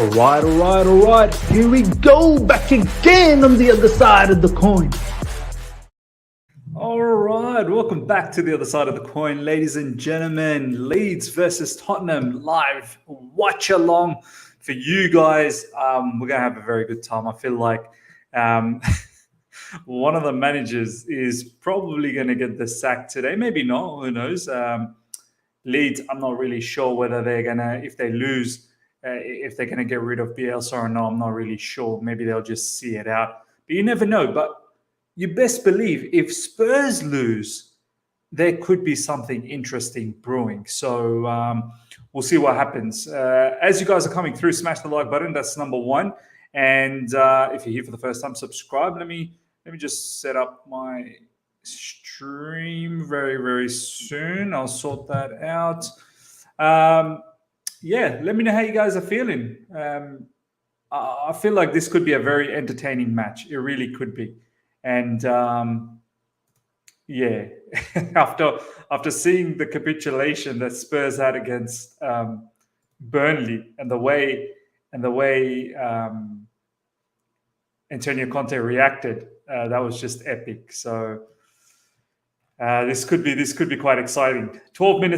All right. Here we go, back again on the other side of the coin. All right, welcome back to the other side of the coin, ladies and gentlemen. Leeds versus Tottenham live watch along for you guys. We're gonna have a very good time. I feel like one of the managers is probably going to get the sack today. Maybe not. Who knows? Leeds, I'm not really sure whether they're going to, if they lose, if they're going to get rid of Bielsa or not. I'm not really sure. Maybe they'll just see it out. But you never know. But you best believe if Spurs lose, there could be something interesting brewing. So we'll see what happens. As you guys are coming through, smash the like button. That's number one. And if you're here for the first time, subscribe. Let me just set up my stream very, very soon. I'll sort that out. Yeah, let me know how you guys are feeling. I feel like this could be a very entertaining match. It really could be. And yeah, after seeing the capitulation that Spurs had against Burnley and the way Antonio Conte reacted, that was just epic. So this could be quite exciting. 12 and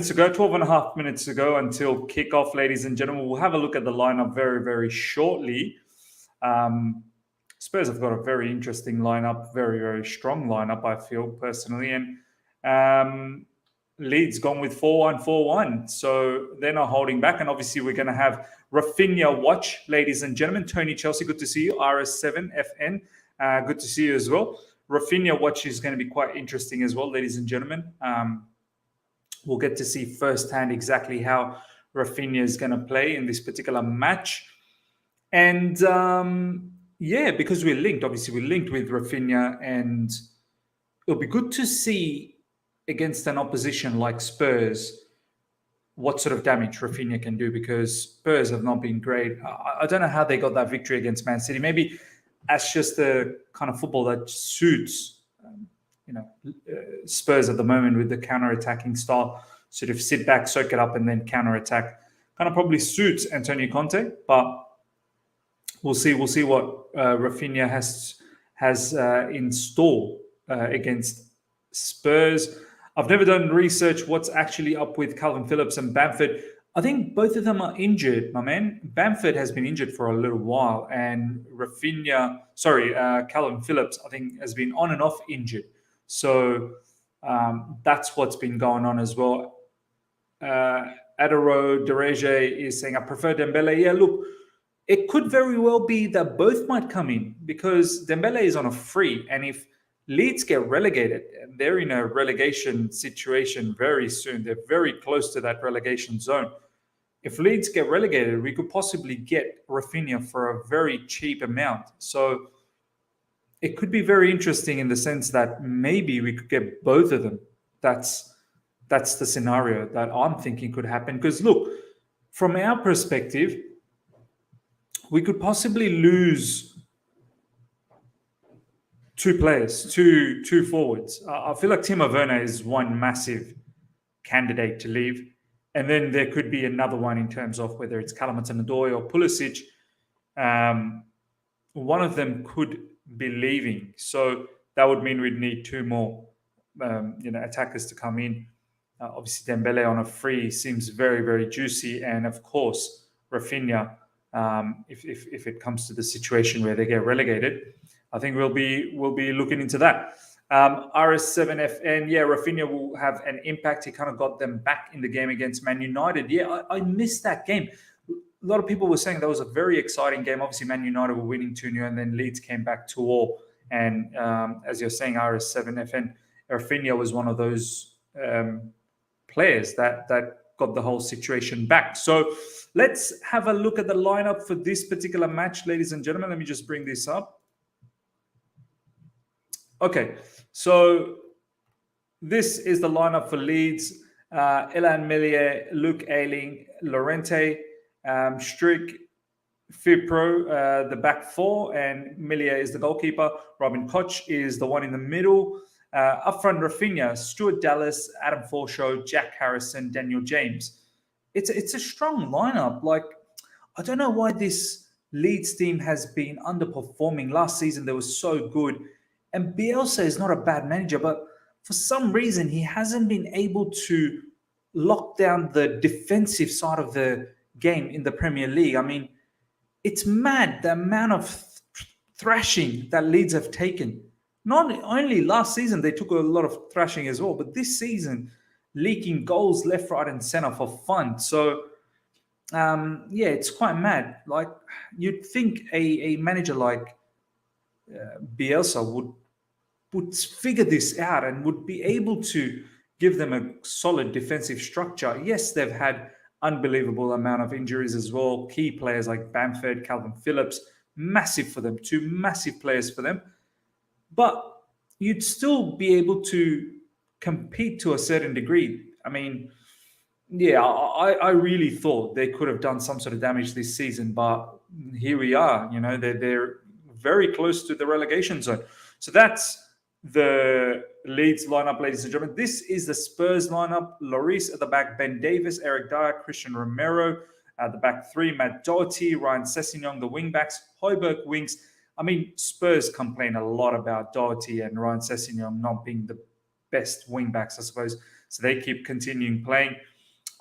a half minutes to go until kickoff, ladies and gentlemen. We'll have a look at the lineup very, very shortly. Spurs have got a very interesting lineup, very, very strong lineup, I feel personally. And Leeds gone with 4-1-4-1. So they're not holding back. And obviously we're going to have Raphinha watch, ladies and gentlemen. Tony Chelsea, good to see you. RS7FN, good to see you as well. Raphinha watch is going to be quite interesting as well, ladies and gentlemen. We'll get to see firsthand exactly how Raphinha is going to play in this particular match. And yeah, because we're linked, obviously we're linked with Raphinha, and it'll be good to see against an opposition like Spurs what sort of damage Raphinha can do, because Spurs have not been great. I don't know how they got that victory against Man City. Maybe that's just the kind of football that suits Spurs at the moment, with the counter-attacking style, sort of sit back, soak it up, and then counter-attack. Kind of probably suits Antonio Conte, but we'll see what Raphinha has in store against Spurs. I've never done research what's actually up with Calvin Phillips and Bamford. I think both of them are injured, my man. Bamford has been injured for a little while, and Calvin Phillips, I think, has been on and off injured. So that's what's been going on as well. Adoro Dereje is saying, I prefer Dembele. Yeah, look, it could very well be that both might come in, because Dembele is on a free, and if Leeds get relegated, and they're in a relegation situation very soon, they're very close to that relegation zone. If Leeds get relegated, we could possibly get Raphinha for a very cheap amount. So it could be very interesting in the sense that maybe we could get both of them. That's the scenario that I'm thinking could happen. Because look, from our perspective, we could possibly lose two players, two forwards. I feel like Timo Werner is one massive candidate to leave. And then there could be another one in terms of whether it's Callum Hudson-Odoi or Pulisic. One of them could be leaving. So that would mean we'd need two more attackers to come in. Obviously, Dembele on a free seems very, very juicy. And of course, Raphinha, if it comes to the situation where they get relegated, I think we'll be looking into that. RS7FN, yeah, Raphinha will have an impact. He kind of got them back in the game against Man United. Yeah, I missed that game. A lot of people were saying that was a very exciting game. Obviously, Man United were winning 2-0, and then Leeds came back 2-2. And as you're saying, RS7FN, Raphinha was one of those players that got the whole situation back. So let's have a look at the lineup for this particular match, ladies and gentlemen. Let me just bring this up. Okay, so this is the lineup for Leeds. Ilan Millier, Luke Ayling, Lorente, Strick, Fipro, the back four, and Millier is the goalkeeper. Robin Koch is the one in the middle. Up front, Raphinha, Stuart Dallas, Adam Forshaw, Jack Harrison, Daniel James. It's a strong lineup. Like, I don't know why this Leeds team has been underperforming. Last season, they were so good. And Bielsa is not a bad manager, but for some reason, he hasn't been able to lock down the defensive side of the game in the Premier League. I mean, it's mad the amount of thrashing that Leeds have taken. Not only last season, they took a lot of thrashing as well, but this season, leaking goals left, right, and center for fun. So, yeah, it's quite mad. Like, you'd think a manager like Bielsa would figure this out and would be able to give them a solid defensive structure. Yes, they've had unbelievable amount of injuries as well. Key players like Bamford, Calvin Phillips, massive for them, two massive players for them. But you'd still be able to compete to a certain degree. I mean, yeah, I really thought they could have done some sort of damage this season, but here we are. You know, they're very close to the relegation zone. So that's the Leeds lineup, ladies and gentlemen. This is the Spurs lineup. Lloris at the back, Ben Davis, Eric Dyer, Christian Romero at the back three, Matt Doherty, Ryan Sessegnon, the wing backs, Højbjerg wings. I mean, Spurs complain a lot about Doherty and Ryan Sessegnon not being the best wing backs, I suppose. So they keep continuing playing.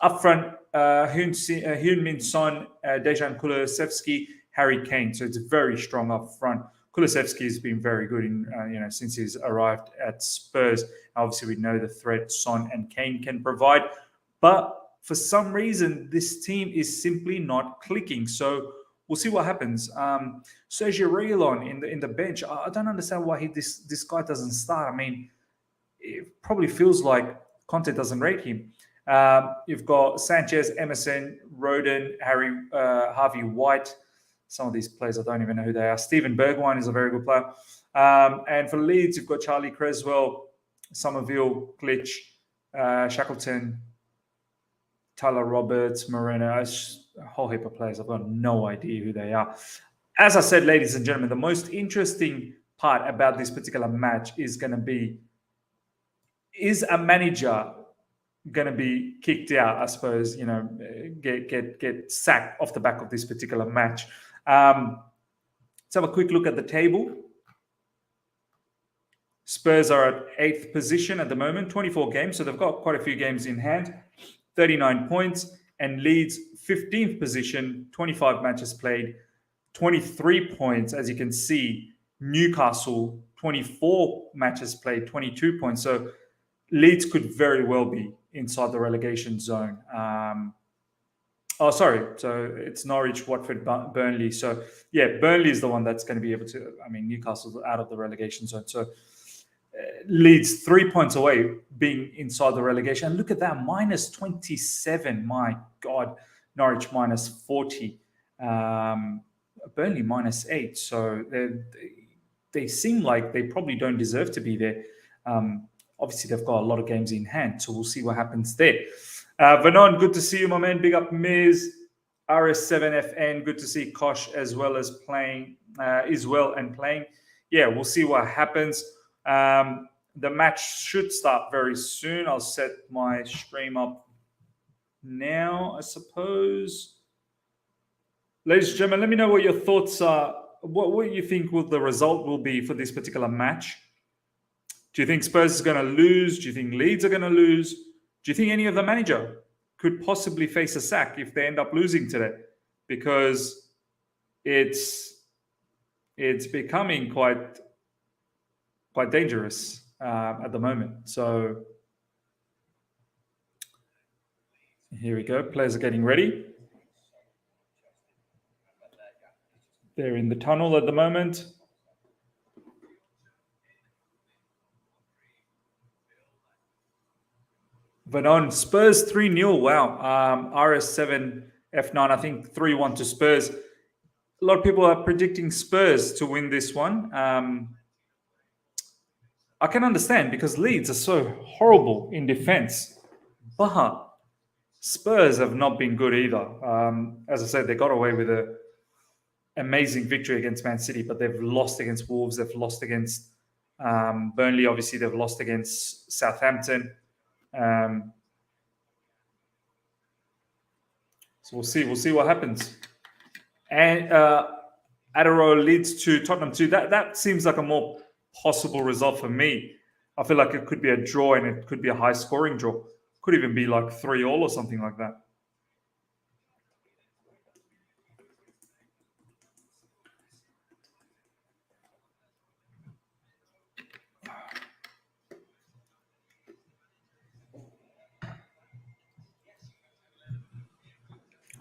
Up front, Heung-min Son, Dejan Kulusevski, Harry Kane. So it's very strong up front. Kulusevski has been very good in since he's arrived at Spurs. Obviously, we know the threat Son and Kane can provide, but for some reason, this team is simply not clicking. So we'll see what happens. Sergio Reguilon in the bench. I don't understand why this guy doesn't start. I mean, it probably feels like Conte doesn't rate him. You've got Sanchez, Emerson, Rodon, Harvey White. Some of these players, I don't even know who they are. Steven Bergwijn is a very good player. And for Leeds, you've got Charlie Creswell, Somerville, Glitch, Shackleton, Tyler Roberts, Moreno. A whole heap of players. I've got no idea who they are. As I said, ladies and gentlemen, the most interesting part about this particular match is going to be, is a manager going to be kicked out, I suppose, get sacked off the back of this particular match. Let's have a quick look at the table. Spurs are at 8th position at the moment, 24 games, so they've got quite a few games in hand, 39 points, and Leeds 15th position, 25 matches played, 23 points, as you can see. Newcastle, 24 matches played, 22 points. So Leeds could very well be inside the relegation zone. So it's Norwich, Watford, Burnley. So, yeah, Burnley is the one that's going to be able to, Newcastle's out of the relegation zone. So Leeds 3 points away being inside the relegation. And look at that, minus 27. My God. Norwich minus 40. Burnley minus 8. So they seem like they probably don't deserve to be there. Obviously, they've got a lot of games in hand, so we'll see what happens there. Vernon, good to see you, my man. Big up Miz, RS7FN. Good to see Kosh as well and playing. Yeah, we'll see what happens. The match should start very soon. I'll set my stream up now, I suppose. Ladies and gentlemen, let me know what your thoughts are. What you think the result will be for this particular match. Do you think Spurs is going to lose? Do you think Leeds are going to lose? Do you think any of the manager could possibly face a sack if they end up losing today? Because it's becoming quite dangerous at the moment. So here we go. Players are getting ready. They're in the tunnel at the moment. Vernon, Spurs 3-0. Wow. RS7, F9, I think 3-1 to Spurs. A lot of people are predicting Spurs to win this one. I can understand because Leeds are so horrible in defense. But Spurs have not been good either. As I said, they got away with an amazing victory against Man City, but they've lost against Wolves. They've lost against Burnley. Obviously, they've lost against Southampton. So we'll see what happens. And Adderall leads to Tottenham 2. That seems like a more possible result for me. I feel like it could be a draw and it could be a high scoring draw. Could even be like 3-3 or something like that.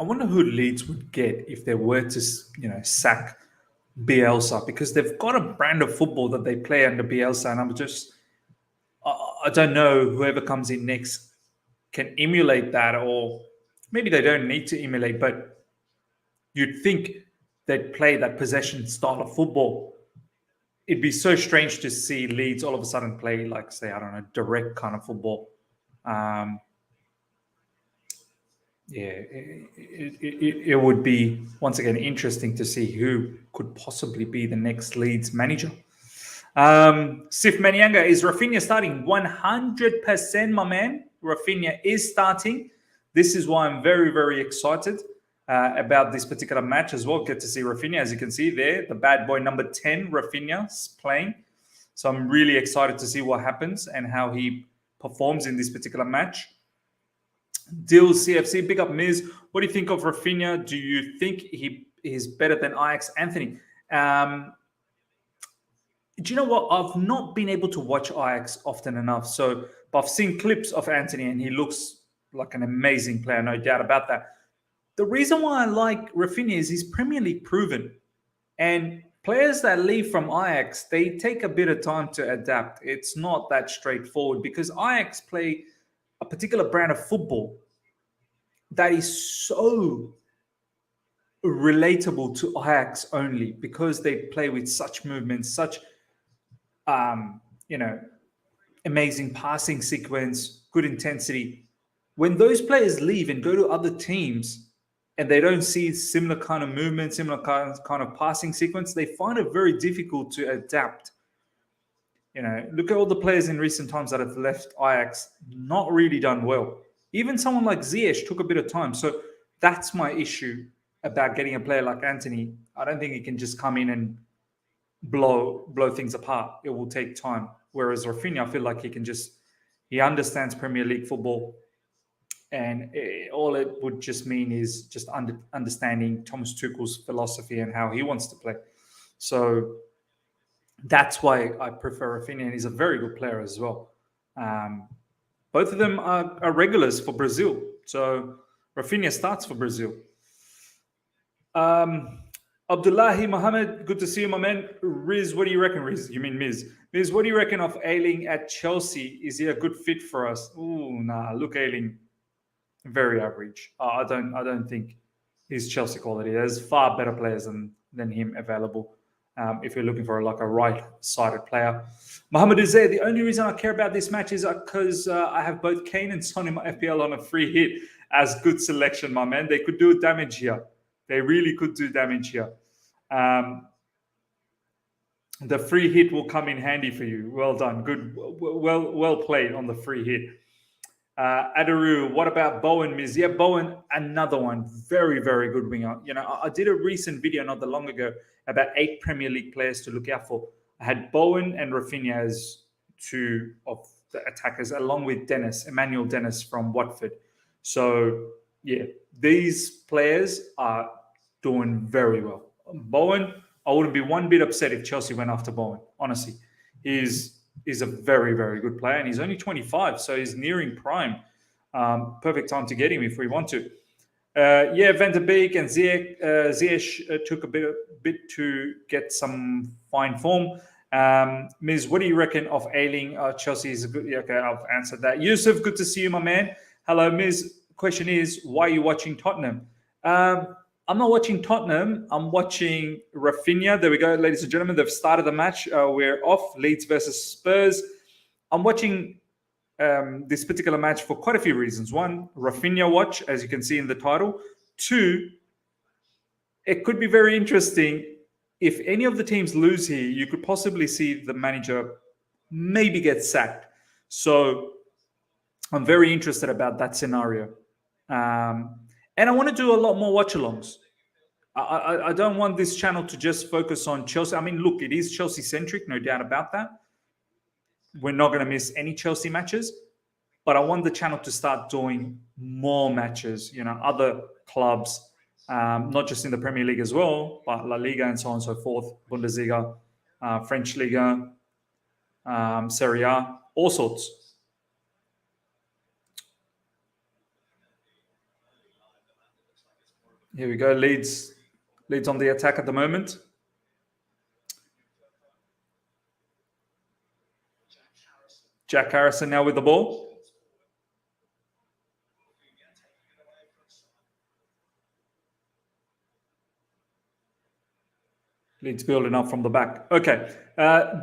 I wonder who Leeds would get if they were to, sack Bielsa, because they've got a brand of football that they play under Bielsa, and I don't know whoever comes in next can emulate that, or maybe they don't need to emulate, but you'd think they'd play that possession style of football. It'd be so strange to see Leeds all of a sudden play like, say, I don't know, direct kind of football. Um, it would be once again interesting to see who could possibly be the next Leeds manager. Sif Manianga, is Raphinha starting? 100%, my man. Raphinha is starting. This is why I'm very, very excited about this particular match as well. Get to see Raphinha, as you can see there, the bad boy number 10, Raphinha, playing. So I'm really excited to see what happens and how he performs in this particular match. Dill CFC, big up Miz. What do you think of Raphinha? Do you think he is better than Ajax Anthony? Do you know what? I've not been able to watch Ajax often enough. But I've seen clips of Anthony and he looks like an amazing player, no doubt about that. The reason why I like Raphinha is he's Premier League proven. And players that leave from Ajax, they take a bit of time to adapt. It's not that straightforward because Ajax play a particular brand of football that is so relatable to Ajax only because they play with such movements, such amazing passing sequence, good intensity. When those players leave and go to other teams and they don't see similar kind of movement, similar kind of passing sequence, they find it very difficult to adapt. Look at all the players in recent times that have left Ajax, not really done well. Even someone like Ziyech took a bit of time. So that's my issue about getting a player like Anthony. I don't think he can just come in and blow things apart. It will take time. Whereas Raphinha, I feel like he understands Premier League football, and all it would just mean is just understanding Thomas Tuchel's philosophy and how he wants to play. So that's why I prefer Raphinha, and he's a very good player as well. Both of them are regulars for Brazil. So Raphinha starts for Brazil. Abdullahi Mohammed, good to see you, my man. Riz, what do you reckon, Riz? You mean Miz? Miz, what do you reckon of Ayling at Chelsea? Is he a good fit for us? Ooh, nah. Look, Ayling, very average. I don't think he's Chelsea quality. There's far better players than him available. If you're looking for a right-sided player. Mohammed Uzair, the only reason I care about this match is because I have both Kane and Son in my FPL on a free hit as good selection, my man. They could do damage here. They really could do damage here. The free hit will come in handy for you. Well done. Good. Well played on the free hit. Adaru, what about Bowen, Miz? Yeah, Bowen, another one. Very, very good winger. I did a recent video not that long ago about 8 Premier League players to look out for. I had Bowen and Raphinha as 2 of the attackers, along with Emmanuel Dennis from Watford. So, yeah, these players are doing very well. Bowen, I wouldn't be one bit upset if Chelsea went after Bowen, honestly. He's a very, very good player, and he's only 25, so he's nearing prime. Perfect time to get him if we want to. Van der Beek and Ziyech took a bit to get some fine form. Miz, what do you reckon of Ayling? Chelsea is a good. Yeah, okay, I've answered that. Yusuf, good to see you, my man. Hello, Miz. Question is, why are you watching Tottenham? I'm not watching Tottenham. I'm watching Raphinha. There we go, ladies and gentlemen. They've started the match. We're off. Leeds versus Spurs. I'm watching this particular match for quite a few reasons. 1, Raphinha watch, as you can see in the title. 2, it could be very interesting. If any of the teams lose here, you could possibly see the manager maybe get sacked. So I'm very interested about that scenario. And I want to do a lot more watch-alongs. I don't want this channel to just focus on Chelsea. I mean, look, it is Chelsea centric, no doubt about that. We're not going to miss any Chelsea matches, but I want the channel to start doing more matches, other clubs, not just in the Premier League as well, but La Liga and so on and so forth, Bundesliga, French Liga, Serie A, all sorts. Here we go. Leeds on the attack at the moment. Jack Harrison now with the ball. Leeds building up from the back. Okay.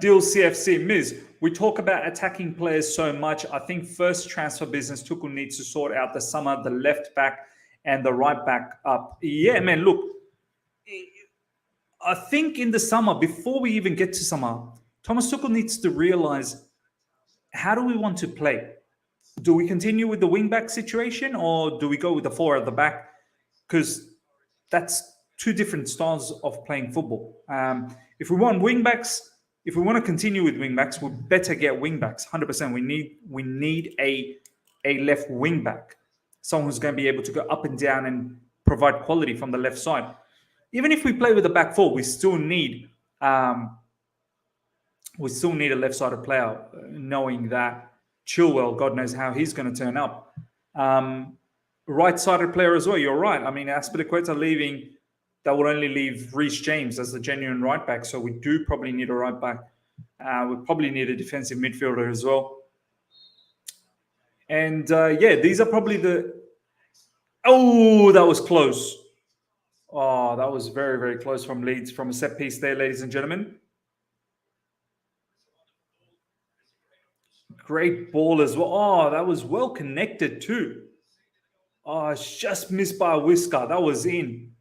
Deal CFC. Miz, we talk about attacking players so much. I think first transfer business, Tuchel needs to sort out the summer, the left back and the right back up. Yeah, man, look. I think in the summer, before we even get to summer, Thomas Tuchel needs to realize, how do we want to play? Do we continue with the wing-back situation or do we go with the four at the back? Because that's two different styles of playing football. If we want wing-backs, if we want to continue with wing-backs, we better get wing-backs, 100%. We need a left wing-back, someone who's going to be able to go up and down and provide quality from the left side. Even if we play with the back four, we still need a left-sided player, knowing that Chilwell, God knows how he's going to turn up. Right-sided player as well, you're right. I mean, Aspilicueta leaving, that would only leave Reece James as the genuine right back, so we do probably need a right back. We probably need a defensive midfielder as well. And these are probably the... Oh, that was close. Oh, that was very, very close from Leeds, from a set piece there, ladies and gentlemen. Great ball as well. Oh, that was well connected too. Oh, it's just missed by a whisker. That was in.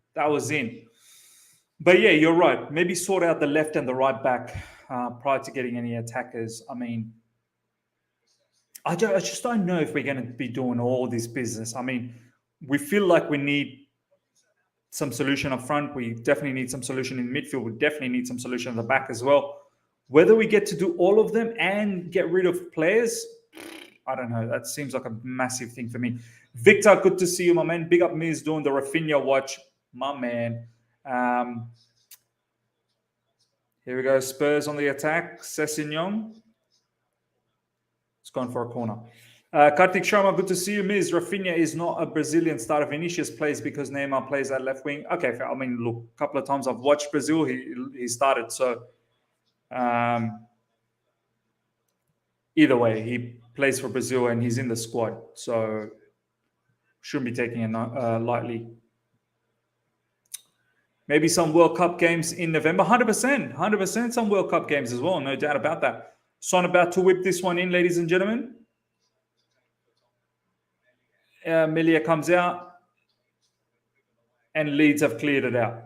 But yeah, you're right. Maybe sort out the left and the right back prior to getting any attackers. I mean, I just don't know if we're going to be doing all this business. I mean, we feel like we need some solution up front. We definitely need some solution in midfield. We definitely need some solution at the back as well. Whether we get to do all of them and get rid of players, I don't know. That seems like a massive thing for me. Victor, good to see you, my man. Big up Miz doing the Raphinha watch. My man. Here we go. Spurs on the attack. Sessegnon. It's gone for a corner. Kartik Sharma, good to see you, Miz. Raphinha is not a Brazilian starter. Vinicius plays because Neymar plays at left wing. Okay, I mean, look, a couple of times I've watched Brazil. He started, so... either way, he plays for Brazil and he's in the squad, so shouldn't be taking it lightly. Maybe some World Cup games in November. 100% some World Cup games as well, no doubt about that. Son about to whip this one in, ladies and gentlemen. Melia comes out and Leeds have cleared it out.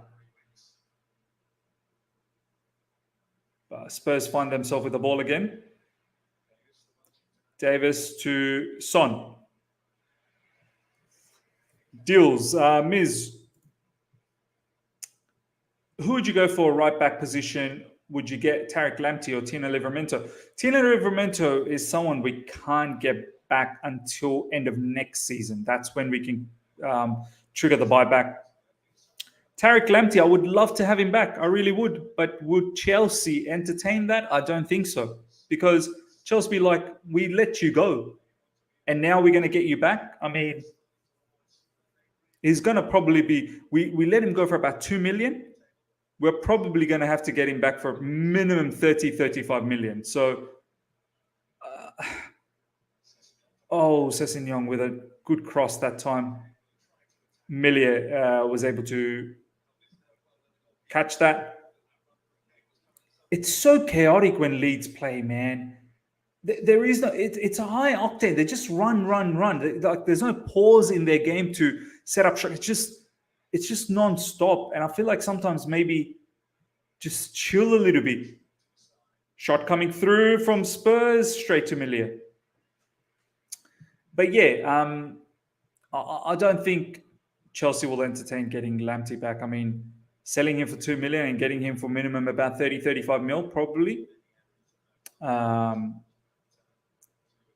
Spurs find themselves with the ball again. Davis to Son. Deals. Miz, who would you go for a right back position? Would you get Tariq Lamptey or Tino Livramento? Tino Livramento is someone we can't get back until end of next season. That's when we can trigger the buyback. Tariq Lamptey, I would love to have him back. I really would. But would Chelsea entertain that? I don't think so. Because Chelsea be like, we let you go. And now we're going to get you back? I mean, he's going to probably be... We let him go for about 2 million. We're probably going to have to get him back for minimum 30, 35 million. So... Sessegnon with a good cross that time. Melia was able to catch that. It's so chaotic when Leeds play, man. There is no... It's a high octane. They just run. Like, there's no pause in their game to set up shot. It's just non-stop. And I feel like sometimes maybe just chill a little bit. Shot coming through from Spurs, straight to Melia. But yeah, I don't think Chelsea will entertain getting Lamptey back. I mean, selling him for 2 million and getting him for minimum about 35 mil, probably.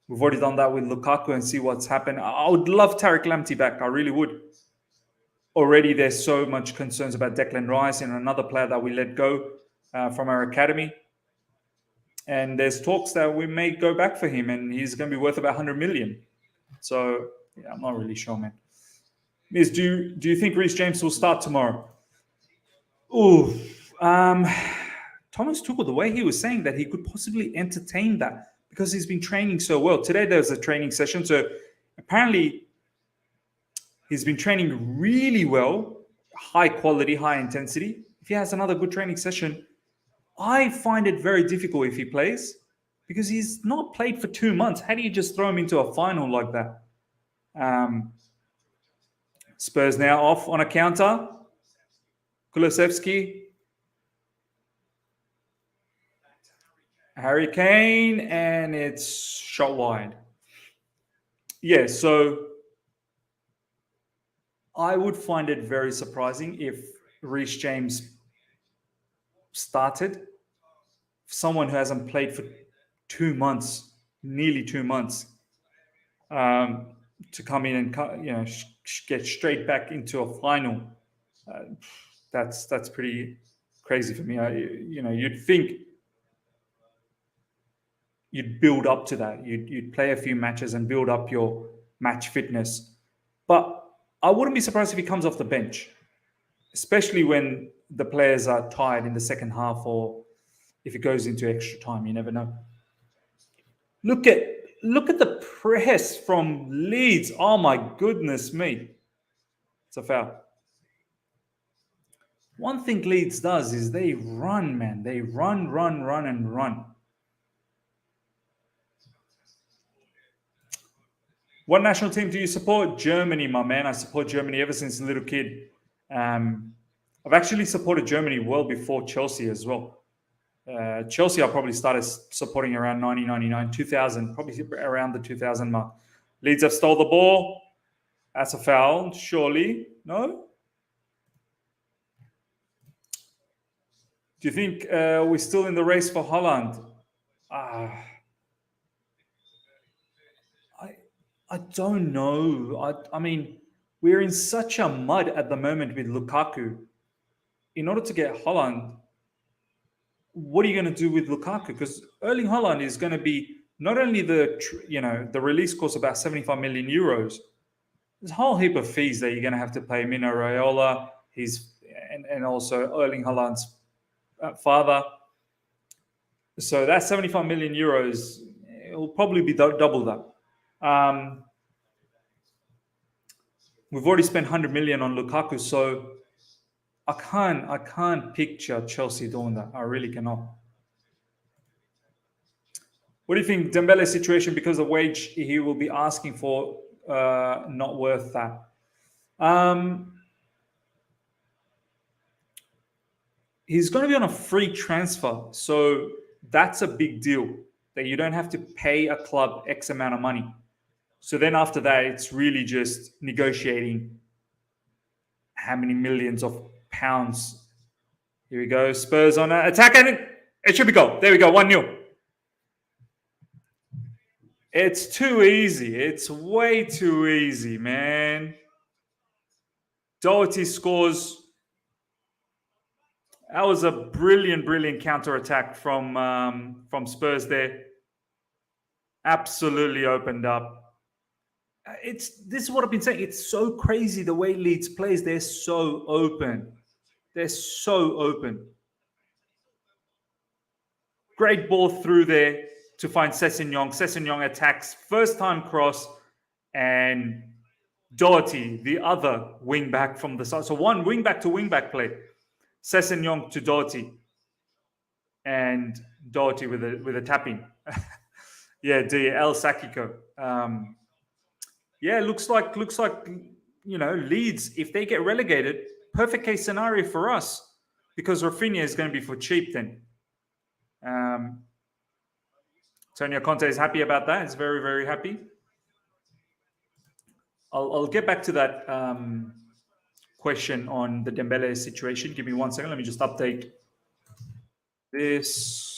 We've already done that with Lukaku and see what's happened. I would love Tariq Lamptey back. I really would. Already there's so much concerns about Declan Rice and another player that we let go from our academy. And there's talks that we may go back for him and he's going to be worth about 100 million. So, yeah, I'm not really sure, man. Miz, do you think Reece James will start tomorrow? Ooh, Thomas Tuchel, the way he was saying that he could possibly entertain that because he's been training so well. Today there was a training session, so apparently he's been training really well, high quality, high intensity. If he has another good training session, I find it very difficult if he plays because he's not played for 2 months. How do you just throw him into a final like that? Spurs now off on a counter. Kulusevski. Harry Kane, and it's shot wide. Yeah, so I would find it very surprising if Reece James started. Someone who hasn't played for 2 months, nearly 2 months, to come in and get straight back into a final. That's pretty crazy for me. You'd think you'd build up to that. You'd play a few matches and build up your match fitness. But I wouldn't be surprised if he comes off the bench, especially when the players are tired in the second half or if it goes into extra time. You never know. Look at the press from Leeds. Oh my goodness me. It's a foul. One thing Leeds does is they run, man. They run, and run. What national team do you support? Germany, my man. I support Germany ever since a little kid. I've actually supported Germany well before Chelsea as well. Chelsea, I probably started supporting around 1999, 2000, probably around the 2000 mark. Leeds have stole the ball. That's a foul, surely. No? Do you think we're still in the race for Holland? I don't know. I mean, we're in such a mud at the moment with Lukaku. In order to get Holland, what are you going to do with Lukaku? Because Erling Haaland is going to be not only the release cost about 75 million euros. There's a whole heap of fees that you're going to have to pay Mino Raiola, and also Erling Haaland's father. So that 75 million euros, it will probably be double that. We've already spent 100 million on Lukaku, so I can't picture Chelsea doing that. I really cannot. What do you think Dembele's situation, because the wage he will be asking for, not worth that? He's going to be on a free transfer, so that's a big deal that you don't have to pay a club X amount of money. So then after that, it's really just negotiating how many millions of pounds. Here we go. Spurs on an attack, and it should be goal. There we go. 1-0. It's too easy. It's way too easy, man. Doherty scores. That was a brilliant counter-attack from Spurs there. Absolutely opened up. This is what I've been saying. It's so crazy the way Leeds plays. They're so open. They're so open. Great ball through there to find Sessegnon. Sessegnon attacks. First time cross. And Doherty, the other wing back from the side. So one wing back to wing back play. Sessegnon to Doherty. And Doherty with a tapping. Yeah, El Sakiko. Yeah, looks like Leeds, if they get relegated, perfect case scenario for us, because Raphinha is going to be for cheap then. Antonio Conte is happy about that. He's very happy. I'll get back to that question on the Dembele situation. Give me 1 second. Let me just update this.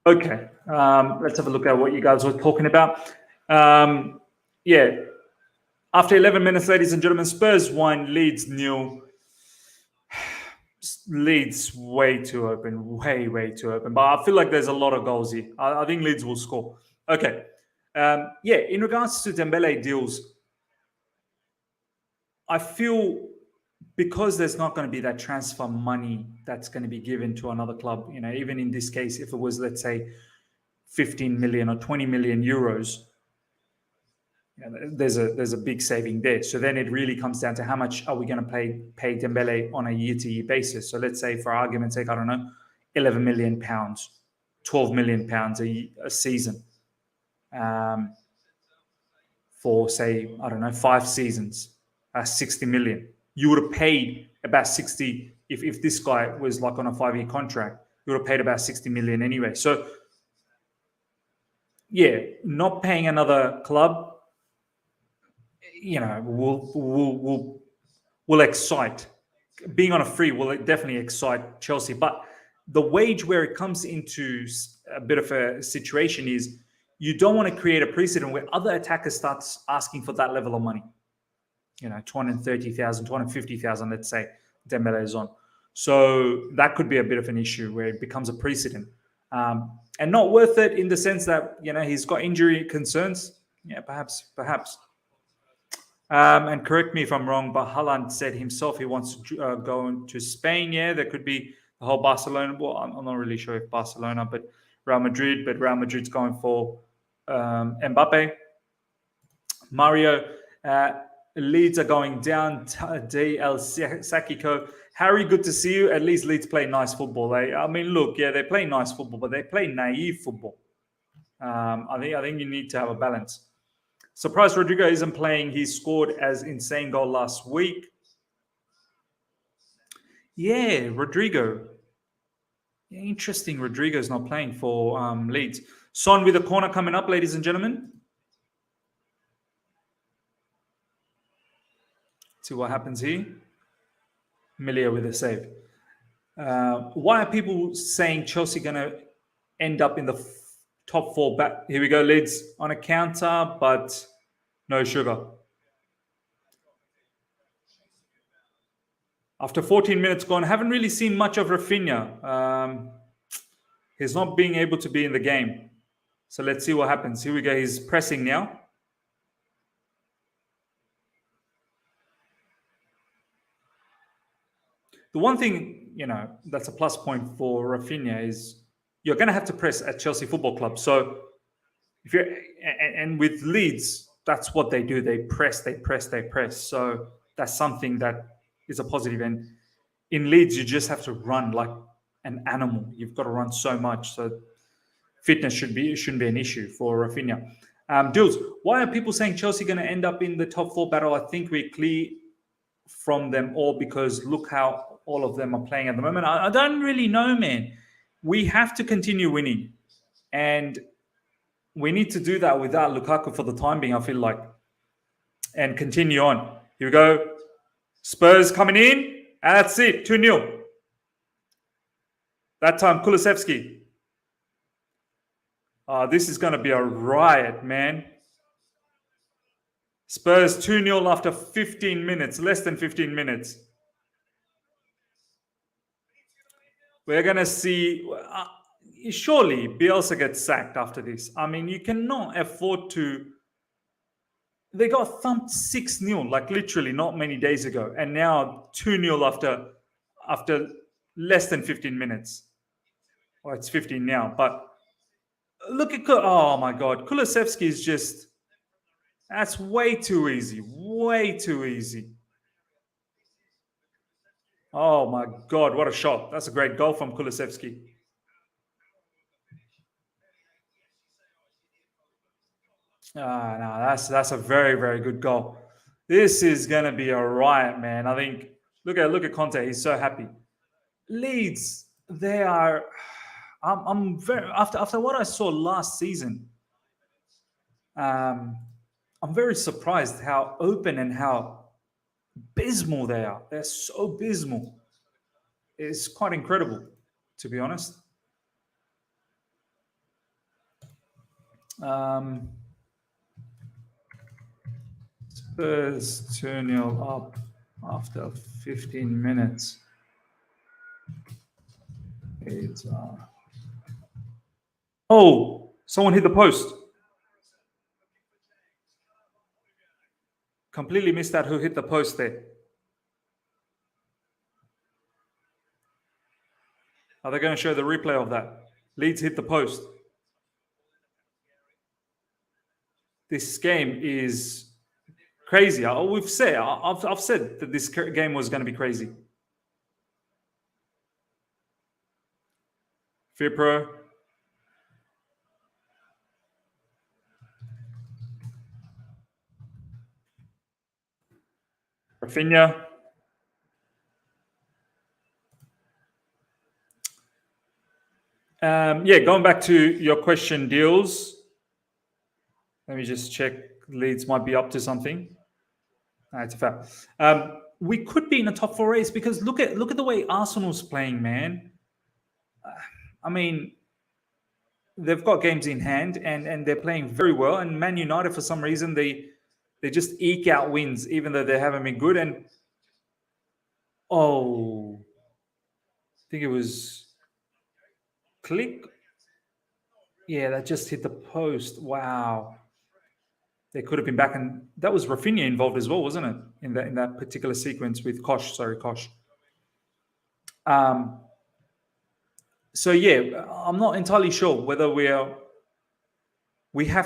Okay, let's have a look at what you guys were talking about. Yeah, after 11 minutes, ladies and gentlemen, Spurs 1, Leeds 0. Leeds way too open, way too open. But I feel like there's a lot of goals here. I think Leeds will score. Okay, yeah. In regards to Dembele deals, I feel because there's not going to be that transfer money that's going to be given to another club. You know, even in this case, if it was, let's say, 15 million or 20 million euros, you know, there's a big saving there. So then it really comes down to how much are we going to pay Dembele on a year-to-year basis. So let's say, for argument's sake, I don't know, 11 million pounds, 12 million pounds a season, for, say, I don't know, 5 seasons, 60 million. You would have paid about 60 if this guy was like on a 5-year contract. You would have paid about 60 million anyway. So yeah, not paying another club, you know, will excite. Being on a free will definitely excite Chelsea. But the wage where it comes into a bit of a situation is you don't want to create a precedent where other attackers starts asking for that level of money. You know, 230,000, 250,000, let's say Dembele is on. So that could be a bit of an issue where it becomes a precedent. And not worth it in the sense that, you know, he's got injury concerns. Yeah, perhaps. And correct me if I'm wrong, but Haaland said himself he wants to go to Spain. Yeah, there could be the whole Barcelona. Well, I'm not really sure if Barcelona, but Real Madrid. But Real Madrid's going for Mbappe. Mario, Leeds are going down. DL Sakiko. Harry, good to see you. At least Leeds play nice football. I mean, look, yeah, they play nice football, but they play naive football. I think you need to have a balance. Surprised Rodrigo isn't playing. He scored as insane goal last week. Yeah, Rodrigo. Yeah, interesting. Rodrigo's not playing for Leeds. Son with a corner coming up, ladies and gentlemen. See what happens here. Milia with a save. Why are people saying Chelsea going to end up in the top 4? Back here we go, Leeds on a counter, but no sugar. After 14 minutes gone, haven't really seen much of Raphinha. He's not being able to be in the game. So let's see what happens. Here we go. He's pressing now. The one thing, you know, that's a plus point for Raphinha is you're going to have to press at Chelsea Football Club. So if you're, and with Leeds, that's what they do. They press. So that's something that is a positive. And in Leeds, you just have to run like an animal. You've got to run so much. So fitness shouldn't be an issue for Raphinha. Jules, why are people saying Chelsea going to end up in the top 4 battle? I think we're clear from them all because look how all of them are playing at the moment. I don't really know, man. We have to continue winning. And we need to do that without Lukaku for the time being, I feel like. And continue on. Here we go. Spurs coming in. And that's it. 2-0. That time, Kulusevski. This is going to be a riot, man. Spurs 2-0 after 15 minutes, less than 15 minutes. We're going to see... surely Bielsa gets sacked after this. I mean, you cannot afford to... They got thumped 6-0, like literally not many days ago. And now 2-0 after less than 15 minutes. Well, it's 15 now, but... Look at... Oh, my God. Kulusevski is just... That's way too easy. Way too easy. Oh my God, what a shot. That's a great goal from Kulusevski. No, that's a very, very good goal. This is gonna be a riot, man. I think look at Conte, he's so happy. Leeds, they are I'm very after what I saw last season, um, I'm very surprised how open and how abysmal they are. They're so abysmal. It's quite incredible, to be honest. Um, Spurs 2-0 up after 15 minutes. It's, oh, someone hit the post. Completely missed that who hit the post there. Are they going to show the replay of that? Leeds hit the post. This game is crazy. I've said that this game was going to be crazy. Fipro. Raphinha. Yeah, going back to your question, Deals. Let me just check. Leeds might be up to something. It's a fact. We could be in a top four race because look at the way Arsenal's playing, man. I mean, they've got games in hand and they're playing very well. And Man United, for some reason, they just eke out wins, even though they haven't been good. And oh, I think it was Click. Yeah, that just hit the post. Wow. They could have been back, and that was Raphinha involved as well, wasn't it? In that particular sequence with Kosh. Sorry, Kosh. Um, so yeah, I'm not entirely sure whether we have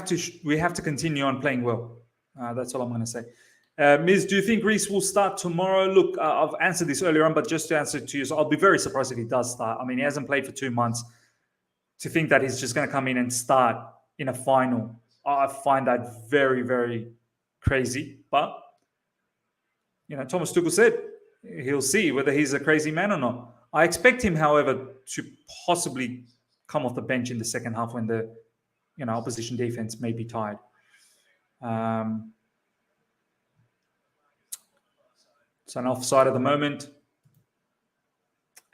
to continue on playing well. That's all I'm going to say. Miz, do you think Reece will start tomorrow? Look, I've answered this earlier on, but just to answer to you, so I'll be very surprised if he does start. I mean, he hasn't played for 2 months. To think that he's just going to come in and start in a final, I find that very, very crazy. But Thomas Tuchel said he'll see whether he's a crazy man or not. I expect him, however, to possibly come off the bench in the second half when the opposition defense may be tired. It's an offside at the moment.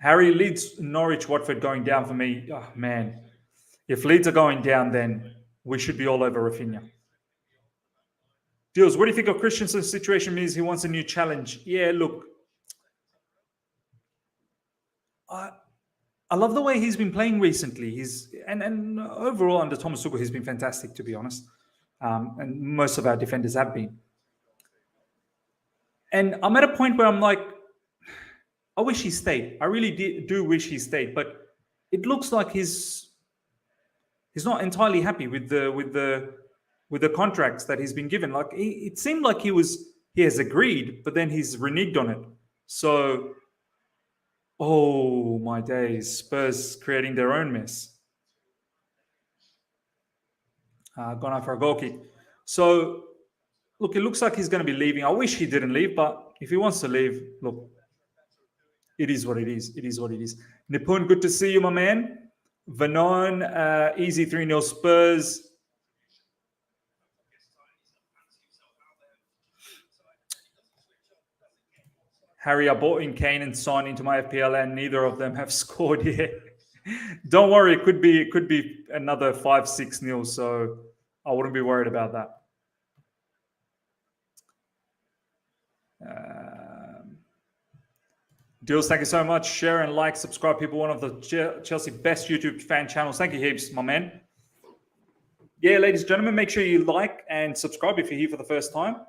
Harry, Leeds, Norwich, Watford going down for me. Oh, man. If Leeds are going down, then we should be all over Raphinha. Deals, what do you think of Christensen's situation? Means he wants a new challenge. Yeah, look. I love the way he's been playing recently. And overall under Thomas Tuchel, he's been fantastic, to be honest. And most of our defenders have been. And I'm at a point where I'm like, I wish he stayed. I really do wish he stayed, but it looks like he's not entirely happy with the contracts that he's been given. Like it seemed like he has agreed, but then he's reneged on it. So, oh my days, Spurs creating their own mess. Gone out for a goal kick. So, look, it looks like he's going to be leaving. I wish he didn't leave, but if he wants to leave, look, it is what it is. It is what it is. Nipun, good to see you, my man. Vanon, easy 3-0 Spurs. Harry, I bought in Kane and Son into my FPL, and neither of them have scored yet. Don't worry, it could be another 5-6-0, so I wouldn't be worried about that. Deals, thank you so much. Share and like, subscribe, people. One of the Chelsea best YouTube fan channels. Thank you heaps, my man. Yeah, ladies and gentlemen, make sure you like and subscribe if you're here for the first time.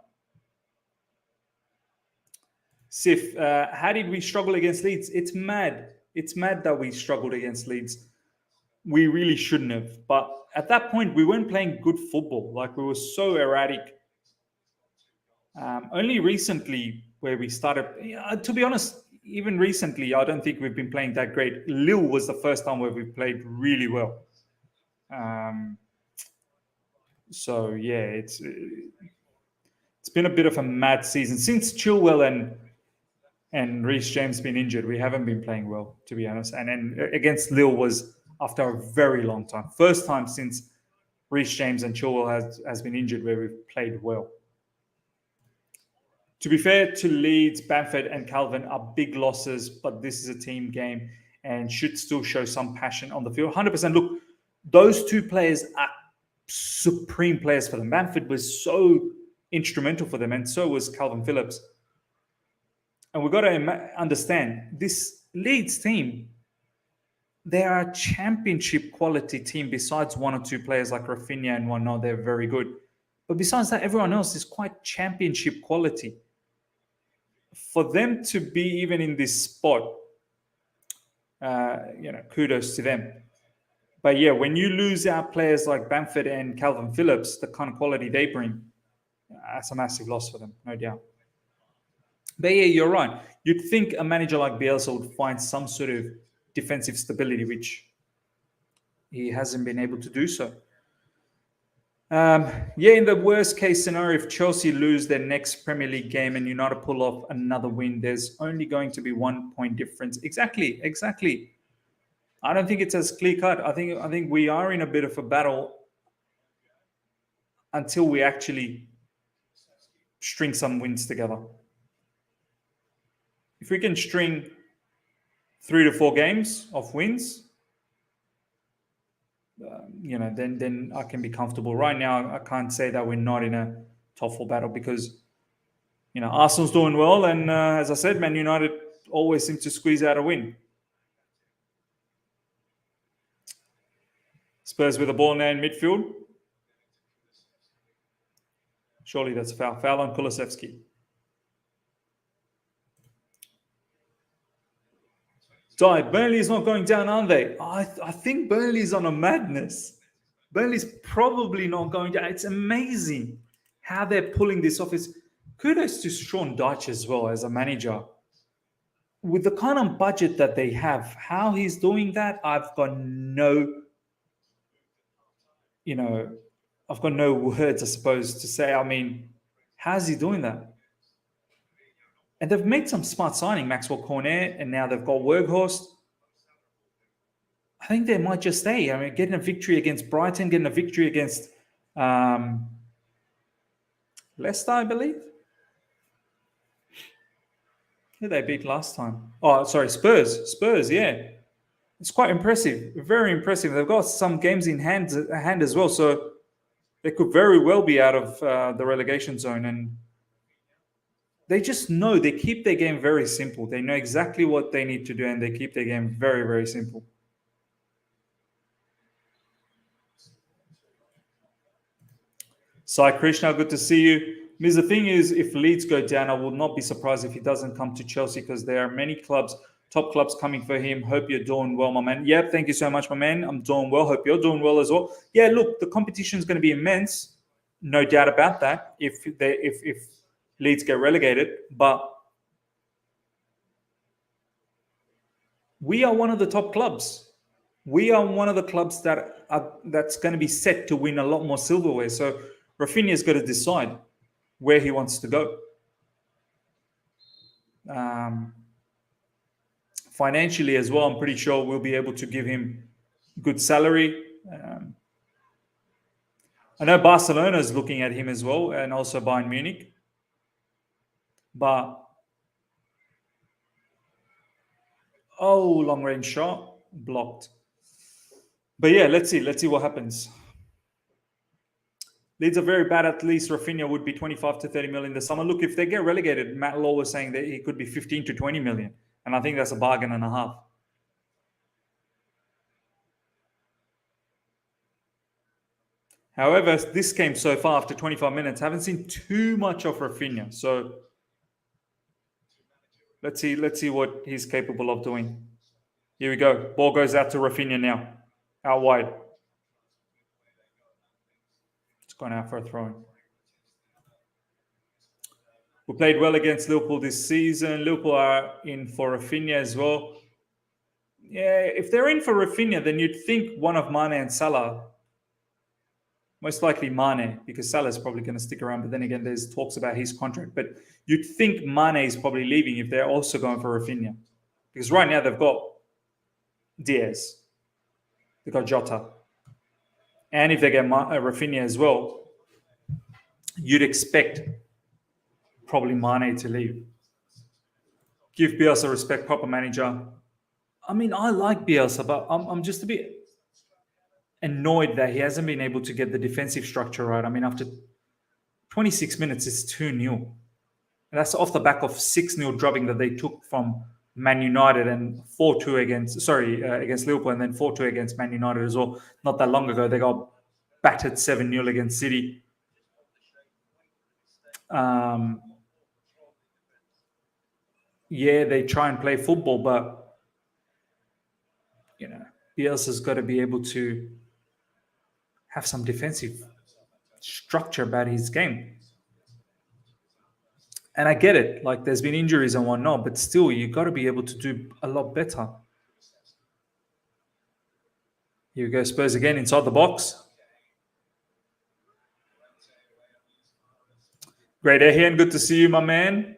Sif, how did we struggle against Leeds? It's mad. It's mad that we struggled against Leeds. We really shouldn't have. But at that point, we weren't playing good football. Like, we were so erratic. Only recently where we started, to be honest, even recently, I don't think we've been playing that great. Lille was the first time where we played really well. Um, so yeah, it's been a bit of a mad season since Chilwell and Reece James been injured. We haven't been playing well, to be honest. And then against Lille was after a very long time, first time since Reece James and Chilwell has been injured where we've played well. To be fair to Leeds, Bamford, and Calvin are big losses, but this is a team game and should still show some passion on the field. 100%. Look, those two players are supreme players for them. Bamford was so instrumental for them, and so was Calvin Phillips. And we've got to understand this Leeds team, they are a championship quality team besides one or two players like Raphinha and whatnot. They're very good. But besides that, everyone else is quite championship quality. For them to be even in this spot, kudos to them. But yeah, when you lose out players like Bamford and Calvin Phillips, the kind of quality they bring, that's a massive loss for them, no doubt. But yeah, you're right. You'd think a manager like Bielsa would find some sort of defensive stability, which he hasn't been able to do so. In the worst case scenario, if Chelsea lose their next Premier League game and United pull off another win, there's only going to be 1 point difference. Exactly. I don't think it's as clear cut. I think we are in a bit of a battle until we actually string some wins together. If we can string 3 to 4 games of wins, then I can be comfortable. Right now, I can't say that we're not in a top 4 battle because, Arsenal's doing well. And as I said, Man United always seem to squeeze out a win. Spurs with the ball now in midfield. Surely that's a foul. Foul on Kulusevski. Di, Burnley's not going down, aren't they? I think Burnley's on a madness. Burnley's probably not going down. It's amazing how they're pulling this off. Kudos to Sean Dyche as well as a manager. With the kind of budget that they have, how he's doing that, I've got no words, I suppose, to say. I mean, how's he doing that? And they've made some smart signing, Maxwell Cornet, and now they've got Weghorst. I think they might just stay. I mean, getting a victory against Brighton, getting a victory against Leicester, I believe. Who they beat last time? Oh, sorry, Spurs. Spurs, yeah. It's quite impressive. Very impressive. They've got some games in hand as well, so they could very well be out of the relegation zone. And they just know, they keep their game very simple. They know exactly what they need to do, and they keep their game very, very simple. Sai Krishna, good to see you. Miss, the thing is, if Leeds go down, I will not be surprised if he doesn't come to Chelsea because there are many clubs, top clubs coming for him. Hope you're doing well, my man. Yeah, thank you so much, my man. I'm doing well. Hope you're doing well as well. Yeah, look, the competition is going to be immense. No doubt about that if Leeds get relegated. But we are one of the top clubs. We are one of the clubs that's going to be set to win a lot more silverware. So Raphinha's got to decide where he wants to go. Financially as well, I'm pretty sure we'll be able to give him good salary. I know Barcelona is looking at him as well, and also Bayern Munich. But long range shot blocked. But yeah, let's see what happens. Leeds are very bad. At least Raphinha would be 25 to 30 million this summer. Look, if they get relegated, Matt Law was saying that he could be 15 to 20 million. And I think that's a bargain and a half. However, this game so far, after 25 minutes, haven't seen too much of Raphinha. So let's see what he's capable of doing. Here we go. Ball goes out to Raphinha now. Out wide. It's gone out for a throw-in. We played well against Liverpool this season. Liverpool are in for Raphinha as well. Yeah, if they're in for Raphinha, then you'd think one of Mane and Salah, most likely Mane, because Salah's probably going to stick around. But then again, there's talks about his contract. But you'd think Mane is probably leaving if they're also going for Raphinha. Because right now they've got Diaz, they've got Jota. And if they get Raphinha as well, you'd expect probably Mane to leave. Give Bielsa respect, proper manager. I mean, I like Bielsa, but I'm just a bit annoyed that he hasn't been able to get the defensive structure right. I mean, after 26 minutes, it's 2-0. And that's off the back of 6-0 drubbing that they took from Man United and 4-2 against Liverpool, and then 4-2 against Man United as well. Not that long ago, they got battered 7-0 against City. Yeah, they try and play football, but Bielsa's got to be able to have some defensive structure about his game. And I get it, like there's been injuries and whatnot, but still, you got to be able to do a lot better. Here we go, Spurs again inside the box. Great, Ehian, good to see you, my man.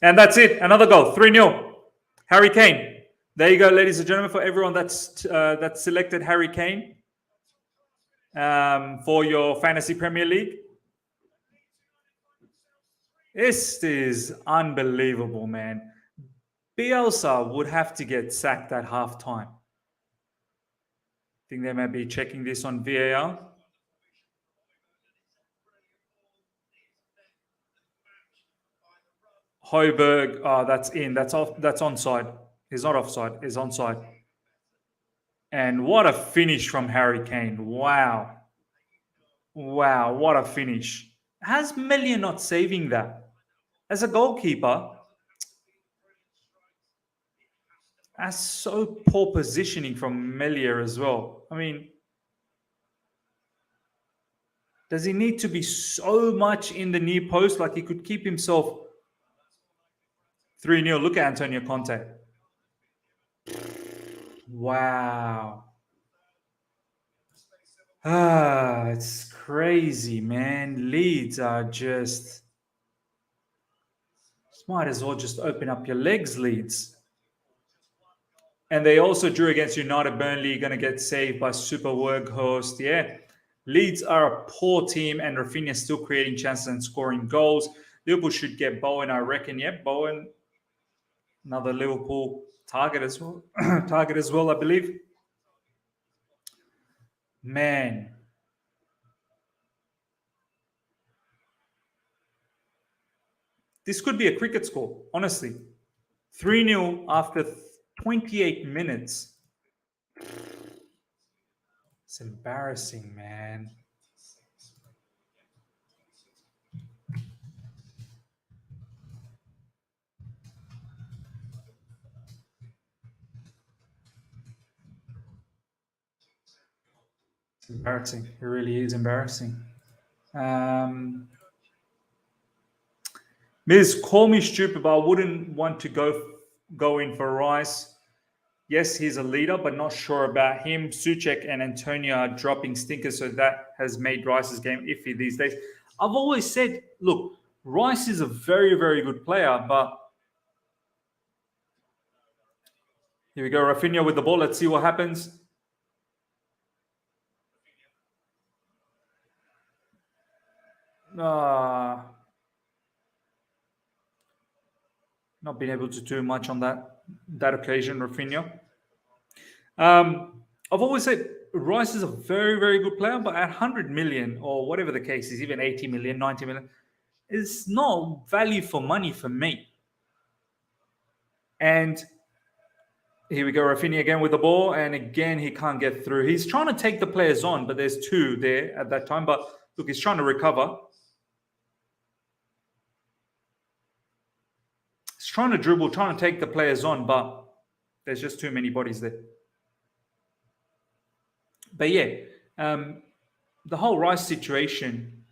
And that's it, another goal, 3-0. Harry Kane. There you go, ladies and gentlemen, for everyone that's selected Harry Kane for your Fantasy Premier League. This is unbelievable, man. Bielsa would have to get sacked at halftime. I think they might be checking this on VAR. Højbjerg, that's in. That's off. That's onside. He's not offside. He's onside. And what a finish from Harry Kane. Wow. Wow, what a finish. How's Melia not saving that? As a goalkeeper, that's so poor positioning from Melia as well. I mean, does he need to be so much in the near post? Like he could keep himself 3-0. Look at Antonio Conte. Wow. It's crazy, man. Leeds are just might as well just open up your legs, Leeds. And they also drew against United. Burnley going to get saved by Super Workhorse. Yeah. Leeds are a poor team, and Raphinha is still creating chances and scoring goals. Liverpool should get Bowen, I reckon. Yep, Bowen, another Liverpool target as well. I believe. Man. This could be a cricket score, honestly. 3-0 after 28 minutes. It's embarrassing, man. It's embarrassing. It really is embarrassing. Miz, call me stupid, but I wouldn't want to go in for Rice. Yes, he's a leader, but not sure about him. Suchek and Antonio are dropping stinkers, so that has made Rice's game iffy these days. I've always said, look, Rice is a very, very good player, but here we go, Raphinha with the ball. Let's see what happens. Not been able to do much on that occasion, Raphinha. I've always said Rice is a very, very good player, but at 100 million or whatever the case is, even 80 million, 90 million, it's not value for money for me. And here we go, Raphinha again with the ball, and again he can't get through. He's trying to take the players on, but there's two there at that time. But look, he's trying to recover. He's trying to dribble, trying to take the players on, but there's just too many bodies there. But yeah, the whole Rice situation,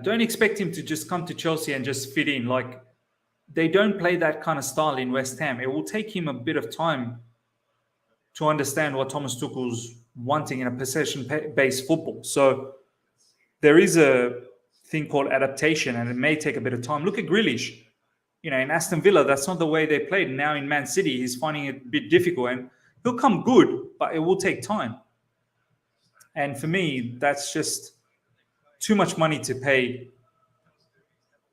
don't expect him to just come to Chelsea and just fit in. Like, they don't play that kind of style in West Ham. It will take him a bit of time to understand what Thomas Tuchel's wanting in a possession-based football. So there is a thing called adaptation, and it may take a bit of time. Look at Grealish. In Aston Villa, that's not the way they played. Now in Man City, he's finding it a bit difficult, and he'll come good, but it will take time. And for me, that's just too much money to pay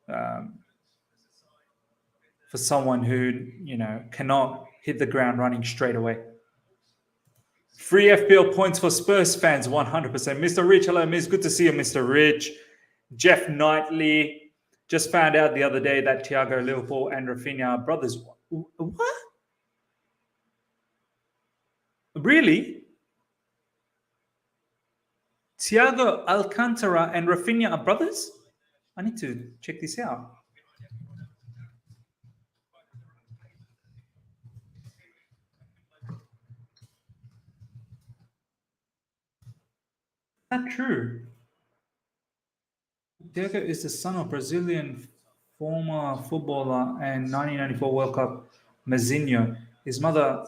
for someone who, cannot hit the ground running straight away. Free FPL points for Spurs fans, 100%. Mr. Rich, hello, Miss. Good to see you, Mr. Rich. Jeff Knightley. Just found out the other day that Thiago, Liverpool, and Raphinha are brothers. What? Really? Thiago Alcantara and Raphinha are brothers? I need to check this out. Not true. Thiago is the son of Brazilian former footballer and 1994 World Cup Mazinho. His mother,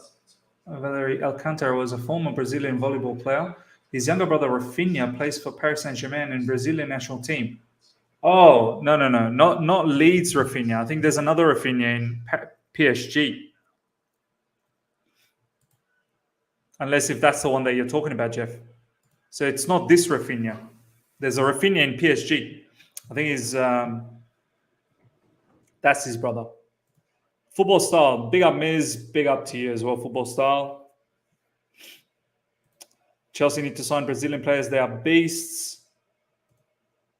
Valerie Alcantara, was a former Brazilian volleyball player. His younger brother Raphinha plays for Paris Saint-Germain and Brazilian national team. Oh, no, not Leeds Raphinha. I think there's another Raphinha in PSG. Unless if that's the one that you're talking about, Jeff. So it's not this Raphinha. There's a Raphinha in PSG. I think that's his brother. Football style. Big up Miz. Big up to you as well, football style. Chelsea need to sign Brazilian players. They are beasts.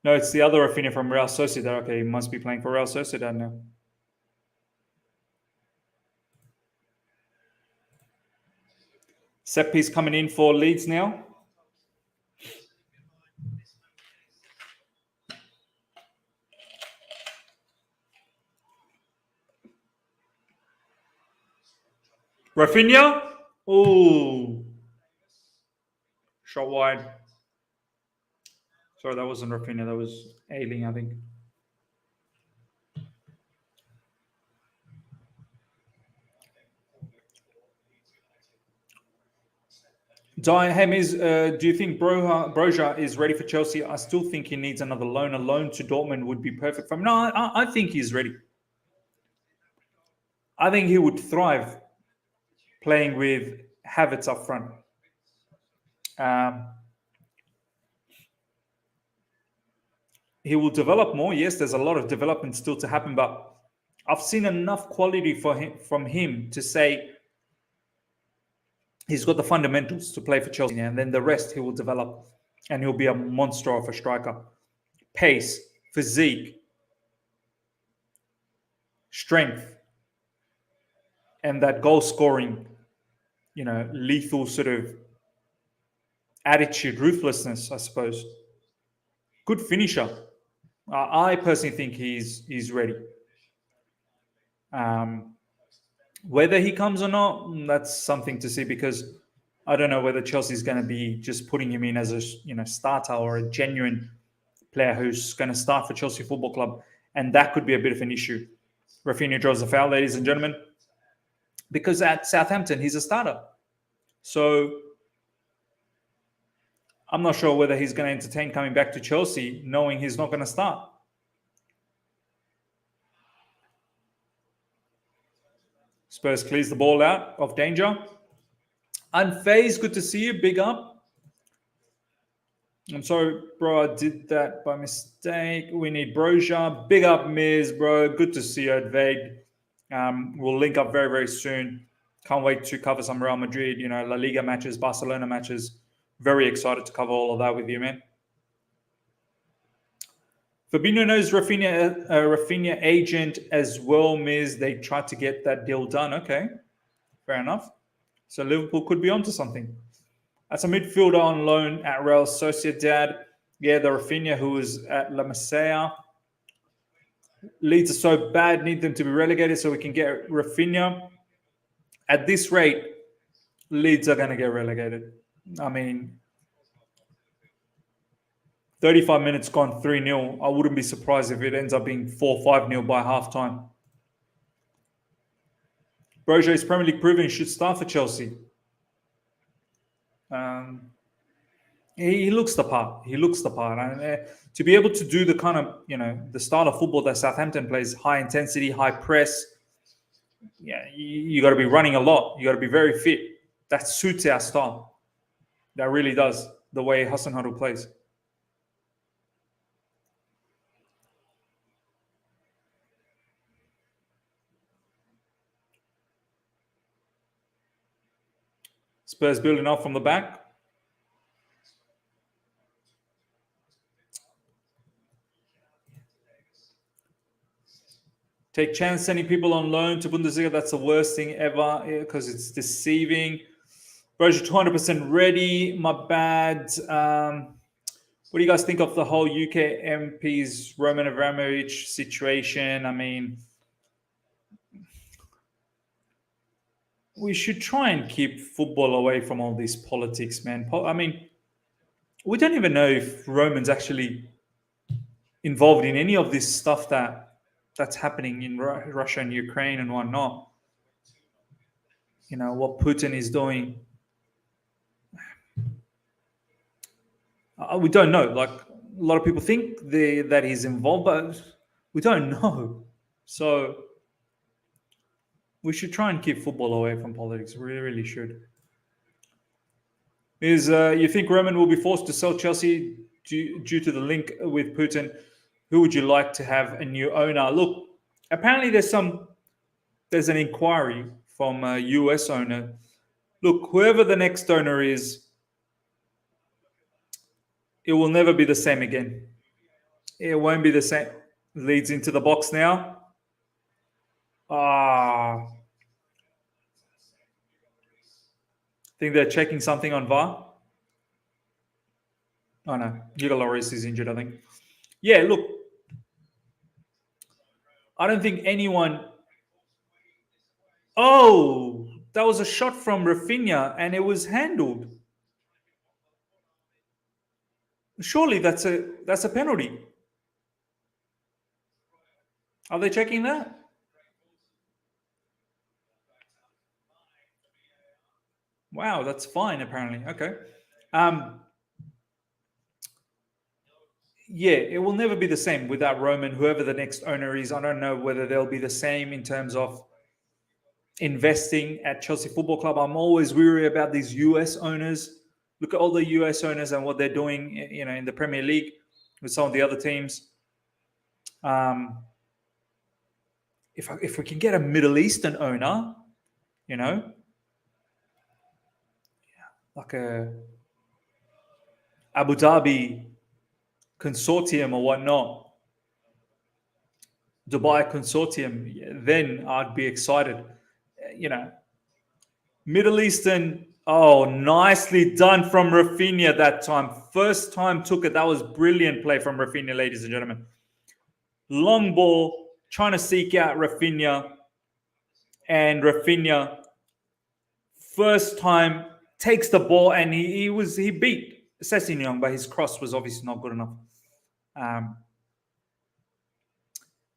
No, it's the other Raphinha from Real Sociedad. Okay, he must be playing for Real Sociedad now. Set piece coming in for Leeds now. Raphinha. Oh. Shot wide. Sorry, that wasn't Raphinha. That was Ailing, I think. Do you think Broja is ready for Chelsea? I still think he needs another loan. A loan to Dortmund would be perfect for him. No, I think he's ready. I think he would thrive playing with Havertz up front. He will develop more. Yes, there's a lot of development still to happen, but I've seen enough quality from him to say he's got the fundamentals to play for Chelsea, and then the rest he will develop, and he'll be a monster of a striker. Pace, physique, strength, and that goal scoring, lethal sort of attitude, ruthlessness, I suppose. Good finisher. I personally think he's ready. Whether he comes or not, that's something to see, because I don't know whether Chelsea's going to be just putting him in as a starter or a genuine player who's going to start for Chelsea Football Club, and that could be a bit of an issue. Raphinha draws a foul, ladies and gentlemen, because at Southampton he's a starter. So I'm not sure whether he's going to entertain coming back to Chelsea knowing he's not going to start. Spurs clears the ball out of danger. Unfazed, good to see you. Big up. I'm sorry, bro, I did that by mistake. We need Broja. Big up, Miz, bro. Good to see you, Advaid. We'll link up very, very soon. Can't wait to cover some Real Madrid, La Liga matches, Barcelona matches. Very excited to cover all of that with you, man. Fabinho knows Raphinha agent as well, Miz. They tried to get that deal done. Okay, fair enough. So Liverpool could be onto something. That's a midfielder on loan at Real Sociedad. Yeah, the Raphinha who was at La Masia. Leeds are so bad, need them to be relegated so we can get Raphinha. At this rate, Leeds are going to get relegated. I mean, 35 minutes gone 3-0. I wouldn't be surprised if it ends up being 4-5-0 by halftime. Brojo is Premier League proven, he should start for Chelsea. He looks the part. He looks the part. And to be able to do the kind of, the style of football that Southampton plays, high intensity, high press, yeah, you got to be running a lot. You got to be very fit. That suits our style. That really does, the way Hassan Huddle plays. Spurs building up from the back. Take chance sending people on loan to Bundesliga. That's the worst thing ever because it's deceiving. Brojo 200% ready. My bad. What do you guys think of the whole UK MP's Roman Abramovich situation? I mean, we should try and keep football away from all these politics, man. I mean, we don't even know if Roman's actually involved in any of this stuff that's happening in Russia and Ukraine and whatnot. What Putin is doing. We don't know. Like, a lot of people think that he's involved, but we don't know. So we should try and keep football away from politics. We really should. You think Roman will be forced to sell Chelsea due to the link with Putin? Who would you like to have a new owner? Look, apparently there's an inquiry from a US owner. Look, whoever the next owner is, it will never be the same again. It won't be the same. Leeds into the box now. Think they're checking something on VAR? Oh no, Hugo Lloris is injured, I think. Yeah, look, I don't think anyone. Oh, that was a shot from Raphinha and it was handled. Surely that's a penalty. Are they checking that? Wow, that's fine apparently. Okay. Yeah, it will never be the same without Roman, whoever the next owner is. I don't know whether they'll be the same in terms of investing at Chelsea Football Club. I'm always weary about these US owners. Look at all the US owners and what they're doing, in the Premier League with some of the other teams. If we can get a Middle Eastern owner, like a Abu Dhabi consortium or whatnot, Dubai consortium, then I'd be excited. Middle Eastern. Oh, nicely done from Raphinha that time. First time took it. That was brilliant play from Raphinha, ladies and gentlemen. Long ball, trying to seek out Raphinha. And Raphinha, first time, takes the ball and he beat Sessegnon, but his cross was obviously not good enough.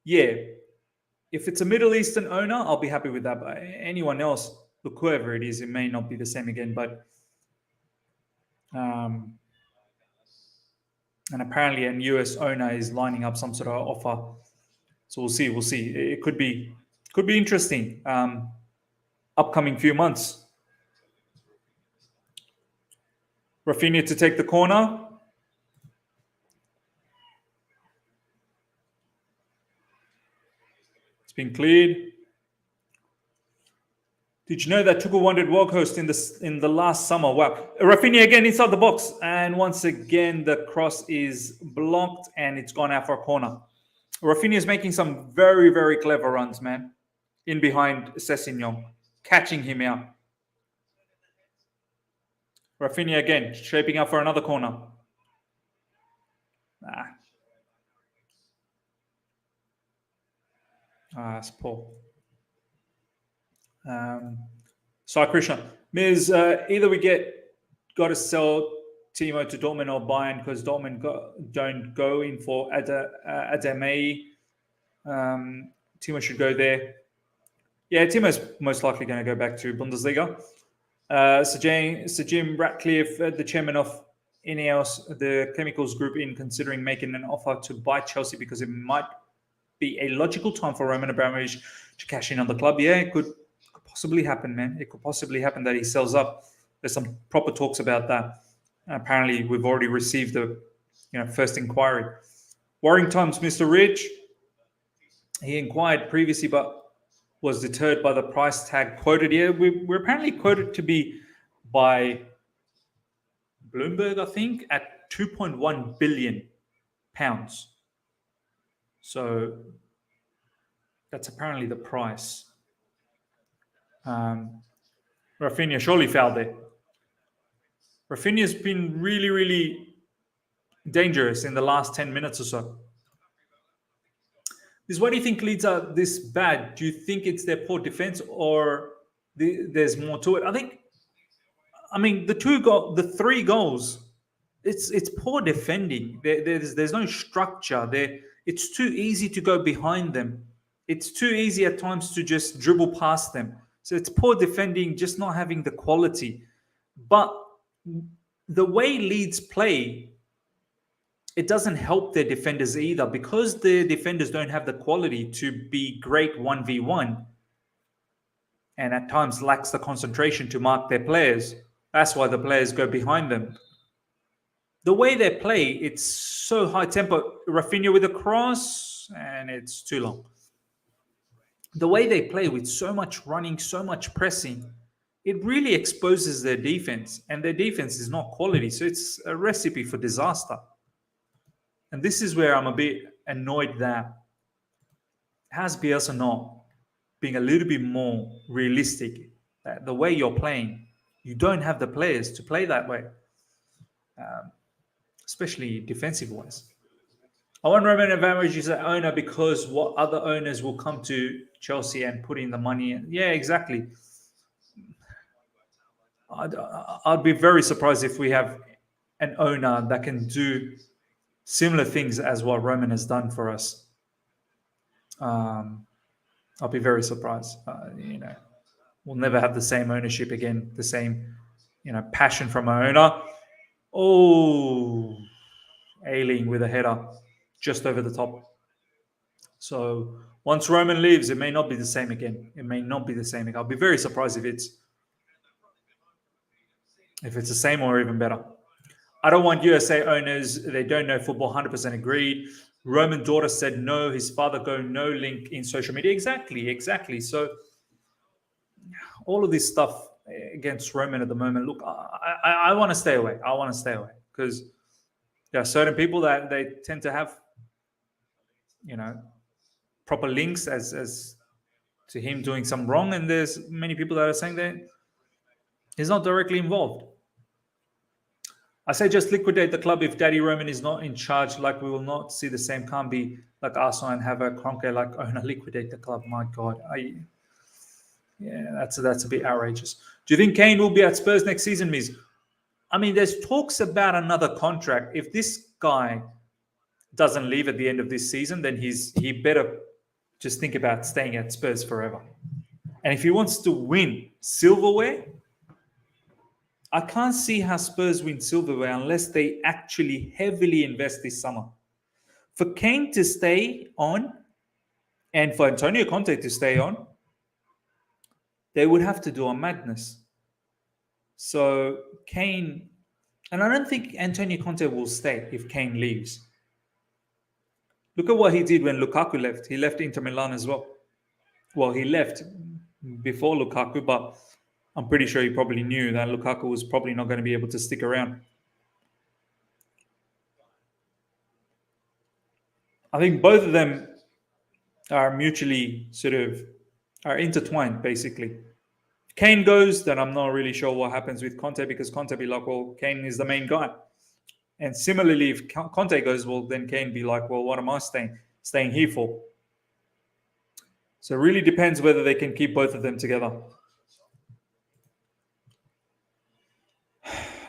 Yeah, if it's a Middle Eastern owner, I'll be happy with that. But anyone else, look, whoever it is, it may not be the same again. But and apparently a US owner is lining up some sort of offer. So we'll see. It could be interesting. Upcoming few months. Raphinha to take the corner. It's been cleared. Did you know that Tuchel wanted Weghorst in the last summer? Wow. Raphinha again inside the box. And once again, the cross is blocked and it's gone out for a corner. Raphinha is making some very, very clever runs, man. In behind Sessegnon. Catching him out. Raphinha again, shaping up for another corner. That's poor. Sorry, Krishna. Miz, either we got to sell Timo to Dortmund or Bayern because Dortmund don't go in for Adame. Timo should go there. Yeah, Timo's most likely going to go back to Bundesliga. Sir Jim Ratcliffe, the chairman of Ineos, the chemicals group, in considering making an offer to buy Chelsea because it might be a logical time for Roman Abramovich to cash in on the club. Yeah, it could possibly happen, man. It could possibly happen that he sells up. There's some proper talks about that. Apparently, we've already received the first inquiry. Worrying times, Mr. Rich. He inquired previously, but was deterred by the price tag quoted. Yeah, we're apparently quoted to be by Bloomberg, I think, at 2.1 billion pounds. So that's apparently the price. Raphinha surely fouled there. Raphinha's been really, really dangerous in the last 10 minutes or so. Why do you think Leeds are this bad? Do you think it's their poor defense or there's more to it? I mean, the 3 goals, it's poor defending. There's no structure there. It's too easy to go behind them. It's too easy at times to just dribble past them. So it's poor defending, just not having the quality. But the way Leeds play, it doesn't help their defenders either because the defenders don't have the quality to be great 1v1 and at times lacks the concentration to mark their players. That's why the players go behind them. The way they play, it's so high tempo. Raphinha with a cross, and it's too long. The way they play with so much running, so much pressing, it really exposes their defense, and their defense is not quality. So it's a recipe for disaster. And this is where I'm a bit annoyed that has Bielsa not being a little bit more realistic. The way you're playing, you don't have the players to play that way, especially defensive-wise. I want Roman Abramovich as an owner because what other owners will come to Chelsea and put in the money in. Yeah, exactly. I'd be very surprised if we have an owner that can do similar things as what Roman has done for us. I'll be very surprised. We'll never have the same ownership again, the same, passion from our owner. Oh, Ailing with a header just over the top. So once Roman leaves, it may not be the same again. It may not be the same again. I'll be very surprised if it's the same or even better. I don't want USA owners. They don't know football. 100% agreed. Roman daughter said no. His father go no link in social media. Exactly. So all of this stuff against Roman at the moment. Look, I want to stay away. Because there are certain people that they tend to have, proper links as to him doing some wrong, and there's many people that are saying that he's not directly involved. I say just liquidate the club if Daddy Roman is not in charge. Like we will not see the same. Can't be like Arsenal and have a Conte like owner liquidate the club. My God, that's a bit outrageous. Do you think Kane will be at Spurs next season, Miz? I mean, there's talks about another contract. If this guy doesn't leave at the end of this season, then he better just think about staying at Spurs forever. And if he wants to win silverware, I can't see how Spurs win silverware unless they actually heavily invest this summer. For Kane to stay on and for Antonio Conte to stay on, they would have to do a madness. So Kane, and I don't think Antonio Conte will stay if Kane leaves. Look at what he did when Lukaku left. He left Inter Milan as well. Well, he left before Lukaku, but I'm pretty sure he probably knew that Lukaku was probably not going to be able to stick around. I think both of them are mutually are intertwined, basically. If Kane goes, then I'm not really sure what happens with Conte because Conte be like, well, Kane is the main guy. And similarly, if Conte goes, well, then Kane be like, well, what am I staying here for? So it really depends whether they can keep both of them together.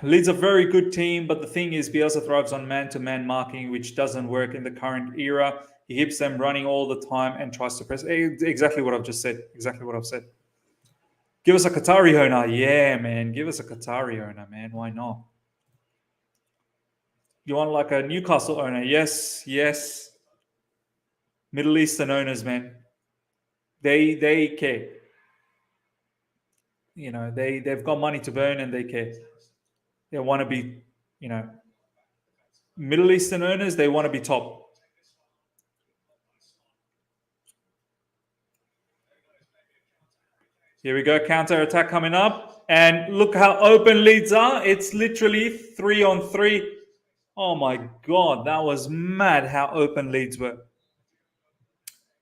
Leeds a very good team, but the thing is, Bielsa thrives on man-to-man marking, which doesn't work in the current era. He keeps them running all the time and tries to press. Exactly what I've just said. Exactly what I've said. Give us a Qatari owner. Yeah, man. Give us a Qatari owner, man. Why not? You want like a Newcastle owner? Yes, yes. Middle Eastern owners, man. They care. You know, they've got money to burn and they care. They want to be, you know, Middle Eastern owners, they want to be top. Here we go, counter attack coming up. And look how open Leeds are. It's literally 3-on-3. Oh my God, that was mad how open Leeds were.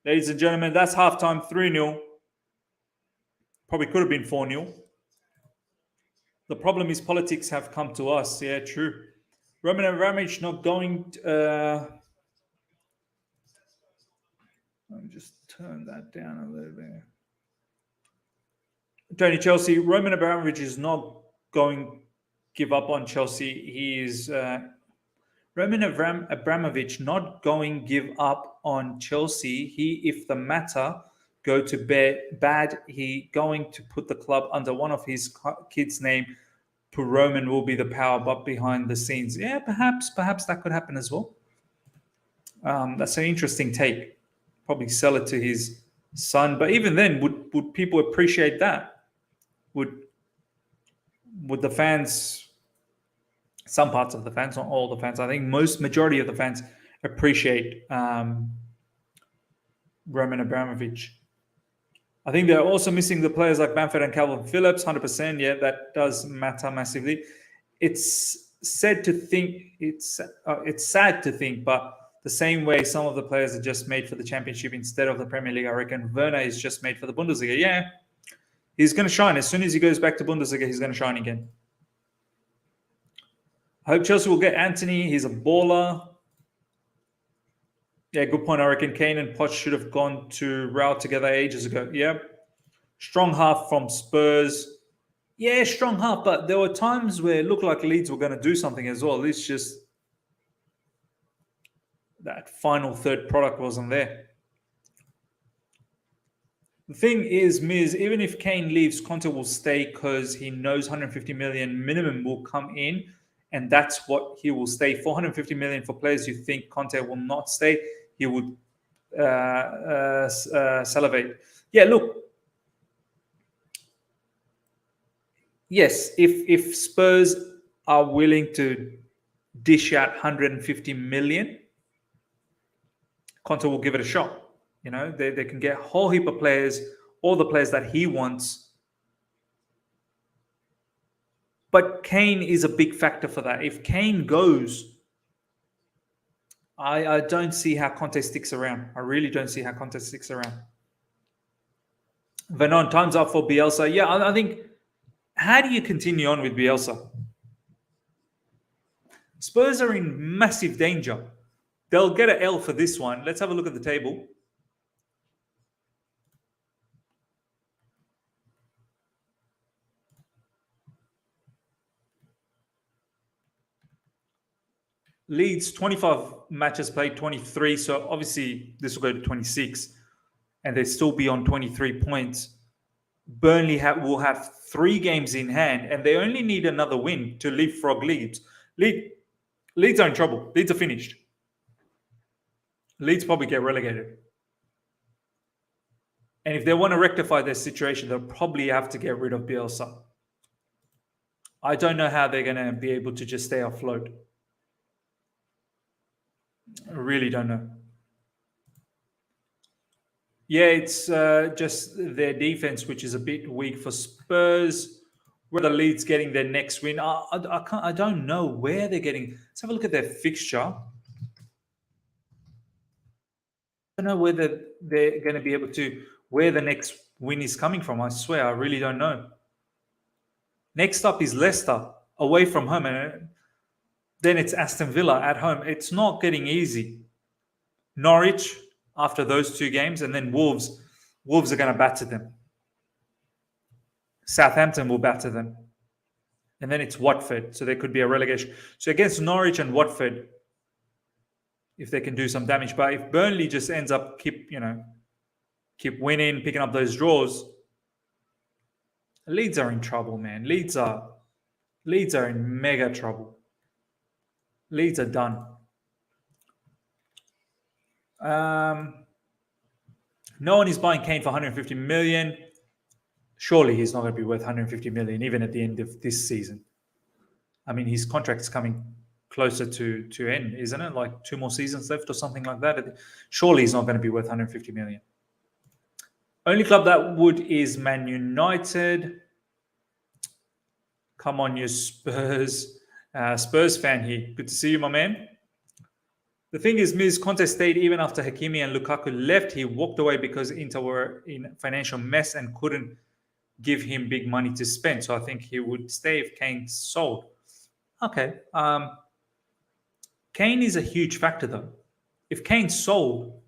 Ladies and gentlemen, that's halftime 3-0. Probably could have been 4-0. The problem is politics have come to us. Yeah, true. Roman Abramovich not going. Let me just turn that down a little bit. Tony Chelsea. Roman Abramovich is not going to give up on Chelsea. He is Roman Abramovich not going to give up on Chelsea. He, if the matter go to bad, he going to put the club under one of his kids' name. Roman will be the power, but behind the scenes, yeah, perhaps that could happen as well. That's an interesting take. Probably sell it to his son, but even then, would people appreciate that? Would the fans? Some parts of the fans, not all the fans. I think majority of the fans appreciate Roman Abramovich. I think they're also missing the players like Bamford and Calvin Phillips, 100%. Yeah, that does matter massively. It's sad to think, but the same way some of the players are just made for the Championship instead of the Premier League, I reckon Werner is just made for the Bundesliga. Yeah, he's going to shine. As soon as he goes back to Bundesliga, he's going to shine again. I hope Chelsea will get Anthony. He's a baller. Yeah, good point. I reckon Kane and Poch should have gone to Real together ages ago. Yeah. Strong half from Spurs. Yeah, strong half, but there were times where it looked like Leeds were going to do something as well. It's just that final third product wasn't there. The thing is, Miz, even if Kane leaves, Conte will stay because he knows 150 million minimum will come in, and that's what he will stay. 450 million for players you think Conte will not stay, he would salivate. Yeah, look. Yes, if Spurs are willing to dish out 150 million, Conte will give it a shot. You know, they can get a whole heap of players, all the players that he wants. But Kane is a big factor for that. If Kane goes, I don't see how Conte sticks around. I really don't see how Conte sticks around. Vernon, time's up for Bielsa. Yeah, I think, how do you continue on with Bielsa? Spurs are in massive danger. They'll get an L for this one. Let's have a look at the table. Leeds, 25 matches played, 23. So obviously this will go to 26. And they still be on 23 points. Burnley will have 3 games in hand. And they only need another win to leapfrog Leeds. Leeds are in trouble. Leeds are finished. Leeds probably get relegated. And if they want to rectify their situation, they'll probably have to get rid of Bielsa. I don't know how they're going to be able to just stay afloat. I really don't know. Yeah, it's just their defense, which is a bit weak for Spurs. Whether Leeds getting their next win, I don't know where they're getting. Let's have a look at their fixture. I don't know whether they're going to be able to, where the next win is coming from. I swear, I really don't know. Next up is Leicester, away from home. And then it's Aston Villa at home. It's not getting easy. Norwich after those 2 games, and then Wolves. Wolves are going to batter them. Southampton will batter them. and then it's Watford. So there could be a relegation. So against Norwich and Watford, if they can do some damage. But if Burnley just ends up keep winning, picking up those draws, Leeds are in trouble, man. Leeds are in mega trouble. Leeds are done. No one is buying Kane for 150 million. Surely he's not going to be worth 150 million even at the end of this season. I mean, his contract's coming closer to end, isn't it? Like 2 more seasons left or something like that. Surely he's not going to be worth 150 million. Only club that would is Man United. Come on, you Spurs. Spurs fan here. Good to see you, my man. The thing is, Ms. Conte stayed even after Hakimi and Lukaku left. He walked away because Inter were in financial mess and couldn't give him big money to spend. So I think he would stay if Kane sold. Okay. Kane is a huge factor, though. If Kane sold,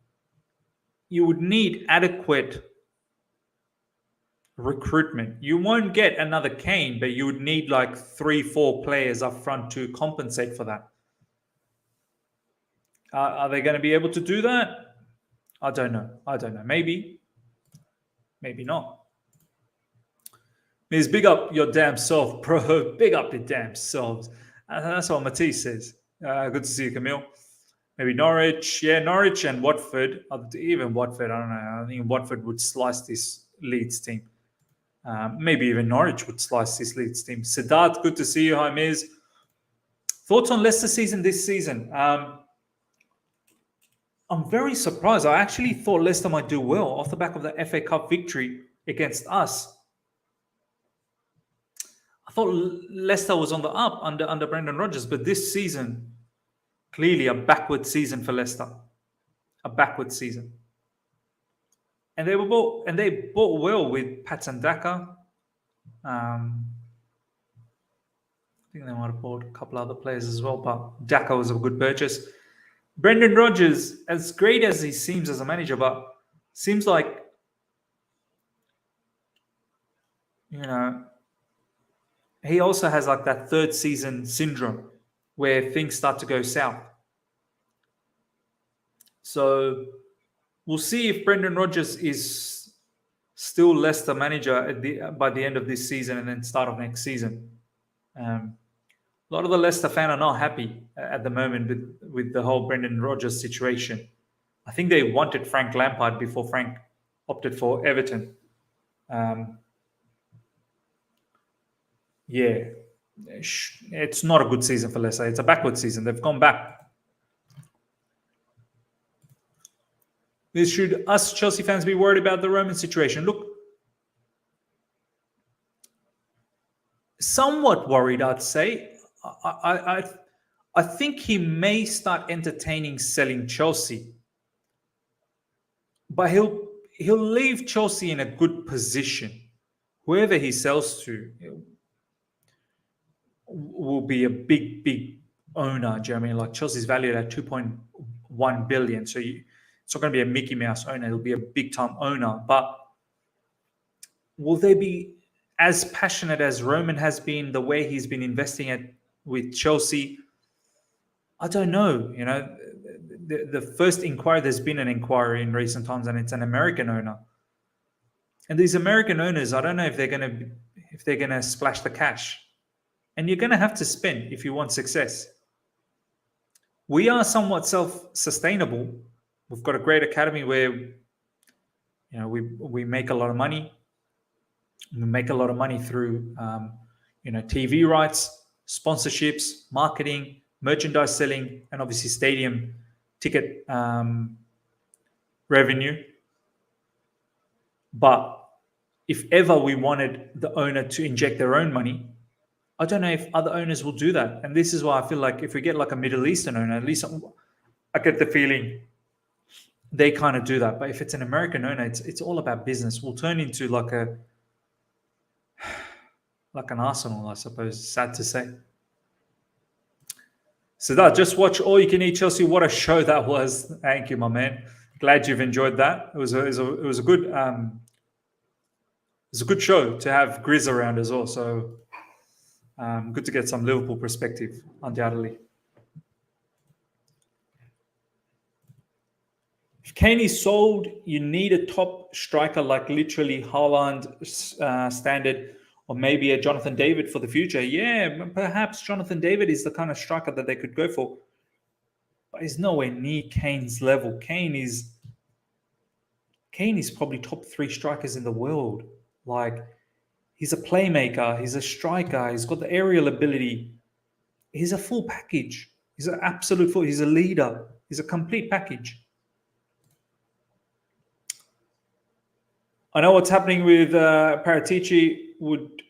you would need adequate recruitment. You won't get another Kane, but you would need like 3-4 players up front to compensate for that. Are they going to be able to do that? I don't know. Maybe not. Miz, big up your damn self, bro. Big up your damn selves. That's what Matisse says. Good to see you, Camille. Maybe Norwich. Yeah, Norwich and Watford. Even Watford, I don't know. I think Watford would slice this Leeds team. Maybe even Norwich would slice this Leeds team. Sadat, good to see you. Hi, Miz. Thoughts on Leicester season this season? I'm very surprised. I actually thought Leicester might do well off the back of the FA Cup victory against us. I thought Leicester was on the up under Brendan Rodgers, but this season, clearly a backward season for Leicester. A backward season. And they bought well with Patson Daka. I think they might have bought a couple other players as well, but Daka was a good purchase. Brendan Rodgers, as great as he seems as a manager, but seems like, he also has like that third season syndrome where things start to go south. So we'll see if Brendan Rodgers is still Leicester manager by the end of this season and then start of next season. A lot of the Leicester fans are not happy at the moment with the whole Brendan Rodgers situation. I think they wanted Frank Lampard before Frank opted for Everton. Yeah, it's not a good season for Leicester. It's a backward season. They've gone back. Should us Chelsea fans be worried about the Roman situation? Look, somewhat worried, I'd say. I think he may start entertaining selling Chelsea, but he'll leave Chelsea in a good position. Whoever he sells to will be a big owner. Do you know what I mean? Like Chelsea's valued at 2.1 billion, so it's not going to be a Mickey Mouse owner. It'll be a big time owner. But will they be as passionate as Roman has been, the way he's been investing with Chelsea? I don't know. The first inquiry, there's been an inquiry in recent times, and it's an American owner. And these American owners, I don't know if they're going to splash the cash. And you're going to have to spend if you want success. We are somewhat self-sustainable. We've got a great academy where we make a lot of money. We make a lot of money through TV rights, sponsorships, marketing, merchandise selling, and obviously stadium ticket revenue. But if ever we wanted the owner to inject their own money, I don't know if other owners will do that. And this is why I feel like if we get like a Middle Eastern owner, at least I get the feeling they kind of do that. But if it's an American owner, it's all about business. We'll turn into like an Arsenal, I suppose. Sad to say. So that just watch All You Can Eat Chelsea. What a show that was! Thank you, my man. Glad you've enjoyed that. It was a good show to have Grizz around as well. So Good to get some Liverpool perspective, undoubtedly. If Kane is sold, you need a top striker like literally Haaland standard, or maybe a Jonathan David for the future. Yeah, perhaps Jonathan David is the kind of striker that they could go for, but he's nowhere near Kane's level. Kane is probably top 3 strikers in the world. Like, he's a playmaker, he's a striker, he's got the aerial ability. He's a full package. He's an absolute full. He's a leader. He's a complete package. I know what's happening with Paratici. Would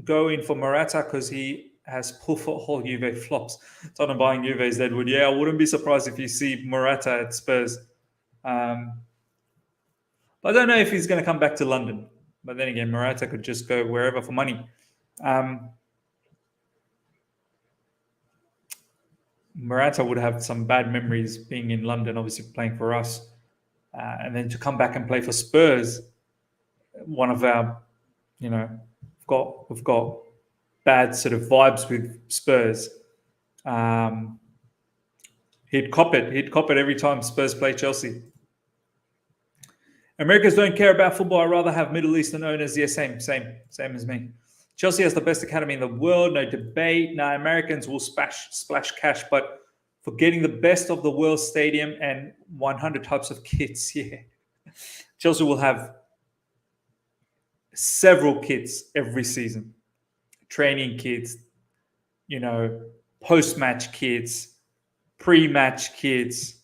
go in for Morata because he has pulled for all Juve flops. Tottenham buying Juve's Deadwood. Yeah, I wouldn't be surprised if you see Morata at Spurs. I don't know if he's going to come back to London. But then again, Morata could just go wherever for money. Morata would have some bad memories being in London, obviously playing for us. And then to come back and play for Spurs, one of our, we've got bad sort of vibes with Spurs. He'd cop it. He'd cop it every time Spurs play Chelsea. Americans don't care about football. I'd rather have Middle Eastern owners. Yeah, same as me. Chelsea has the best academy in the world, no debate. Now, Americans will splash cash, but for getting the best of the world stadium and 100 types of kits, yeah. Chelsea will have several kits every season. Training kits, post-match kits, pre-match kits,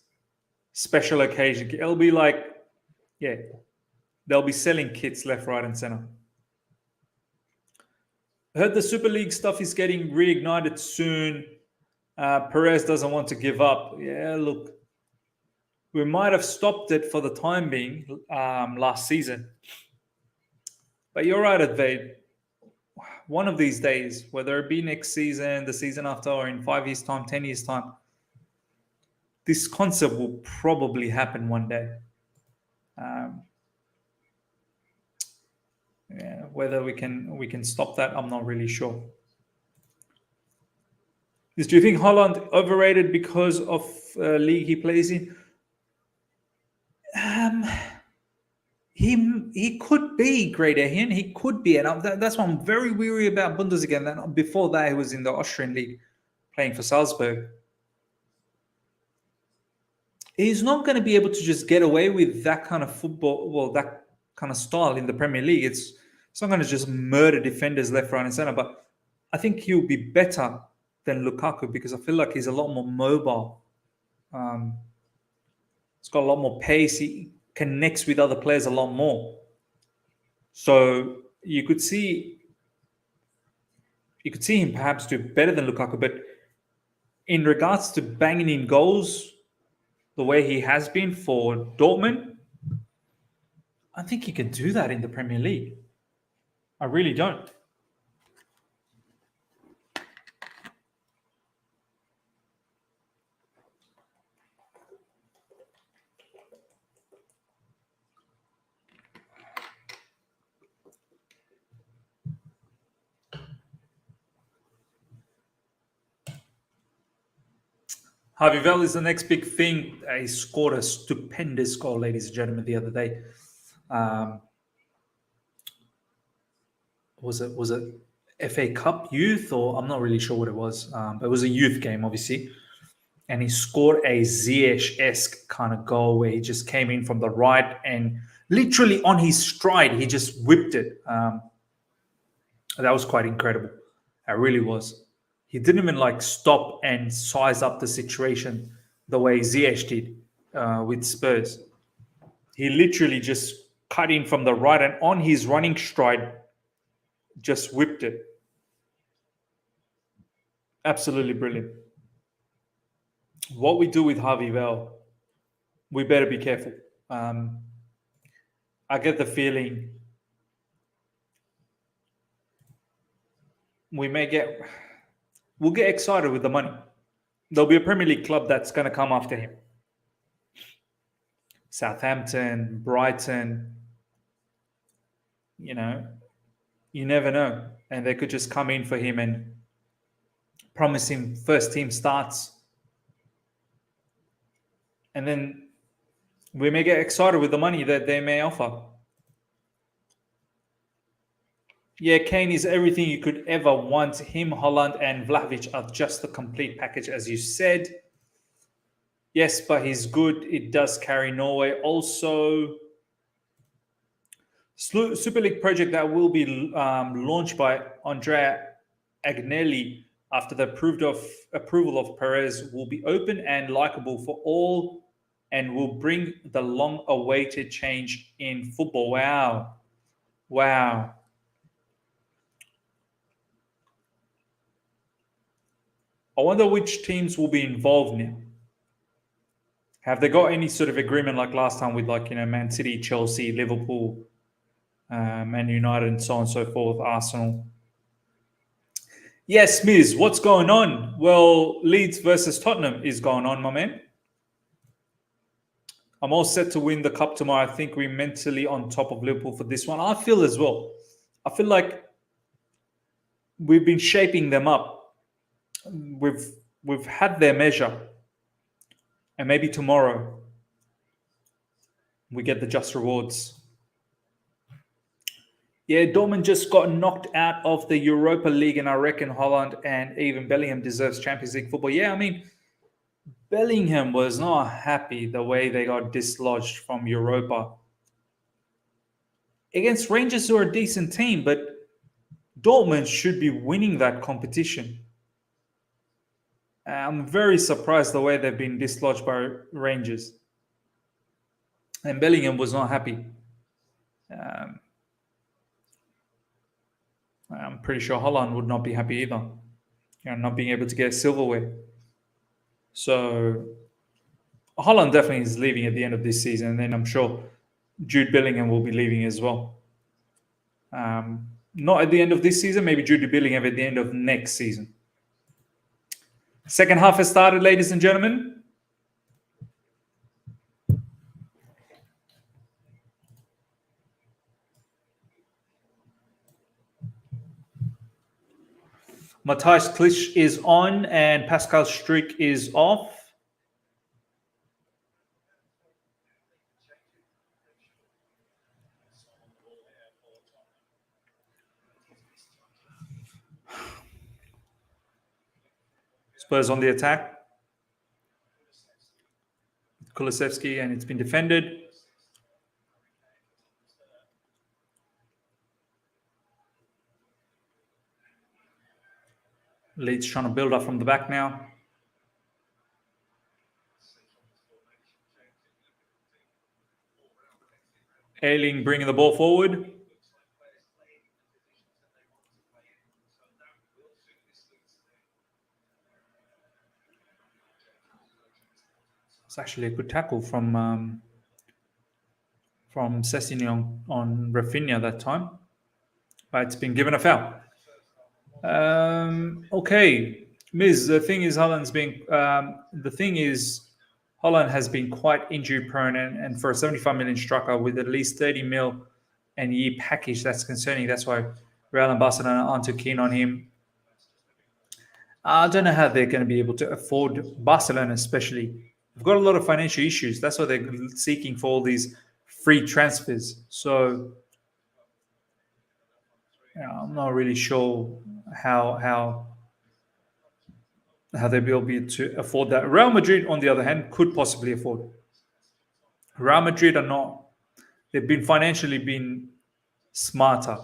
special occasion. It'll be like, yeah, they'll be selling kits left, right, and center. I heard the Super League stuff is getting reignited soon. Perez doesn't want to give up. Yeah, look, we might have stopped it for the time being last season. But you're right, Advait. One of these days, whether it be next season, the season after, or in 5 years' time, 10 years' time, this concept will probably happen one day. Yeah, whether we can stop that, I'm not really sure. Do you think Haaland overrated because of league he plays in? He could be great, Ian. He could be, and that's why I'm very weary about Bundesliga. And before that, he was in the Austrian league, playing for Salzburg. He's not going to be able to just get away with that kind of football, well, that kind of style in the Premier League. It's not going to just murder defenders left, right, and center. But I think he'll be better than Lukaku because I feel like he's a lot more mobile. He's got a lot more pace. He connects with other players a lot more. So you could see him perhaps do better than Lukaku. But in regards to banging in goals, the way he has been for Dortmund, I think he can do that in the Premier League. I really don't. Harvey Vell is the next big thing. He scored a stupendous goal, ladies and gentlemen, the other day. Was it FA Cup Youth, or I'm not really sure what it was. But it was a youth game, obviously. And he scored a Ziyech-esque kind of goal where he just came in from the right and literally on his stride, he just whipped it. That was quite incredible. It really was. He didn't even stop and size up the situation the way Ziyech did with Spurs. He literally just cut in from the right and on his running stride, just whipped it. Absolutely brilliant. What we do with Harvey Vell, we better be careful. I get the feeling we'll get excited with the money. There'll be a Premier League club that's going to come after him. Southampton, Brighton, you never know. And they could just come in for him and promising first team starts, and then we may get excited with the money that they may offer. Yeah, Kane is everything you could ever want. Him, Holland, and Vlahovic are just the complete package, as you said. Yes, but he's good. It does carry Norway. Also, Super League project that will be launched by Andrea Agnelli after the approval of Perez will be open and likable for all and will bring the long-awaited change in football. Wow. Wow. I wonder which teams will be involved now. Have they got any sort of agreement like last time with Man City, Chelsea, Liverpool, Man United, and so on and so forth, Arsenal? Yes, Miz, what's going on? Well, Leeds versus Tottenham is going on, my man. I'm all set to win the cup tomorrow. I think we're mentally on top of Liverpool for this one. I feel as well. I feel like we've been shaping them up. We've had their measure. And maybe tomorrow we get the just rewards. Yeah, Dortmund just got knocked out of the Europa League, and I reckon Holland and even Bellingham deserves Champions League football. Yeah, I mean, Bellingham was not happy the way they got dislodged from Europa. Against Rangers, who are a decent team, but Dortmund should be winning that competition. I'm very surprised the way they've been dislodged by Rangers. And Bellingham was not happy. I'm pretty sure Holland would not be happy either. Not being able to get silverware. So Holland definitely is leaving at the end of this season, and then I'm sure Jude Bellingham will be leaving as well. Not at the end of this season, maybe Jude Bellingham at the end of next season. Second half has started, ladies and gentlemen. Matthias Klisch is on and Pascal Struijk is off. Spurs on the attack. Kulusevski, and it's been defended. Leeds trying to build up from the back now. Ayling bringing the ball forward. It's actually a good tackle from Sessegnon on Raphinha that time, but it's been given a foul. Okay, Miz. The thing is, Holland has been quite injury prone, and for a 75 million striker with at least 30 mil and year package, that's concerning. That's why Real and Barcelona aren't too keen on him. I don't know how they're going to be able to afford Barcelona, especially. They've got a lot of financial issues. That's why they're seeking for all these free transfers. So I'm not really sure how they'll be able to afford that. Real Madrid, on the other hand, could possibly afford. Real Madrid are not. They've been financially been smarter.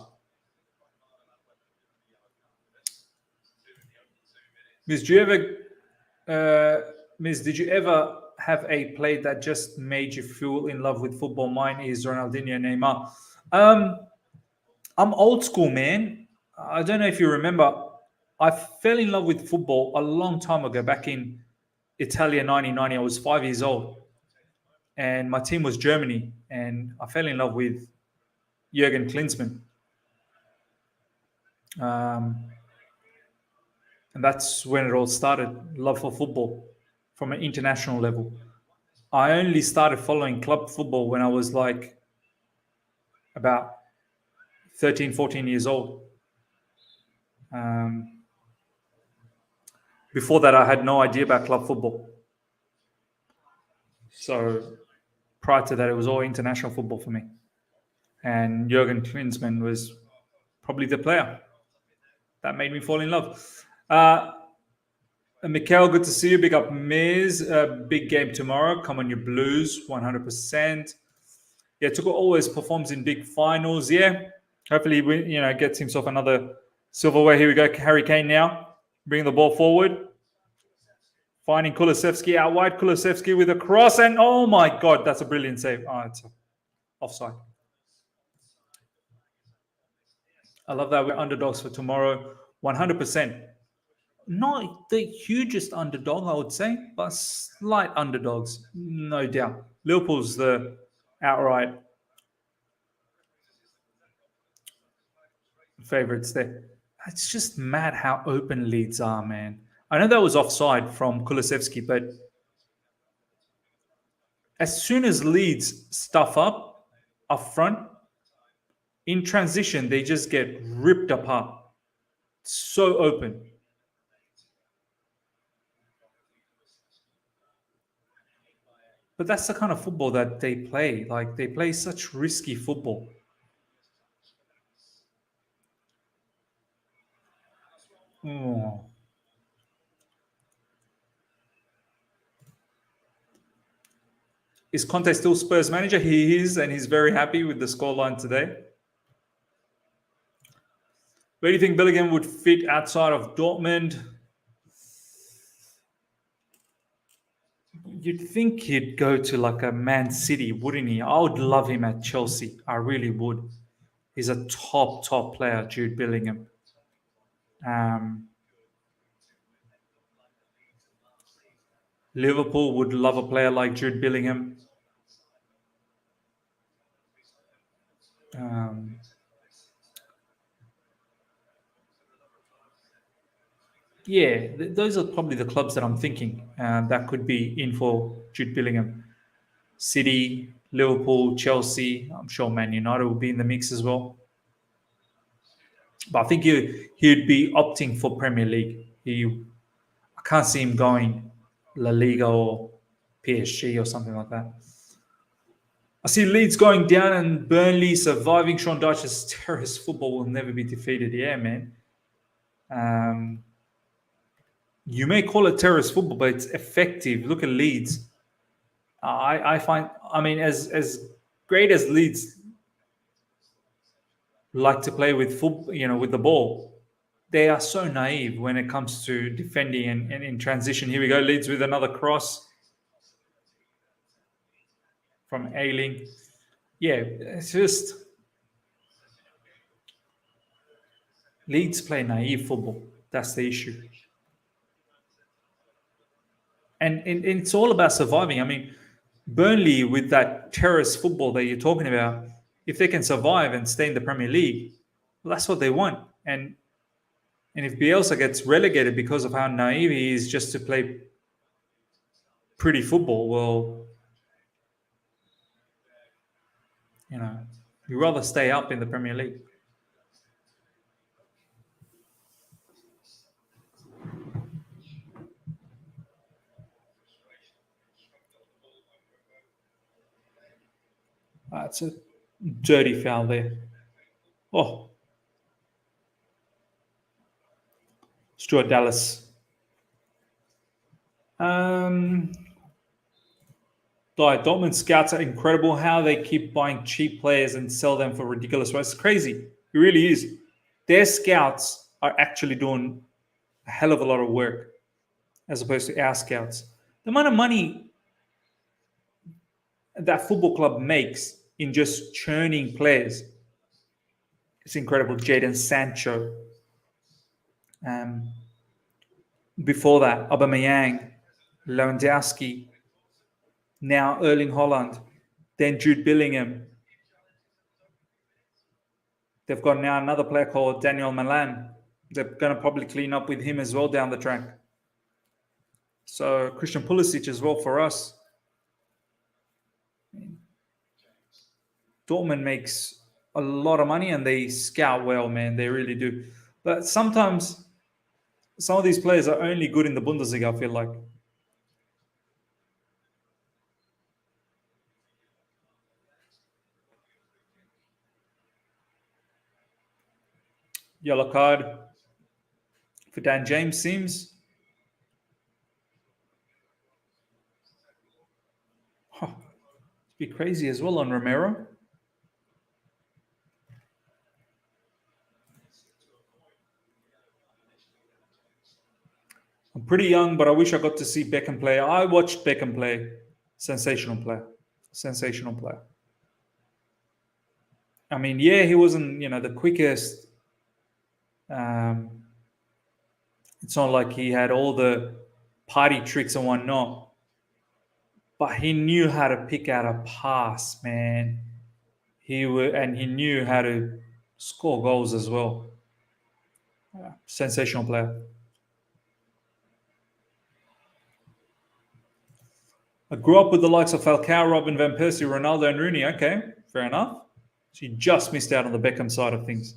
Miss, did you ever have a play that just made you feel in love with football? Mine is Ronaldinho, Neymar. I'm old school, man. I don't know if you remember. I fell in love with football a long time ago, back in Italia 1990. I was 5 years old, and my team was Germany, and I fell in love with Jurgen Klinsmann. And that's when it all started, love for football from an international level. I only started following club football when I was like about 13, 14 years old. Before that, I had no idea about club football. So prior to that, it was all international football for me. And Jurgen Klinsmann was probably the player that made me fall in love. Mikhail, good to see you. Big up Miz. Big game tomorrow. Come on, you Blues, 100%. Yeah, Tuchel always performs in big finals. Yeah, hopefully, gets himself another silverware. Here we go. Harry Kane now, bringing the ball forward, finding Kulusevski out wide. Kulusevski with a cross, and oh my God, that's a brilliant save. Oh, it's offside. I love that we're underdogs for tomorrow, 100%. Not the hugest underdog, I would say, but slight underdogs, no doubt. Liverpool's the outright favourites there. It's just mad how open Leeds are, man. I know that was offside from Kulusevski, but as soon as Leeds stuff up front, in transition, they just get ripped apart. So open. But that's the kind of football that they play. Like, they play such risky football. Oh. Is Conte still Spurs manager? He is, and he's very happy with the scoreline today. Where do you think Bellingham would fit outside of Dortmund? You'd think he'd go to like a Man City, wouldn't he? I would love him at Chelsea. I really would. He's a top player, Jude Bellingham. Liverpool would love a player like Jude Bellingham. Those are probably the clubs that I'm thinking that could be in for Jude Bellingham. City, Liverpool, Chelsea. I'm sure Man United will be in the mix as well. But I think he'd be opting for Premier League. I can't see him going La Liga or PSG or something like that. I see Leeds going down and Burnley surviving. Sean Dyche's terrorist football will never be defeated. Yeah, man. You may call it terrorist football, but it's effective. Look at Leeds. I find, as great as Leeds like to play with football, with the ball, they are so naive when it comes to defending and in transition. Here we go, Leeds with another cross from Ailing. Yeah, it's just Leeds play naive football. That's the issue. And it's all about surviving. Burnley, with that terrorist football that you're talking about, if they can survive and stay in the Premier League, well, that's what they want. And if Bielsa gets relegated because of how naive he is just to play pretty football, well, you'd rather stay up in the Premier League. That's a dirty foul there. Oh. Stuart Dallas. Dortmund scouts are incredible. How they keep buying cheap players and sell them for ridiculous prices. It's crazy. It really is. Their scouts are actually doing a hell of a lot of work as opposed to our scouts. The amount of money that football club makes in just churning players, it's incredible. Jadon Sancho. Before that, Aubameyang, Lewandowski, now Erling Haaland, then Jude Bellingham. They've got now another player called Daniel Milan. They're going to probably clean up with him as well down the track. So Christian Pulisic as well for us. Dortmund makes a lot of money and they scout well, man. They really do. But sometimes Some of these players are only good in the Bundesliga, I feel like. Yellow card for Dan James seems. Huh. It'd be crazy as well on Romero. I'm pretty young, but I wish I got to see Beckham play. I watched Beckham play. Sensational player. Sensational player. I mean, yeah, he wasn't, the quickest. Um, it's not like he had all the party tricks and whatnot, but he knew how to pick out a pass, man. And he knew how to score goals as well. Sensational player. I grew up with the likes of Falcao, Robin van Persie, Ronaldo, and Rooney. Okay, fair enough. So you just missed out on the Beckham side of things.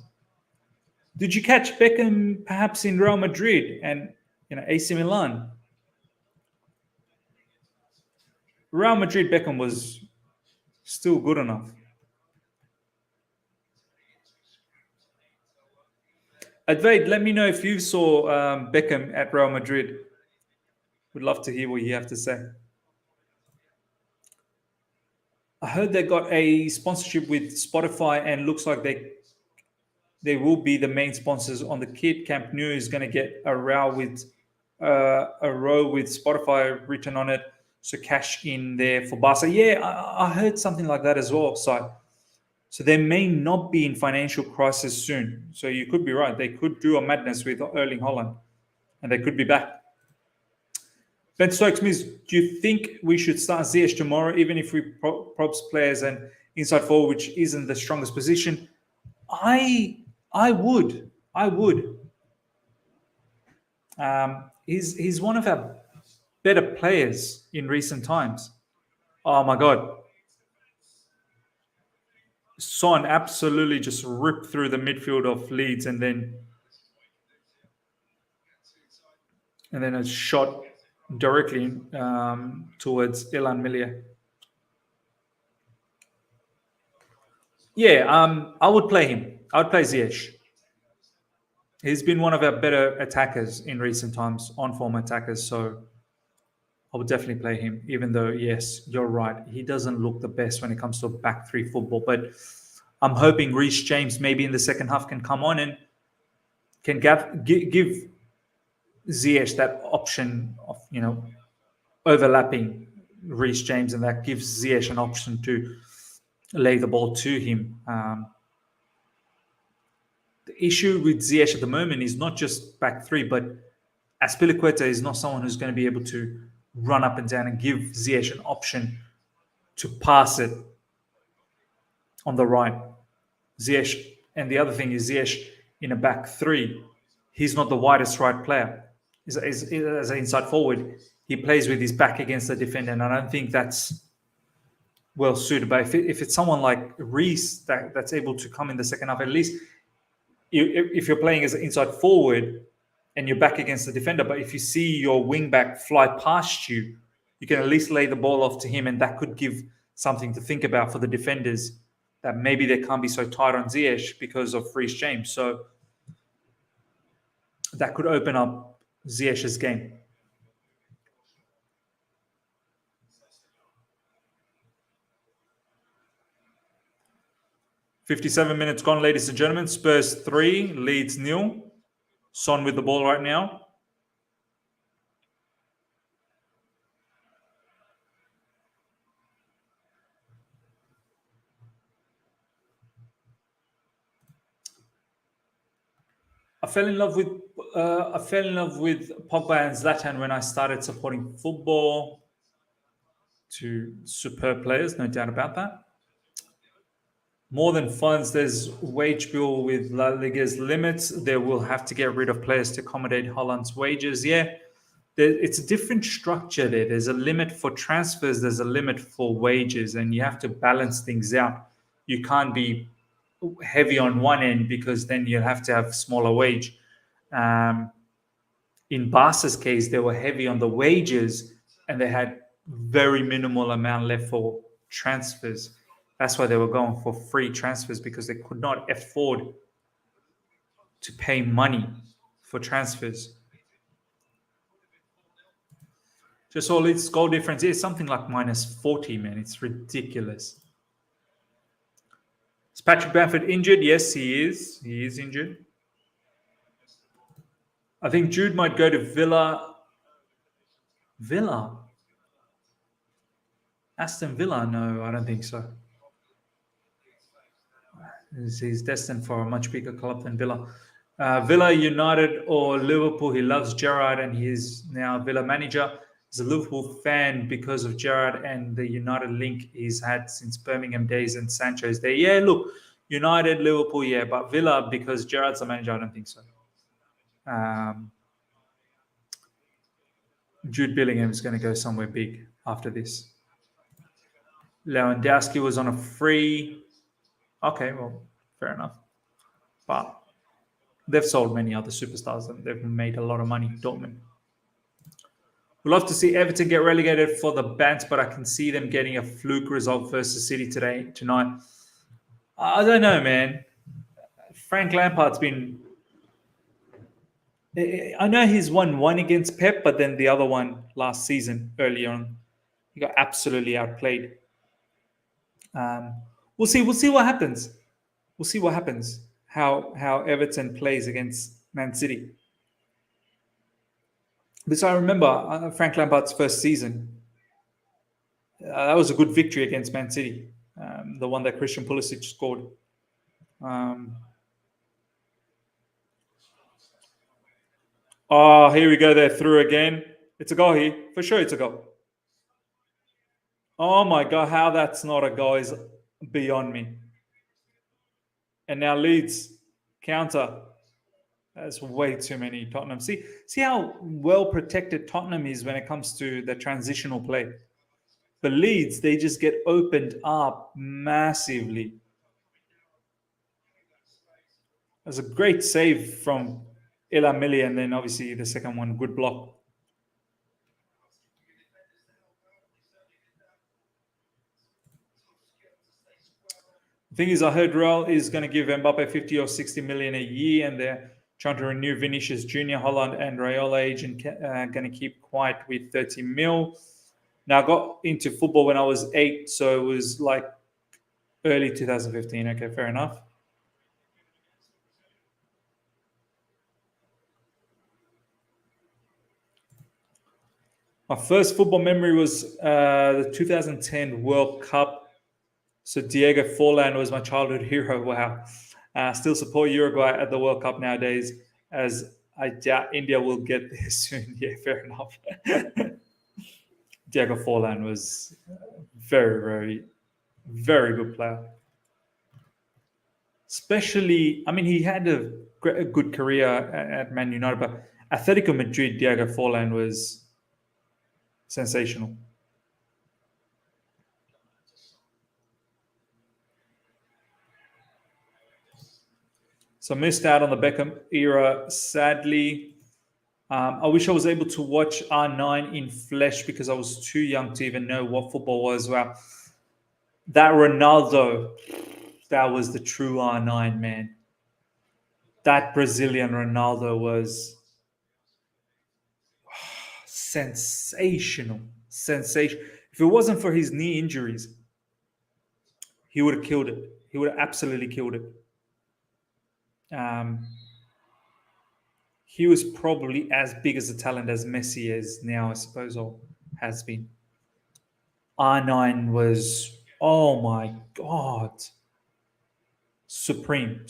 Did you catch Beckham perhaps in Real Madrid and AC Milan? Real Madrid Beckham was still good enough. Advaid, let me know if you saw Beckham at Real Madrid. Would love to hear what you have to say. I heard they got a sponsorship with Spotify and looks like they will be the main sponsors on the kit. Camp Nou is going to get a row with Spotify written on it. So cash in there for Barca. Yeah, I heard something like that as well. So they may not be in financial crisis soon. So you could be right. They could do a madness with Erling Haaland, and they could be back. Ben Stokes, do you think we should start Ziyech tomorrow, even if we props players and inside forward, which isn't the strongest position? I would. He's one of our better players in recent times. Oh my god, Son absolutely just ripped through the midfield of Leeds and then a shot directly towards Ilan Milia. Yeah, I would play him. I would play Ziyech. He's been one of our better attackers in recent times, on-form attackers. So I would definitely play him, even though, yes, you're right. He doesn't look the best when it comes to back three football. But I'm hoping Reece James maybe in the second half can come on and can give Ziyech that option of, overlapping Reece James, and that gives Ziyech an option to lay the ball to him. The issue with Ziyech at the moment is not just back three, but Azpilicueta is not someone who's going to be able to run up and down and give Ziyech an option to pass it on the right. Ziyech, and the other thing is Ziyech in a back three, he's not the widest right player. As an inside forward, he plays with his back against the defender, and I don't think that's well suited. But if it's someone like Reece that's able to come in the second half, at least if you're playing as an inside forward and you're back against the defender, but if you see your wing back fly past you, you can at least lay the ball off to him, and that could give something to think about for the defenders, that maybe they can't be so tight on Ziyech because of Reece James. So that could open up Ziyech's game. "57 minutes gone, ladies and gentlemen. Spurs 3, Leeds 0. Son with the ball right now. I fell in love with Pogba and Zlatan when I started supporting football. Two superb players, no doubt about that. More than funds, there's wage bill with La Liga's limits. They will have to get rid of players to accommodate Holland's wages. Yeah, it's a different structure there. There's a limit for transfers. There's a limit for wages, and you have to balance things out. You can't be heavy on one end because then you'll have to have smaller wage. In Barca's case, they were heavy on the wages and they had very minimal amount left for transfers. That's why they were going for free transfers because they could not afford to pay money for transfers. Just all its goal difference is something like minus 40, man. It's ridiculous. Is Patrick Bamford injured? Yes, he is. He is injured. I think Jude might go to Villa. Villa? Aston Villa? No, I don't think so. He's destined for a much bigger club than Villa. Villa, United, or Liverpool. He loves Gerrard and he is now Villa manager. He's a Liverpool fan because of Gerrard and the United link he's had since Birmingham days and Sancho's day. Yeah, look, United, Liverpool, yeah, but Villa because Gerrard's the manager, I don't think so. Jude Bellingham is going to go somewhere big after this. Lewandowski was on a free. Okay, well, fair enough. But they've sold many other superstars and they've made a lot of money. Dortmund. We'd love to see Everton get relegated for the Bants, but I can see them getting a fluke result versus City tonight. I don't know, man. Frank Lampard's been. I know he's won one against Pep, but then the other one last season, early on, he got absolutely outplayed. We'll see. We'll see what happens. We'll see what happens. How Everton plays against Man City. Because I remember Frank Lampard's first season. That was a good victory against Man City, the one that Christian Pulisic scored. Oh, here we go. They're through again. It's a goal here. For sure, it's a goal. Oh my God, how that's not a goal is beyond me. And now Leeds counter. That's way too many Tottenham. See how well protected Tottenham is when it comes to the transitional play. The Leeds, they just get opened up massively. That's a great save from Elamili, and then obviously the second one, good block. The thing is, I heard Real is going to give Mbappe 50 or 60 million a year, and they're trying to renew Vinicius Junior, Holland, and Raiola agent going to keep quiet with 30 mil. Now, I got into football when I was 8, so it was like early 2015. Okay, fair enough. My first football memory was the 2010 World Cup. So Diego Forlan was my childhood hero. Wow. Still support Uruguay at the World Cup nowadays, as I doubt India will get there soon. Yeah, fair enough. Diego Forlan was very, very, very good player. Especially, I mean, he had a good career at Man United, but Atletico Madrid, Diego Forlan was sensational. So missed out on the Beckham era, sadly. I wish I was able to watch R9 in flesh because I was too young to even know what football was. Wow. That Ronaldo, that was the true R9, man. That Brazilian Ronaldo was sensational. Sensational. If it wasn't for his knee injuries, he would have killed it. He would have absolutely killed it. He was probably as big as a talent as Messi is now, I suppose, or has been. R9 was, oh my God, supreme.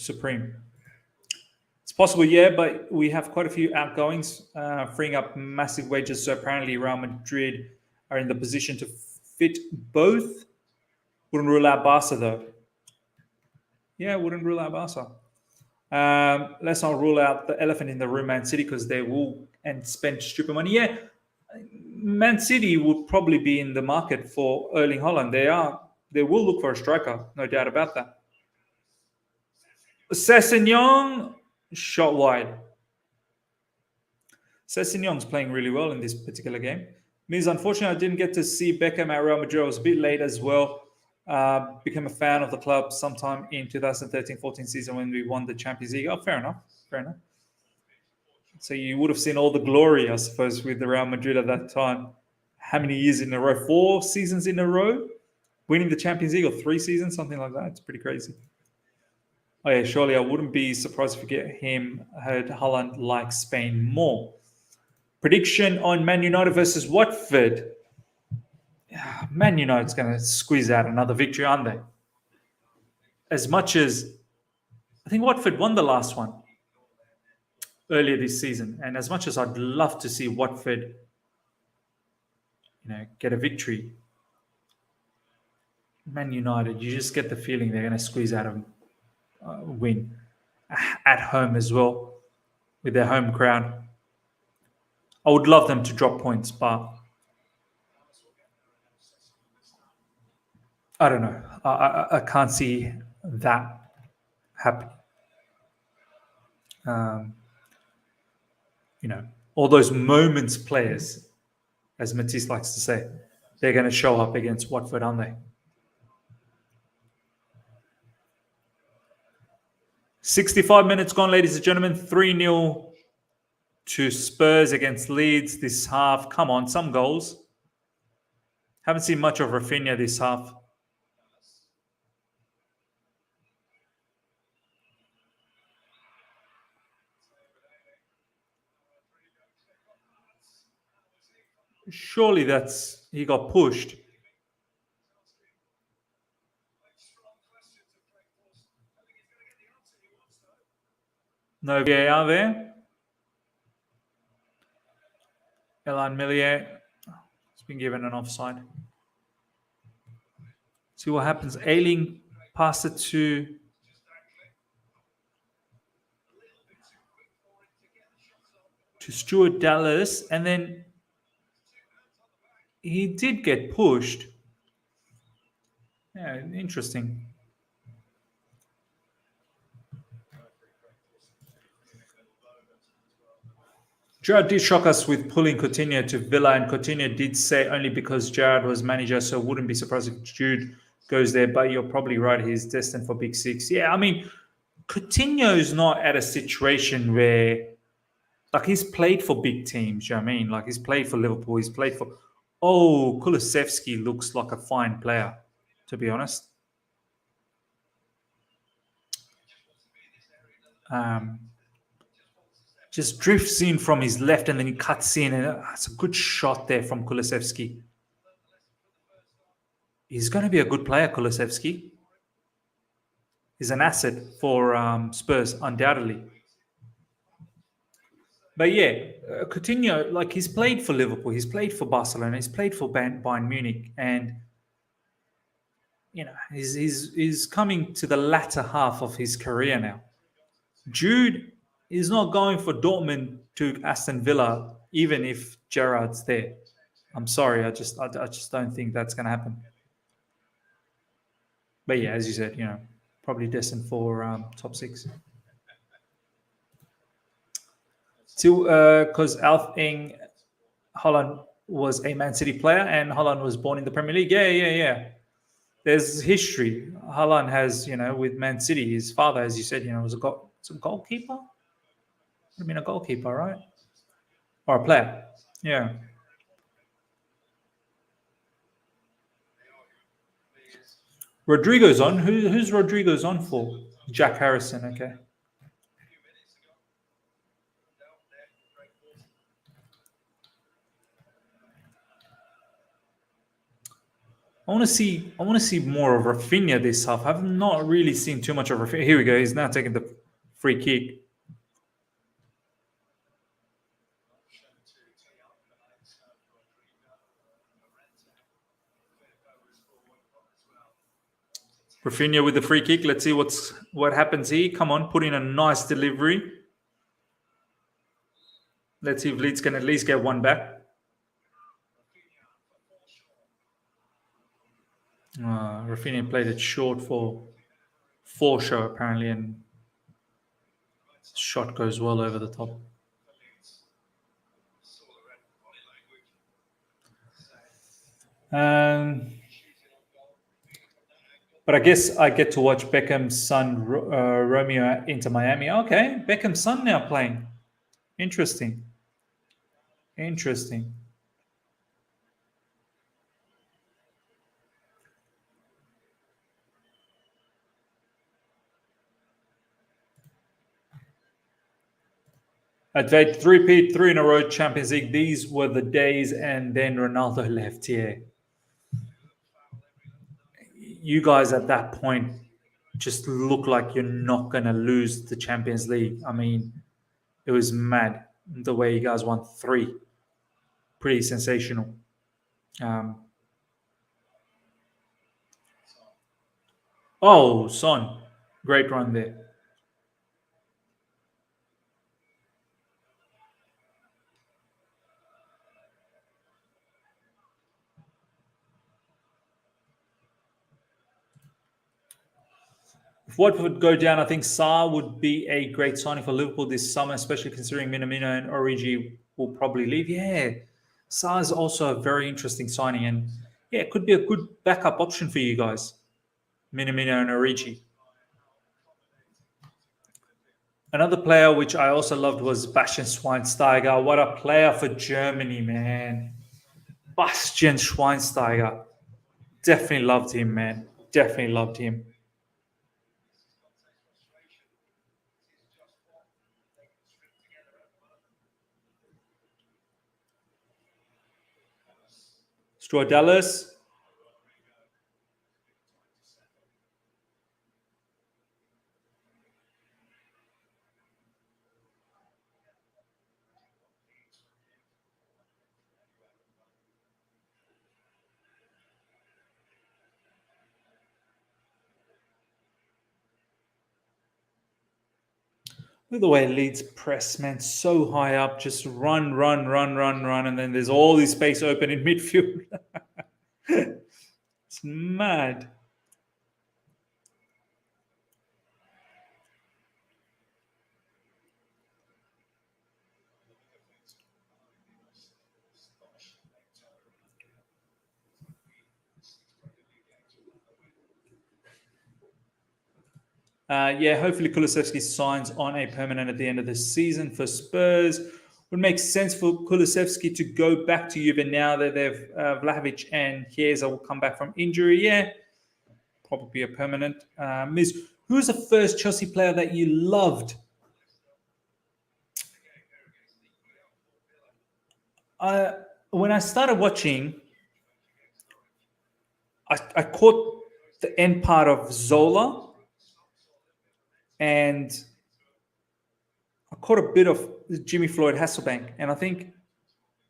It's possible, yeah, but we have quite a few outgoings, freeing up massive wages. So apparently Real Madrid are in the position to fit both. Wouldn't rule out Barca, though. Yeah, wouldn't rule out Barca. Let's not rule out the elephant in the room, Man City, because they will and spend stupid money. Yeah, Man City would probably be in the market for Erling Haaland. They will look for a striker, no doubt about that. Sessegnon shot wide. Sessegnon's playing really well in this particular game. Means unfortunately I didn't get to see Beckham at Real Madrid. I was a bit late as well. Became a fan of the club sometime in 2013-14 season when we won the Champions League. Oh, fair enough. Fair enough. So you would have seen all the glory, I suppose, with the Real Madrid at that time. How many years in a row? 4 seasons in a row? Winning the Champions League, or 3 seasons, something like that. It's pretty crazy. Oh yeah, surely I wouldn't be surprised if we get him. Heard Haaland like Spain more. Prediction on Man United versus Watford. Man United's going to squeeze out another victory, aren't they? As much as I think Watford won the last one earlier this season, and as much as I'd love to see Watford, get a victory, Man United, you just get the feeling they're going to squeeze out a win at home as well with their home crowd. I would love them to drop points, but I don't know. I can't see that happen. All those moments players, as Matisse likes to say, they're going to show up against Watford, aren't they? 65 minutes gone, ladies and gentlemen. 3-0 to Spurs against Leeds this half. Come on, some goals. Haven't seen much of Raphinha this half. Surely he got pushed. No VAR there. Elan Millier has been given an offside. See what happens. Ailing passed it to Stuart Dallas, and then he did get pushed. Yeah, interesting. Gerrard did shock us with pulling Coutinho to Villa, and Coutinho did say only because Gerrard was manager, so wouldn't be surprised if Jude goes there. But you're probably right, he's destined for Big Six. Yeah, I mean, Coutinho's not at a situation where, like, he's played for big teams, you know what I mean? Like, he's played for Liverpool, he's played for... Oh, Kulusevski looks like a fine player, to be honest. Just drifts in from his left and then he cuts in, and it's a good shot there from Kulusevski. He's going to be a good player, Kulusevski. He's an asset for Spurs, undoubtedly. But yeah, Coutinho, like, he's played for Liverpool, he's played for Barcelona, he's played for Bayern Munich, and he's coming to the latter half of his career now. Jude is not going for Dortmund to Aston Villa, even if Gerrard's there. I'm sorry, I just don't think that's going to happen. But yeah, as you said, probably destined for top 6. Because Alf-Ing Holland was a Man City player and Holland was born in the Premier League. Yeah. There's history. Holland has, with Man City, his father, as you said, was a goalkeeper. I mean, a goalkeeper, right? Or a player. Yeah. Rodrigo's on. Who's Rodrigo's on for? Jack Harrison, okay. I want to see more of Raphinha this half. I've not really seen too much of Raphinha. Here we go. He's now taking the free kick. Raphinha with the free kick. Let's see what happens here. Come on, put in a nice delivery. Let's see if Leeds can at least get one back. Raphinha played it short for Forshaw apparently, and shot goes well over the top. Um, but I guess I get to watch Beckham's son Romeo at Inter Miami. Okay, Beckham's son now playing. Interesting. Interesting. At three-peat, three in a row Champions League. These were the days, and then Ronaldo left. Yeah, you guys at that point just look like you're not gonna lose the Champions League. I mean, it was mad the way you guys won three. Pretty sensational. Um, oh, Son, great run there. If Watford would go down, I think Saar would be a great signing for Liverpool this summer, especially considering Minamino and Origi will probably leave. Yeah, Saar is also a very interesting signing, and yeah, it could be a good backup option for you guys. Minamino and Origi. Another player which I also loved was Bastian Schweinsteiger. What a player for Germany, man. Bastian Schweinsteiger. Definitely loved him, man. Definitely loved him. Stuart Dallas. Look at the way Leeds press, man, so high up, just run, run, run, run, run, and then there's all this space open in midfield. It's mad. Yeah, hopefully Kulusevski signs on a permanent at the end of the season for Spurs. Would make sense for Kulusevski to go back to Juve now that they've Vlahovic and Chiesa will come back from injury. Yeah, probably a permanent. Miz, who's the first Chelsea player that you loved? Uh, when I started watching, I caught the end part of Zola and I caught a bit of Jimmy Floyd Hasselbank. And I think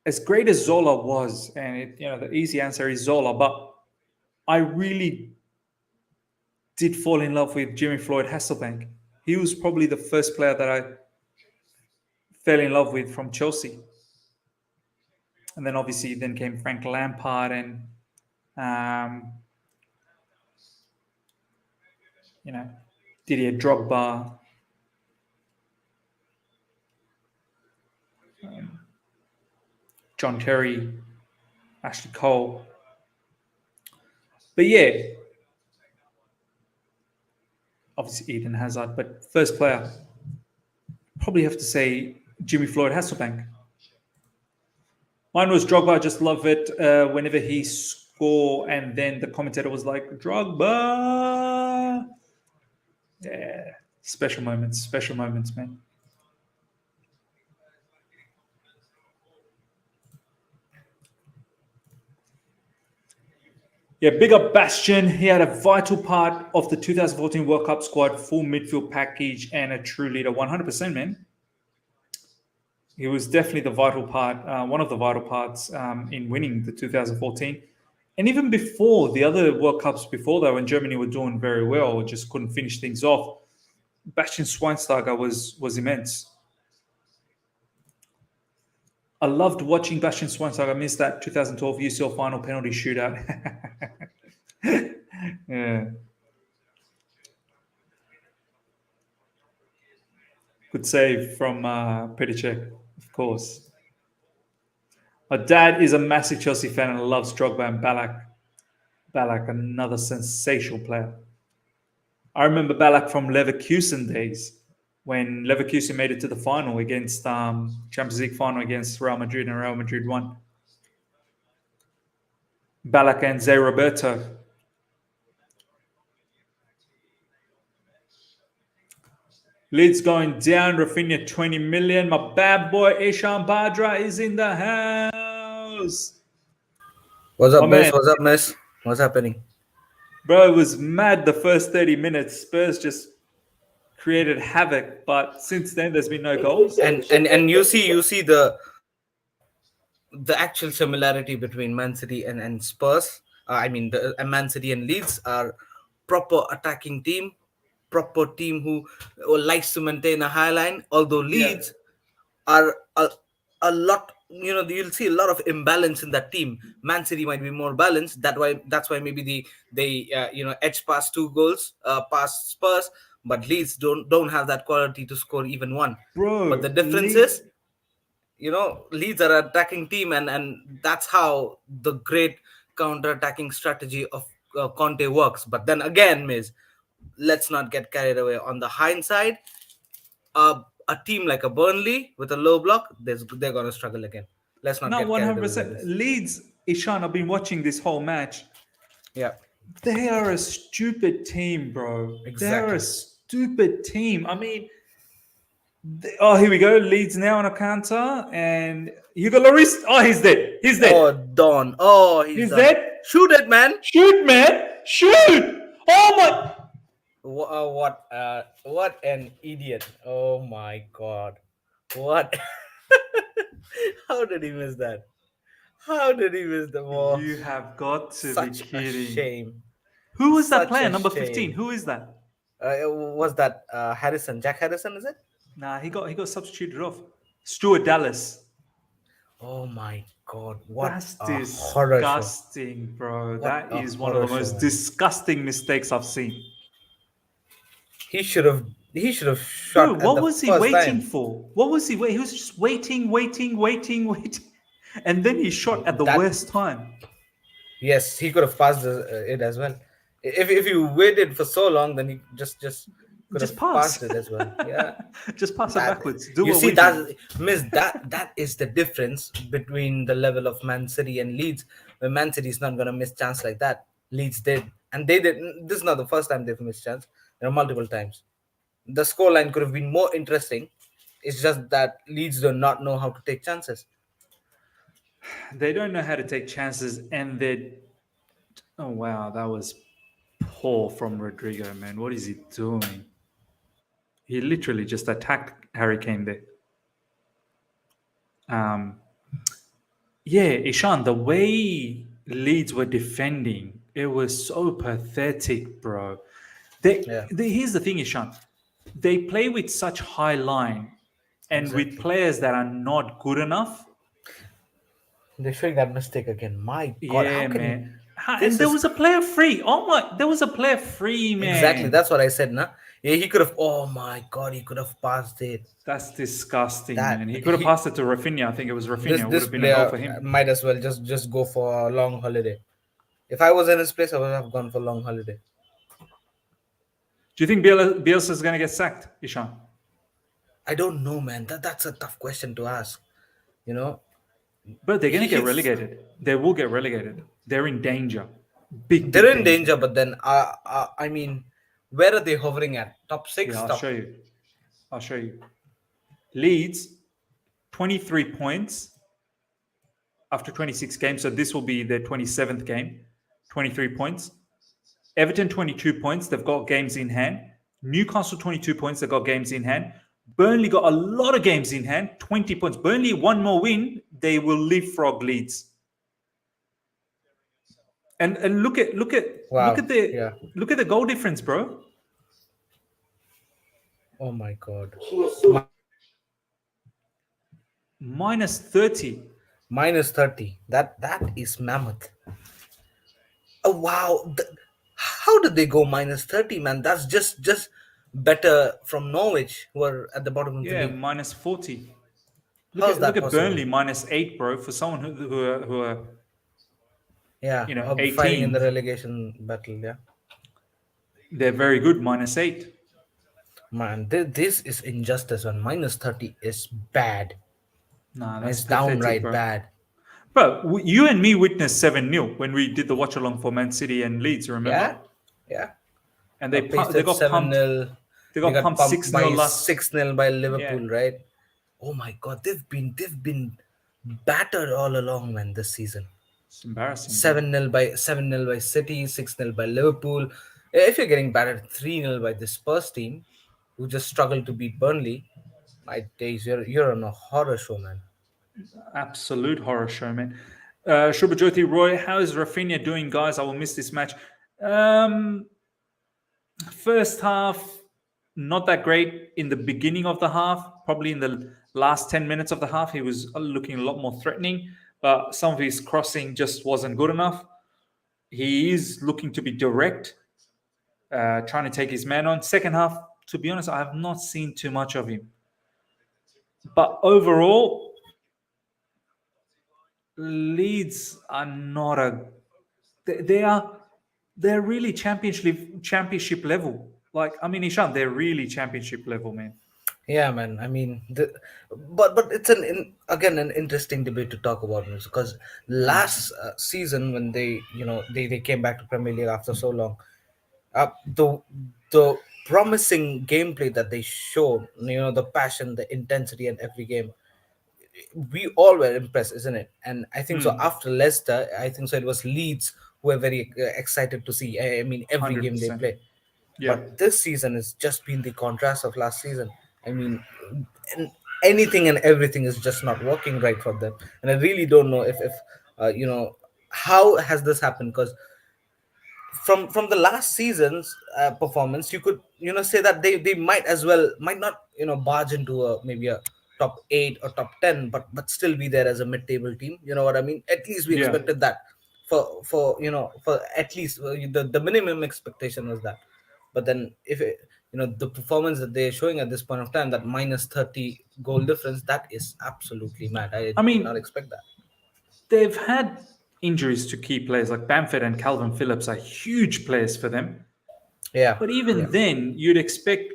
as great as Zola was, and the easy answer is Zola, but I really did fall in love with Jimmy Floyd Hasselbank. He was probably the first player that I fell in love with from Chelsea. And then obviously then came Frank Lampard and um, you know Didier Drogba, John Terry, Ashley Cole. But yeah, obviously Eden Hazard. But first player, probably have to say Jimmy Floyd Hasselbank. Mine was Drogba. I just love it whenever he score, and then the commentator was like Drogba. Yeah, special moments, man. Yeah, big up Bastion. He had a vital part of the 2014 World Cup squad, full midfield package, and a true leader. 100%, man. He was definitely the vital part, one of the vital parts in winning the 2014. And even before the other World Cups before that, when Germany were doing very well, just couldn't finish things off. Bastian Schweinsteiger was immense. I loved watching Bastian Schweinsteiger miss that 2012 UCL final penalty shootout. Yeah, good save from Petr Cech, of course. My dad is a massive Chelsea fan and loves Drogba and Ballack. Ballack, another sensational player. I remember Ballack from Leverkusen days when Leverkusen made it to the final against Champions League final against Real Madrid and Real Madrid won. Ballack and Zé Roberto. Leeds going down. Raphinha 20 million. My bad boy Ishan Badra is in the house. What's My up, miss? man, What's up, miss? What's happening? bro, it was mad the first 30 minutes. Spurs just created havoc, but since then there's been no goals. And you see the actual similarity between Man City and Spurs. I mean, the Man City and Leeds are proper attacking team, proper team who likes to maintain a high line. Although Yeah. Leeds are a lot, you'll see a lot of imbalance in that team. Man City might be more balanced. That's why maybe they edge past 2 goals past Spurs, but Leeds don't have that quality to score even one. But the Bro, difference is, Leeds are an attacking team, and that's how the great counter-attacking strategy of Conte works. But then again, Miz, let's not get carried away. On the hindsight, a team like a Burnley with a low block, they're gonna struggle again. Let's not not get carried away with 100%. this. Leeds, Ishan, I've been watching this whole match. Yeah, They are a stupid team, bro. They're a exactly. stupid team. I mean, oh, here we go. Leeds now on a counter, and Hugo Lloris. Oh, he's dead. He's Oh, dead. Don. Oh, he's He's done. dead. Shoot it, man. Shoot, man. Shoot. Oh my. What an idiot. Oh my god. What? How did he miss that? How did he miss the ball? You have got to be Such a kidding. shame. Who was that Such player? a Number 15. shame. Who is that? Was that Harrison? Jack Harrison, is it? Nah, he got substituted off. Stuart Dallas. Oh my god. What That's a horror show. disgusting, bro. What That a is one of horror the show, most man. disgusting mistakes I've seen. He should have Bro, shot at what the was he first waiting time. for? What was he waiting? He was just waiting. And then he shot at the That worst time. Yes, he could have passed it as well. If you waited for so long, then he just could Just have passed pass. it as well. Yeah. Just pass it That backwards. Do you what see we do. that is the difference between the level of Man City and Leeds. Where Man City is not gonna miss chance like that. Leeds did, and they did. This is not the first time they've missed chance. There are multiple times. The scoreline could have been more interesting. It's just that Leeds do not know how to take chances. They don't know how to take chances, and they're. Oh, wow. That was poor from Rodrigo, man. What is he doing? He literally just attacked Harry Kane there. Um, yeah, Ishan, the way Leeds were defending, it was so pathetic, bro. Yeah, Here's the thing, Ishan. They play with such high line and with exactly. players that are not good enough. They're showing that mistake again. My God, how Yeah, can he? man. And This there is was a player free. Oh my, there was a player free, exactly, man. that's what I said. Nah, yeah, he could have. Oh my God, he could have passed it. That's disgusting, man. That He could have he passed it to Rafinha. I think it was Rafinha. this It would this have been a goal player for him. might as well just go for a long holiday. If I was in his place, I would have gone for long holiday. Do you think Bielsa is going to get sacked, Ishan? I don't know, man. That's a tough question to ask. You know, But they're going to get he's relegated. They will get relegated. They're in danger. Big, big they're in danger. danger, but then I mean, where are they hovering at? Top Yeah, six, I'll show top. you. I'll show you. Leeds, 23 points after 26 games. So this will be their 27th game. 23 points. Everton, 22 points. They've got games in hand. Newcastle, 22 points. They've got games in hand. Burnley got a lot of games in hand. 20 points. Burnley, one more win. They will leapfrog Leeds. And Wow. Yeah. look at the goal difference, bro. Oh my God. Minus 30. Minus 30. That is mammoth. Oh wow. How did they go minus 30, man? That's just better from Norwich, who are at the bottom of the Yeah, league. minus 40. Look How's at that possible? Burnley -8, bro. For someone who are Yeah, fighting in the 18th, relegation battle. Yeah, they're very good -8. man, this is injustice. And -30 is bad. Nah, And that's it's pathetic, downright bro. bad. Bro, you and me witnessed 7-0 when we did the watch along for Man City and Leeds. Remember? Yeah, yeah. And Got they pasted got pumped. 7-0. They We got got pumped pumped 6-0 by last. 6-0 by Yeah, Liverpool, right? Oh my god, they've been battered all along, man, this season. it's embarrassing, bro. 7-0 by City, 6-0 by Liverpool. If you're getting battered 3-0 by this Spurs team, who just struggled to beat Burnley, my days, you're on a horror show, man. Absolute horror show, man. Shubhajyoti Roy, how is Raphinha doing, guys? I will miss this match. Um, First half, not that great. In the beginning of the half, probably in the last 10 minutes of the half, he was looking a lot more threatening, but some of his crossing just wasn't good enough. He is looking to be direct, trying to take his man on. Second half, to be honest, I have not seen too much of him. But overall, Leeds are not a. They are. They're really championship level. Like, I mean, Ishan, they're really championship level, man. Yeah, man. I mean, but it's again an interesting debate to talk about this, because last season when they came back to Premier League after so long, the promising gameplay that they showed, the passion, the intensity, and every game, we all were impressed, isn't it? And I think so. Hmm. After Leicester, I think so. It was Leeds who were very excited to see. I mean, every game they 100%. play. Yeah. But this season has just been the contrast of last season. I mean, and anything and everything is just not working right for them. And I really don't know if how has this happened? Because from the last season's performance, you could say that they might as well might not barge into maybe a top 8 or top 10, but still be there as a mid-table team. You know what I mean? At least we Yeah. expected that for at least the minimum expectation was that. But then if the performance that they're showing at this point of time, that -30 goal difference, that is absolutely mad. I I did not mean, expect that. they've had injuries to key players like Bamford and Calvin Phillips are huge players for them. Yeah, But yeah, even then, you'd expect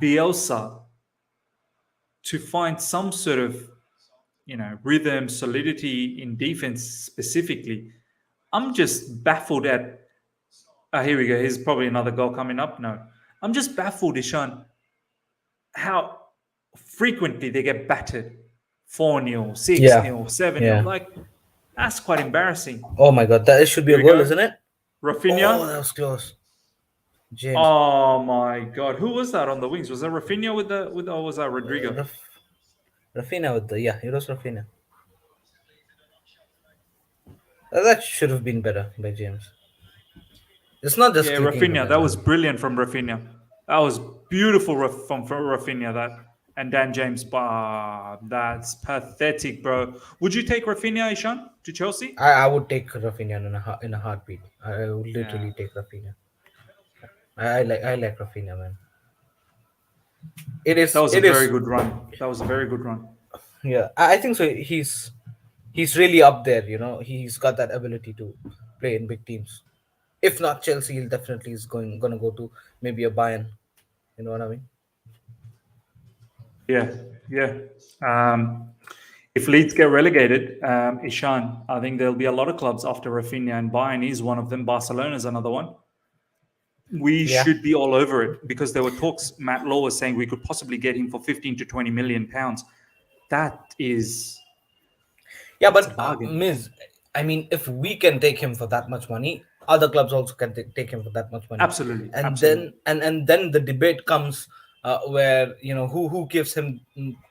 Bielsa to find some sort of, rhythm, solidity in defense specifically. I'm just baffled at. Here we go. Here's probably another goal coming up. No, I'm just baffled, Ishan, how frequently they get battered. 4-0, yeah, 6-0, 7-0. yeah. Like, that's quite embarrassing. Oh my god, that should be Here a we goal, go. isn't it? Oh, Raphinha. that was close. James. Oh my God. Who was that on the wings? Was that Raphinha or was that Rodrigo? Raphinha with the, yeah, it was Raphinha. That should have been better by James. It's not just Yeah, clicking for Raphinha. them, That was man. brilliant from Raphinha. That was beautiful from Raphinha. That and Dan James. Bah, that's pathetic, bro. Would you take Raphinha, Ishan, to Chelsea? I would take Raphinha in a heartbeat. I would Yeah, literally take Raphinha. I like Raphinha, man. It that is was a it very is good run. That was a very good run. Yeah, I think so. He's really up there. He's got that ability to play in big teams. If not Chelsea, he'll definitely is gonna go to maybe a Bayern. You know what I mean? Yeah, yeah. If Leeds get relegated, Ishan, I think there'll be a lot of clubs after Raphinha, and Bayern is one of them. Barcelona is another one. We Yeah. should be all over it because there were talks. Matt Law was saying we could possibly get him for 15 to 20 million pounds. That is, Yeah, that's a but bargain. Miz, I mean, if we can take him for that much money, other clubs also can take him for that much money, Absolutely, and absolutely. then the debate comes where who gives him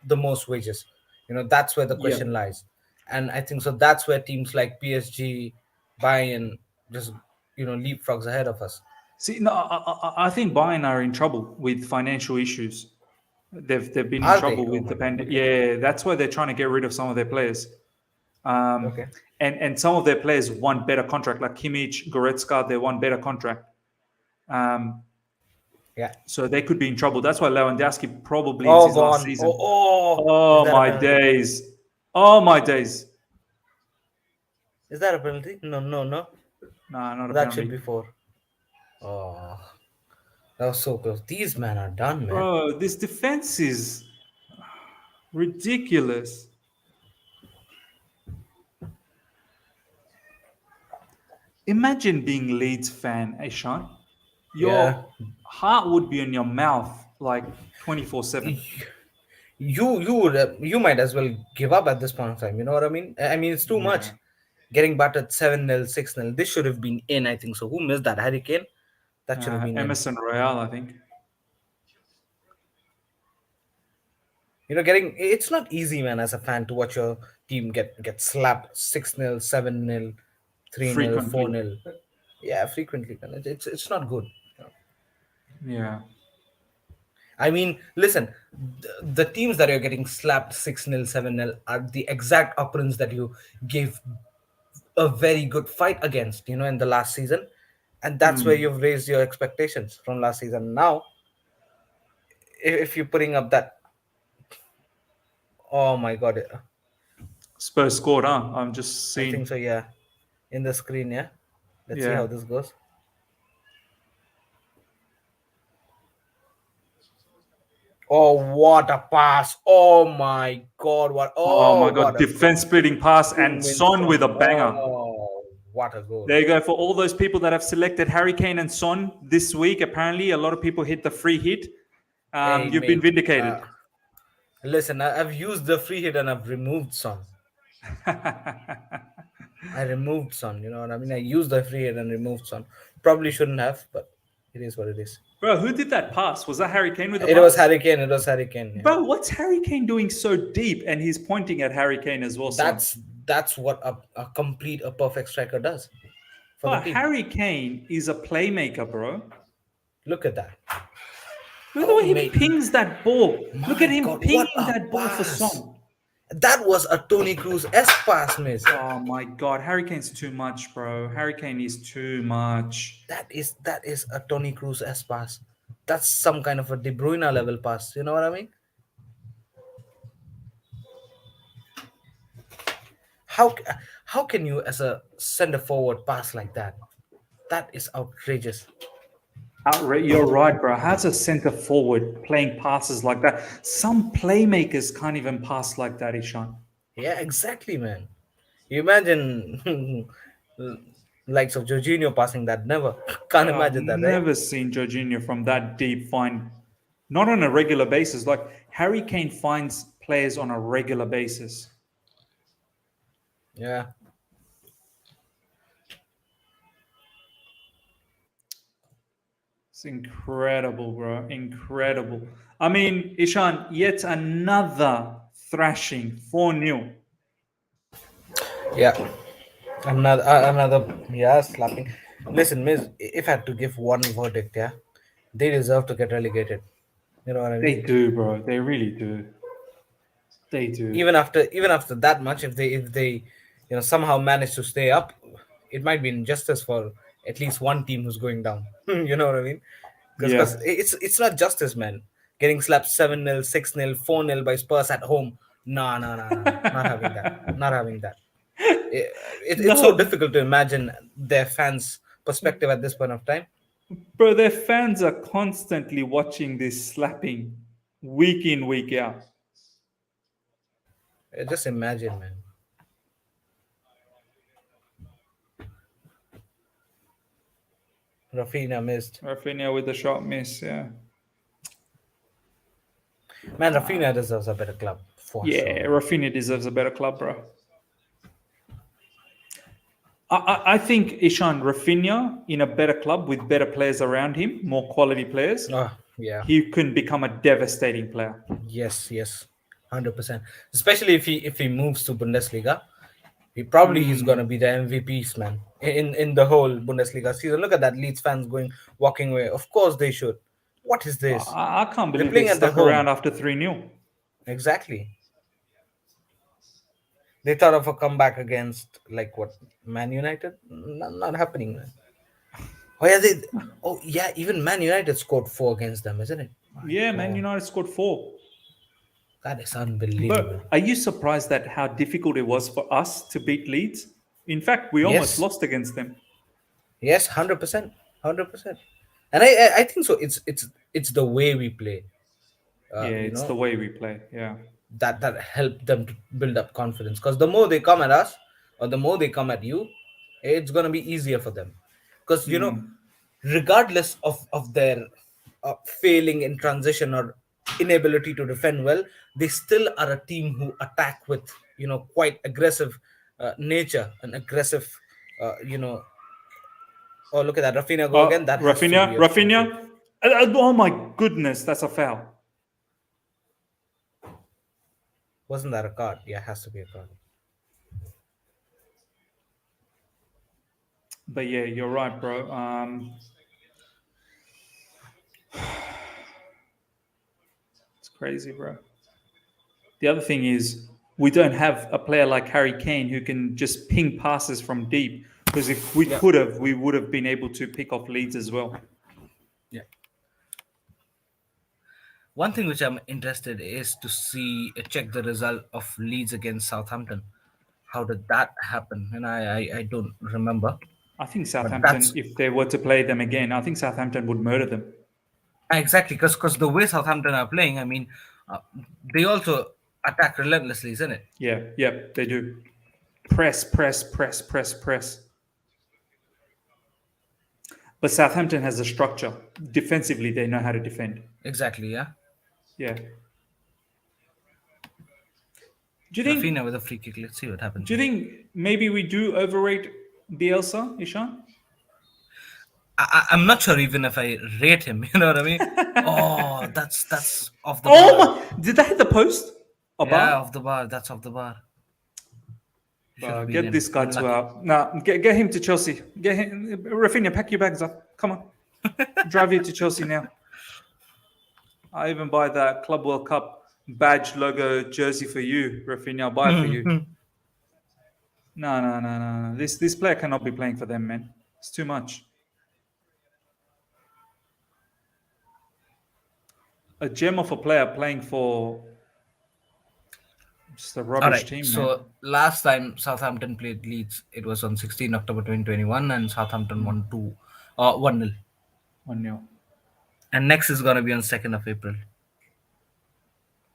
the most wages. That's where the Yeah. question lies, and I think so. That's where teams like PSG, Bayern, just leapfrogs ahead of us. See, no, I think Bayern are in trouble with financial issues. They've been in Are they? trouble Oh with my the god. pandemic. Okay. Yeah, that's why they're trying to get rid of some of their players. Um, Okay. and some of their players want better contract, like Kimmich, Goretzka. They want better contract. Um, Yeah. So they could be in trouble. That's why Lewandowski probably it's Oh, his last gone. Oh, season. oh. Is Oh that a my penalty? days. Oh my days. Is that a penalty? No, no, no. Nah, not a That should penalty. be four. Oh, that was so close. These men are done, man. Bro, this defense is ridiculous. Imagine being Leeds fan, Ishan. Yeah. Your heart would be in your mouth like 24/7. You would you might as well give up at this point of time. You know what I mean? I mean, it's too much. Yeah. Getting battered 7-0, 6-0. This should have been in, I think so. Who missed that? Harry Kane? That should have been in. Emerson Royale, I think. Getting it's not easy, man, as a fan to watch your team get slapped 6-0, 7-0, 3-0, Frequently. 4-0. Yeah, frequently, man. It's not good. Yeah. I mean, listen, the teams that you're getting slapped 6-0, 7-0 are the exact opponents that you gave a very good fight against, in the last season. And that's where Hmm. you've raised your expectations from last season. Now, if you're putting up that, oh my God, Spurs scored, huh? I'm just I think seeing. so, yeah. In the screen, yeah. Let's see how Yeah. this goes. Oh, what a pass! Oh my God! What? Oh Oh, my what god. a goal! Defense splitting pass and Boom in Son with son. a banger. Oh, what a goal! There you go. For all those people that have selected Harry Kane and Son this week, apparently a lot of people hit the free hit. Hey, You've been mate. vindicated. Listen, I've used the free hit and I've removed Son. I removed Son. You know what I mean? I used the free hit and removed Son. Probably shouldn't have, but it is what it is. Bro, who did that pass? Was that Harry Kane with the It was pass? Harry Kane. It was Harry Kane. Yeah. Bro, what's Harry Kane doing so deep? And he's pointing at Harry Kane as well, Son. That's what a perfect striker does for the But team. Harry Kane is a playmaker, bro. Look at that. Look at the Oh, way he mate. pings that ball. Look at My him God, what pinging a that ball for pass! Son. That was a Tony Cruz-esque pass, miss. Oh my god, Harry Kane's too much, bro. Harry Kane is too much. That is a Tony Cruz-esque pass. That's some kind of a De Bruyne level pass. You know what I mean? How how can you, as a center forward, pass like that? That is outrageous. You're right, bro. How's a center forward playing passes like that? Some playmakers can't even pass like that, Ishan. Yeah, exactly, man. You imagine likes of Jorginho passing that? Never. Can't I've imagine that, right? never seen Jorginho from that deep find, not on a regular basis. Like Harry Kane finds players on a regular basis. Yeah. It's incredible, bro. Incredible. I mean, Ishan, yet another thrashing 4-0. Yeah. Another, yeah, slapping. Listen, miss, if I had to give one verdict, yeah, they deserve to get relegated. You know what I mean? They do, bro. They really do. They do. Even after that much, if they somehow manage to stay up, it might be injustice for at least one team who's going down. You know what I mean? Because Yeah. it's not justice, man. Getting slapped 7-0, 6-0, 4-0 by Spurs at home. No, no, no, no, no. Not having that. Not having that. It's so No, difficult to imagine their fans' perspective at this point of time. bro, their fans are constantly watching this slapping week in, week out. Just imagine, man. Raphinha missed. Raphinha with the shot miss, yeah. Man, Raphinha deserves a better club for Yeah, sure. Raphinha deserves a better club, bro. I think Ishan Raphinha in a better club with better players around him, more quality players, Oh, yeah. he can become a devastating player. Yes, yes. 100%. Especially if he moves to Bundesliga. He's gonna be the MVPs, man. In the whole Bundesliga season. Look at that Leeds fans walking away. Of course they should. What is this? I can't They're believe they playing at their stuck around home. after 3-0. Exactly. They thought of a comeback against, like, what, Man United? Not happening, man. Oh yeah, they. Oh yeah, even Man United scored four against them, isn't it? My Yeah, Man God, United scored 4. that is unbelievable. But are you surprised at how difficult it was for us to beat Leeds? In fact, we almost Yes, lost against them. yes, 100%, 100%. And I think so. It's the way we play. Yeah, You it's the know, way we play. Yeah. that help them to build up confidence. Because the more they come at us, or the more they come at you, it's gonna be easier for them. Because Mm. regardless of their failing in transition or inability to defend well, they still are a team who attack with quite aggressive nature and aggressive. Oh, look at that, Rafinha go again. That has to be Raphinha, a free Raphinha. kick. Oh my goodness, that's a foul. Wasn't that a card? Yeah, has to be a card. But yeah, you're right, bro. It's crazy, bro. The other thing is we don't have a player like Harry Kane who can just ping passes from deep. Because if we Yeah. could have, we would have been able to pick off leads as well. Yeah. One thing which I'm interested is to see check the result of Leeds against Southampton. How did that happen? And I don't remember, I think but Southampton, that's if they were to play them again, I think Southampton would murder them. exactly because the way Southampton are playing, I mean, uh, they also attack relentlessly, isn't it? Yeah, yeah, they do. Press, press, press, press, press. But Southampton has a structure. Defensively, they know how to defend. Exactly, yeah. Yeah. Do you think? Raphinha with a free kick. Let's see what happens Do you here. think maybe we do overrate Bielsa, Ishan? I'm not sure even if I rate him. You know what I mean? Oh, that's off the Oh bar. my! Did they hit the post? A Yeah, bar? off the bar. That's off the bar. Should have been Get in. this guy to Unlucky. nah. Get him to Chelsea. Get him, Raphinha. Pack your bags up. Come on, drive you to Chelsea now. I even buy that Club World Cup badge logo jersey for you, Raphinha. I'll buy it for you. No, no, no, no, no. This player cannot be playing for them, man. It's too much. A gem of a player playing for just a All rubbish right. team, man. So last time Southampton played Leeds, it was on 16 October 2021, and Southampton won 1-0. 1-0. And next is gonna be on 2nd of April.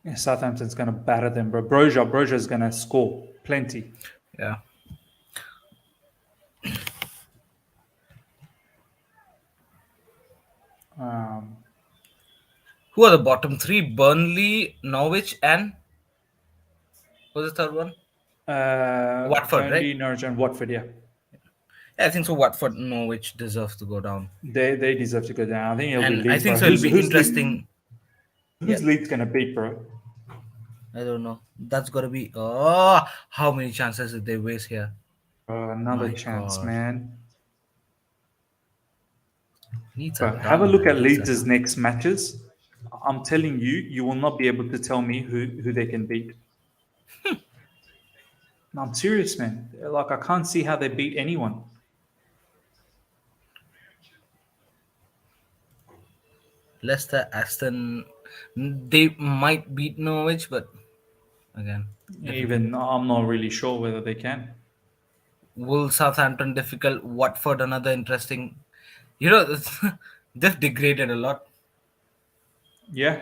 Yeah, Southampton's gonna batter them, bro. Brosia's gonna score plenty. Yeah. Um, Who are the bottom three? Burnley, Norwich, and what's the third one? Watford, right? Burnley, Norwich, and Watford. Yeah, Yeah, I think so. Watford, Norwich deserve to go down, they deserve to go down. I think it'll be and I Leeds, think bro. so. It'll be interesting. Yeah, Who's Leeds gonna beat, bro? I don't know. That's gotta be. Oh, how many chances did they waste here? Another My chance, God, man. Leeds are Bro, have a done, look man. at Leeds are Leeds' done. next matches. I'm telling you, you will not be able to tell me who they can beat. No, I'm serious, man. Like I can't see how they beat anyone. Leicester, Aston, they might beat Norwich, but again, difficult. Even I'm not really sure whether they can. Wolves, Southampton, difficult. Watford, another interesting. You know, they've degraded a lot. Yeah,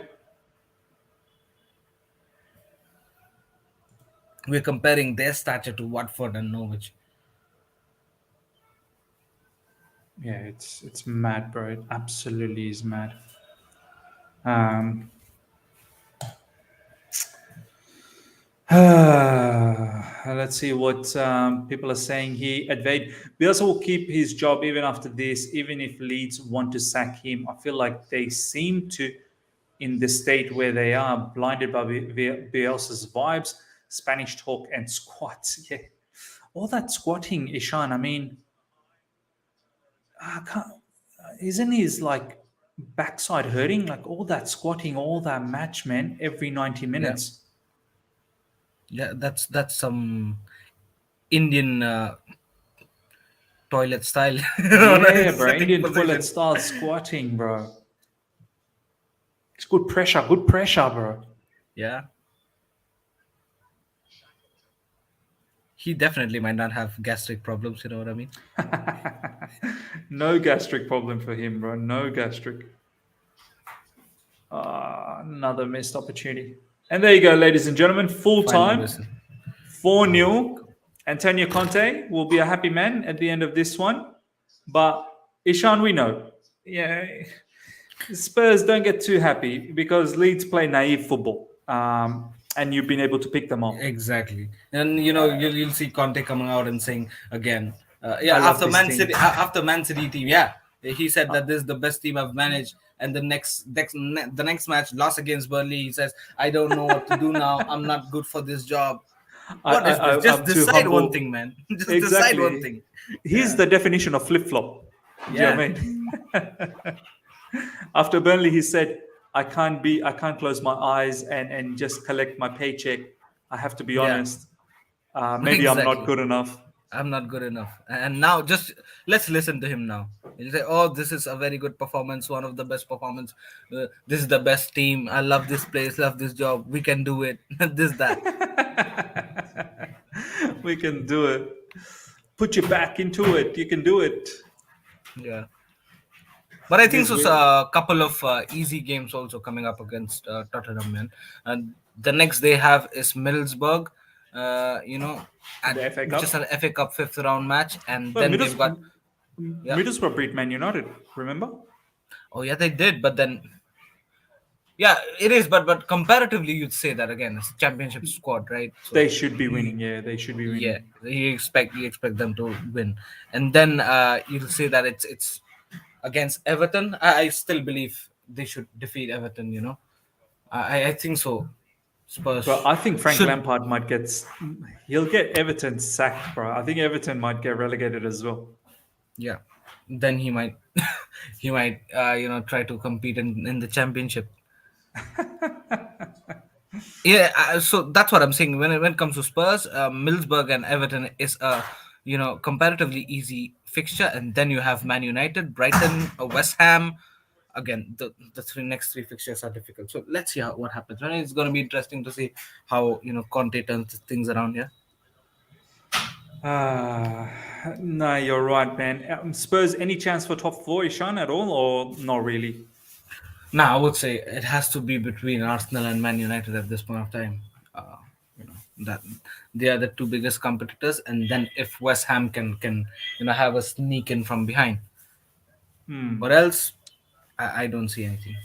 We're comparing their stature to Watford and Norwich. yeah, it's mad, bro. It absolutely is mad. Um, let's see what people are saying here. Advade Bielsa will keep his job even after this, even if Leeds want to sack him. I feel like they seem to, in the state where they are, blinded by Bielsa's vibes, Spanish talk, and squats. Yeah, all that squatting, Ishan. I mean, I can't, isn't his like backside hurting? Like all that squatting, all that match, man, every 90 Yeah, minutes. yeah, that's some Indian toilet style. Yeah, bro. Sitting Indian toilet position. style squatting, bro. It's good pressure, bro. Yeah, he definitely might not have gastric problems. You know what I mean? No gastric problem for him, bro. No gastric. Another missed opportunity. And there you go, ladies and gentlemen. Full Final time, whistle. 4 Oh my 0. Antonio Conte will be a happy man at the end of this one. But Ishan, we know. Yeah, Spurs don't get too happy because Leeds play naive football. And you've been able to pick them off. Exactly, and you'll see Conte coming out and saying again, I yeah, love this team. After Man City team, yeah, he said that this is the best team I've managed, and the next match lost against Burnley, he says, I don't know what to do now. I'm not good for this job. What is this? Just I'm too decide one humble. thing, man. Just decide one Exactly. thing. He's the definition of flip flop. Do you know Yeah, what I mean? After Burnley, he said, I can't close my eyes and just collect my paycheck. I have to be yeah, honest. Maybe I'm not exactly. good enough. I'm not good enough. And now just let's listen to him now. He'll say, "Oh, this is a very good performance, one of the best performance. This is the best team. I love this place, love this job. We can do it. This that." We can do it. Put your back into it. You can do it. Yeah. But I think This so. will A couple of easy games also coming up against Tottenham, man. And the next they have is Middlesbrough, in at the FA which is Cup. an FA Cup fifth round match, and Well, then they've got yeah. Middlesbrough beat Man United. Remember? Oh yeah, they did, but then yeah, it is. But comparatively, you'd say that again, it's a championship squad, right? They So should be winning. Yeah, they should be yeah, winning. you expect them to win, and then you'll say that it's against Everton. I still believe they should defeat Everton. I think so. Bro, Spurs I think Frank should Lampard might he'll get Everton sacked, bro. I think Everton might get relegated as well. yeah. Then he might he might try to compete in the championship. Yeah, so that's what I'm saying. When it comes to Spurs, Middlesbrough and Everton is a comparatively easy fixture, and then you have Man United, Brighton, West Ham. Again, the next three fixtures are difficult. So let's see what happens. And it's going to be interesting to see how Conte turns things around here. Uh, no, you're right, man. Spurs, any chance for top four, Ishan, at all, or not really? Now, I would say it has to be between Arsenal and Man United at this point of time. That they are the two biggest competitors, and then if West Ham can have a sneak in from behind, but else I don't see anything.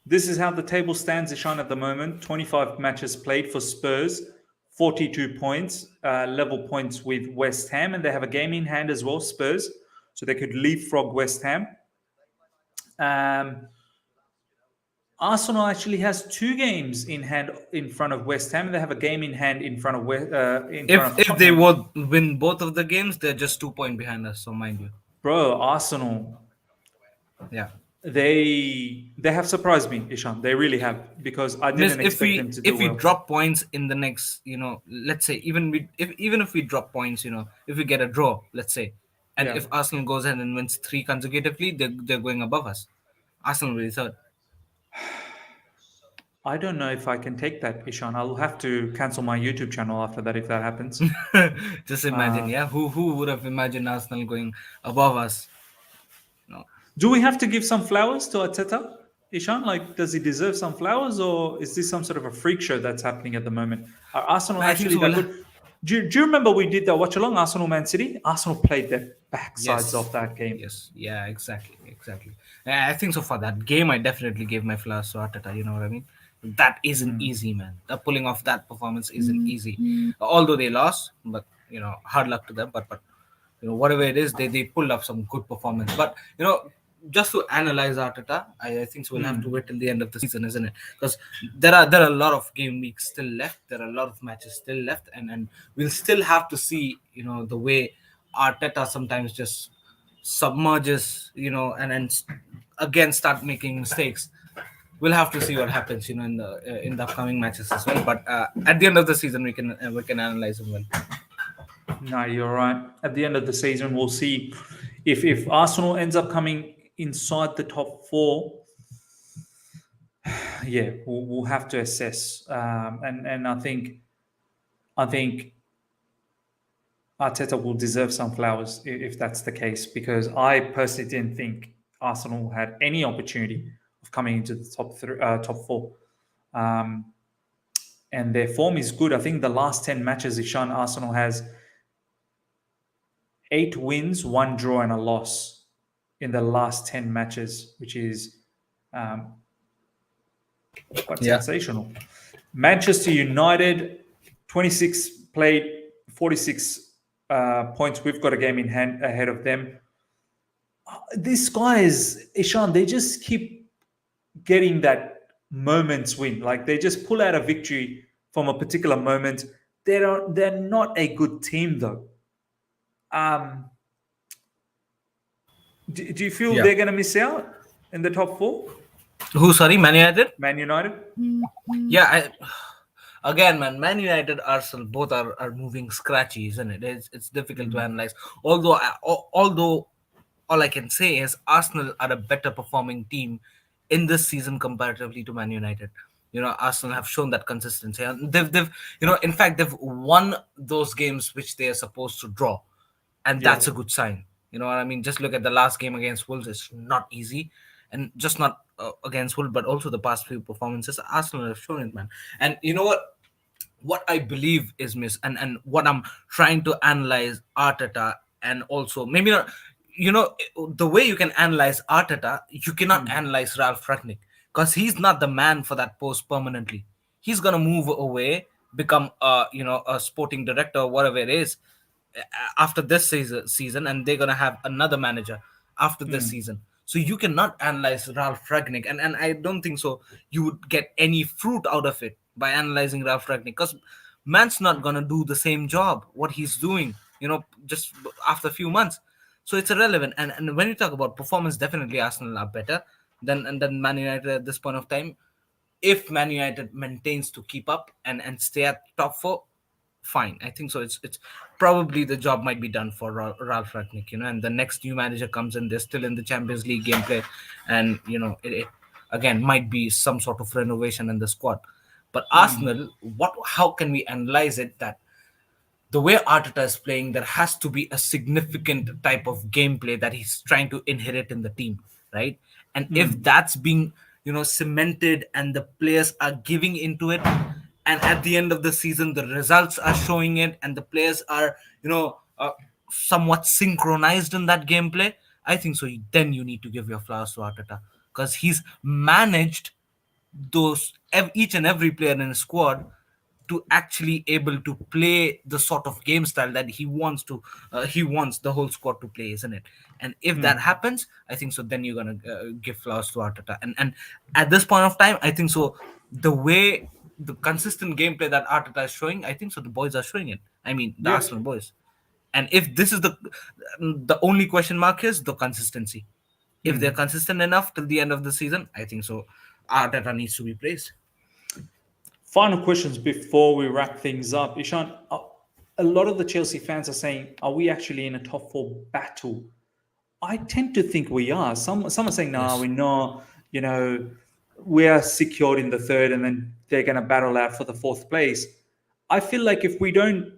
This is how the table stands, Ishan, at the moment. 25 matches played for Spurs, 42 points, level points with West Ham, and they have a game in hand as well, Spurs, so they could leapfrog West Ham. Arsenal actually has 2 games in hand in front of West Ham, and they have a game in hand in front of If they Tottenham. would win both of the games, they're just 2 points behind us. So mind you, Bro, Arsenal, yeah. they have surprised me, Ishan. They really have, because I Miss, didn't if expect them we to do if we well. drop points in the next, let's say even if we drop points, if we get a draw, let's say, and Yeah. if Arsenal goes ahead and wins three consecutively, they're going above us. Arsenal will be third. I don't know if I can take that, Ishan. I'll have to cancel my YouTube channel after that if that happens. Just imagine, yeah. Who would have imagined Arsenal going above us? No. Do we have to give some flowers to Arteta, Ishan? Like, does he deserve some flowers, or is this some sort of a freak show that's happening at the moment? Are Arsenal I think actually so. that good? Do you remember we did that Watchalong Arsenal Man City? Arsenal played their backsides Yes. off that game. Yes. Yeah. Exactly. I think so. For that game, I definitely gave my flowers to Arteta. You know what I mean? That isn't easy, man. The pulling off that performance isn't easy. Although they lost, but hard luck to them. But whatever it is, they pulled up some good performance. But just to analyze Arteta, I think so we'll have to wait till the end of the season, isn't it? Because there are a lot of game weeks still left. There are a lot of matches still left, and we'll still have to see the way Arteta sometimes just submerges, and again start making mistakes. We'll have to see what happens, in the upcoming matches as well. But at the end of the season, we can analyze him well. No, you're right. At the end of the season, we'll see if Arsenal ends up coming inside the top four. Yeah, we'll have to assess. And I think Arteta will deserve some flowers if that's the case, because I personally didn't think Arsenal had any opportunity of coming into the top four. Um, and their form is good. I think the last 10 matches, Ishan, Arsenal has 8 wins, 1 draw, and a loss in the last 10 matches, which is um, quite Yeah. sensational. Manchester United, 26 played, 46 points. We've got a game in hand ahead of them. These guys, Ishan, they just keep getting that moments win. Like they just pull out a victory from a particular moment. They're not a good team though. Um, do you feel Yeah. they're going to miss out in the top four? Who? Sorry, Man United. Man United? Yeah. Again, Man United, Arsenal, both are moving scratchy, isn't it? It's difficult to analyze. Although all I can say is Arsenal are a better performing team in this season comparatively to Man United. Arsenal have shown that consistency, and they've in fact they've won those games which they are supposed to draw, and Yeah. that's a good sign. You know what I mean? Just look at the last game against Wolves; it's not easy, and just not against Wolves, but also the past few performances. Arsenal have shown it, man. And you know what I believe is miss, and what I'm trying to analyze Arteta, and also maybe not, the way you can analyze Arteta, you cannot analyze Ralph Ragnick, because he's not the man for that post permanently. He's gonna move away, become a sporting director or whatever it is after this season, and they're gonna have another manager after this season. So you cannot analyze Ralph Ragnick, and I don't think so. You would get any fruit out of it by analyzing Ralph Ragnick, because man's not gonna do the same job what he's doing, just after a few months. So it's irrelevant. And when you talk about performance, definitely Arsenal are better than Man United at this point of time. If Man United maintains to keep up and stay at top four, fine. I think so. It's probably the job might be done for Ralph Ragnick, and the next new manager comes in, they're still in the Champions League gameplay, and it again might be some sort of renovation in the squad. But Arsenal, how can we analyze it that the way Arteta is playing, there has to be a significant type of gameplay that he's trying to inherit in the team, right? And if that's being, cemented and the players are giving into it, and at the end of the season, the results are showing it, and the players are, somewhat synchronized in that gameplay, I think so. Then you need to give your flowers to Arteta, because he's managed each and every player in his squad to actually able to play the sort of game style that he wants the whole squad to play, isn't it? And if that happens, I think so then you're gonna give flowers to Arteta. And at this point of time, I think so the way the consistent gameplay that Arteta is showing, I think so the boys are showing it. I mean, the Yeah. Arsenal boys. And if this is the only question mark is the consistency. If they're consistent enough till the end of the season, I think so Arteta needs to be praised. Final questions before we wrap things up. Ishan, a lot of the Chelsea fans are saying, are we actually in a top four battle? I tend to think we are. Some are saying, no, Yes. we're not. You know, we are secured in the third, and then they're going to battle out for the fourth place. I feel like if we don't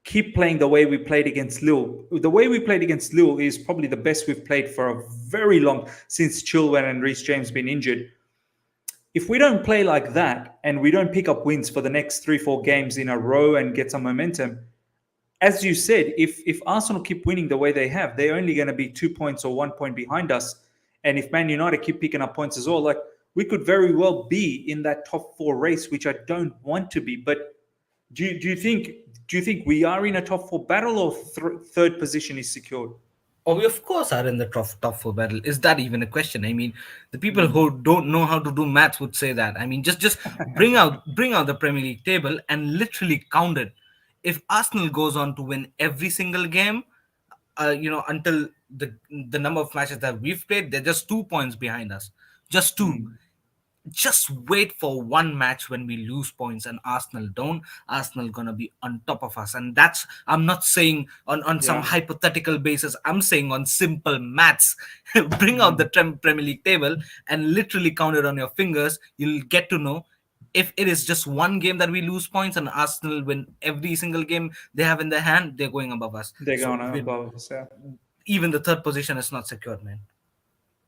keep playing the way we played against Lille, the way we played against Lille is probably the best we've played for a very long since Chilwell and Reece James been injured. If we don't play like that and we don't pick up wins for the next 3-4 games in a row and get some momentum, as you said, if Arsenal keep winning the way they have, they're only going to be 2 points or 1 point behind us. And if Man United keep picking up points as well, like we could very well be in that top four race, which I don't want to be. But do you think we are in a top four battle, or third position is secured? Oh, we of course are in the top four battle. Is that even a question? I mean, the people who don't know how to do maths would say that. I mean, just bring out the Premier League table and literally count it. If Arsenal goes on to win every single game, until the number of matches that we've played, they're just 2 points behind us, just two. just wait for one match when we lose points and Arsenal don't. Arsenal gonna be on top of us, and that's, I'm not saying on some Yeah. hypothetical basis. I'm saying on simple maths. Bring out the Mm. Premier League table and literally count it on your fingers. You'll get to know if it is just one game that we lose points and Arsenal win every single game they have in their hand, they're going above us. They're So going above us. Yeah. even the third position is not secured, man.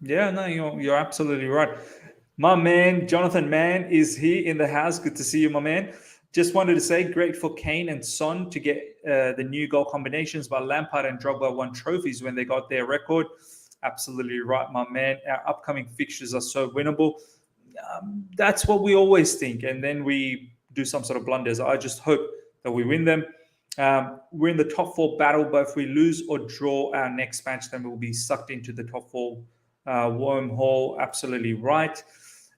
Yeah, no, you're absolutely right. My man, Jonathan Mann, is here in the house. Good to see you, my man. Just wanted to say, great for Kane and Son to get the new goal combinations, but Lampard and Drogba won trophies when they got their record. Absolutely right, my man. Our upcoming fixtures are so winnable. That's what we always think, and then we do some sort of blunders. I just hope that we win them. We're in the top four battle, but if we lose or draw our next match, then we'll be sucked into the top four wormhole. Absolutely right.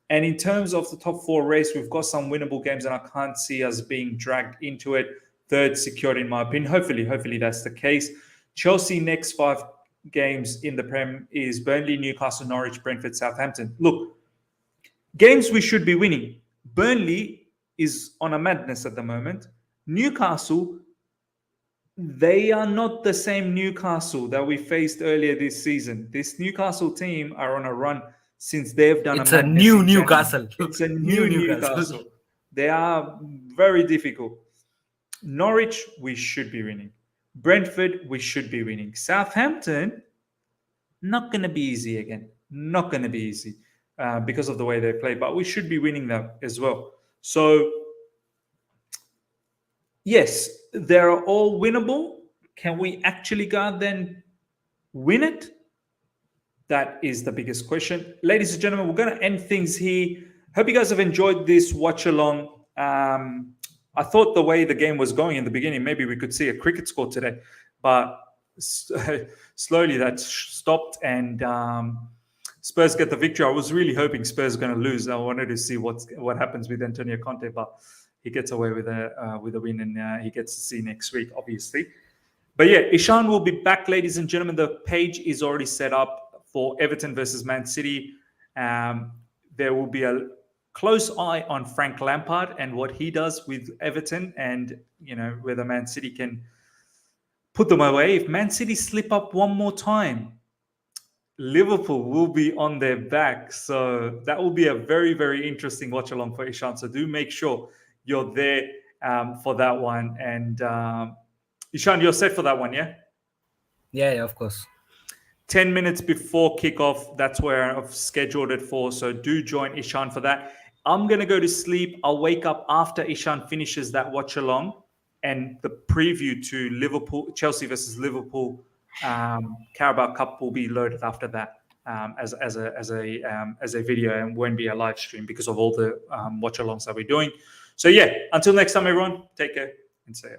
And in terms of the top four race, we've got some winnable games, and I can't see us being dragged into it. Third secured, in my opinion. Hopefully that's the case. Chelsea next 5 games in the Prem is Burnley, Newcastle, Norwich, Brentford, Southampton. Look, games we should be winning. Burnley is on a madness at the moment. Newcastle, they are not the same Newcastle that we faced earlier this season. This Newcastle team are on a run since they've done a It's a madness new in January. Newcastle. It's a New new Newcastle. Newcastle. They are very difficult. Norwich, we should be winning. Brentford, we should be winning. Southampton, not going to be easy again. Not going to be easy because of the way they play, but we should be winning that as well. So, yes, they're all winnable. Can we actually go out then win it? That is the biggest question. Ladies and gentlemen, we're going to end things here. Hope you guys have enjoyed this watch along. I thought the way the game was going in the beginning, maybe we could see a cricket score today, but slowly that stopped and Spurs get the victory. I was really hoping Spurs are going to lose. I wanted to see what happens with Antonio Conte, but he gets away with a win, and he gets to see next week, obviously. But yeah, Ishan will be back, ladies and gentlemen. The page is already set up for Everton versus Man City. There will be a close eye on Frank Lampard and what he does with Everton, and whether Man City can put them away. If Man City slip up one more time, Liverpool will be on their back. So that will be a very, very interesting watch along for Ishan. So do make sure you're there for that one. And Ishan, you're set for that one, yeah? Yeah, of course. 10 minutes before kickoff, that's where I've scheduled it for. So do join Ishan for that. I'm going to go to sleep. I'll wake up after Ishan finishes that watch along, and the preview to Chelsea versus Liverpool Carabao Cup will be loaded after that as a video, and won't be a live stream because of all the watch alongs that we're doing. So yeah, until next time, everyone, take care and see ya.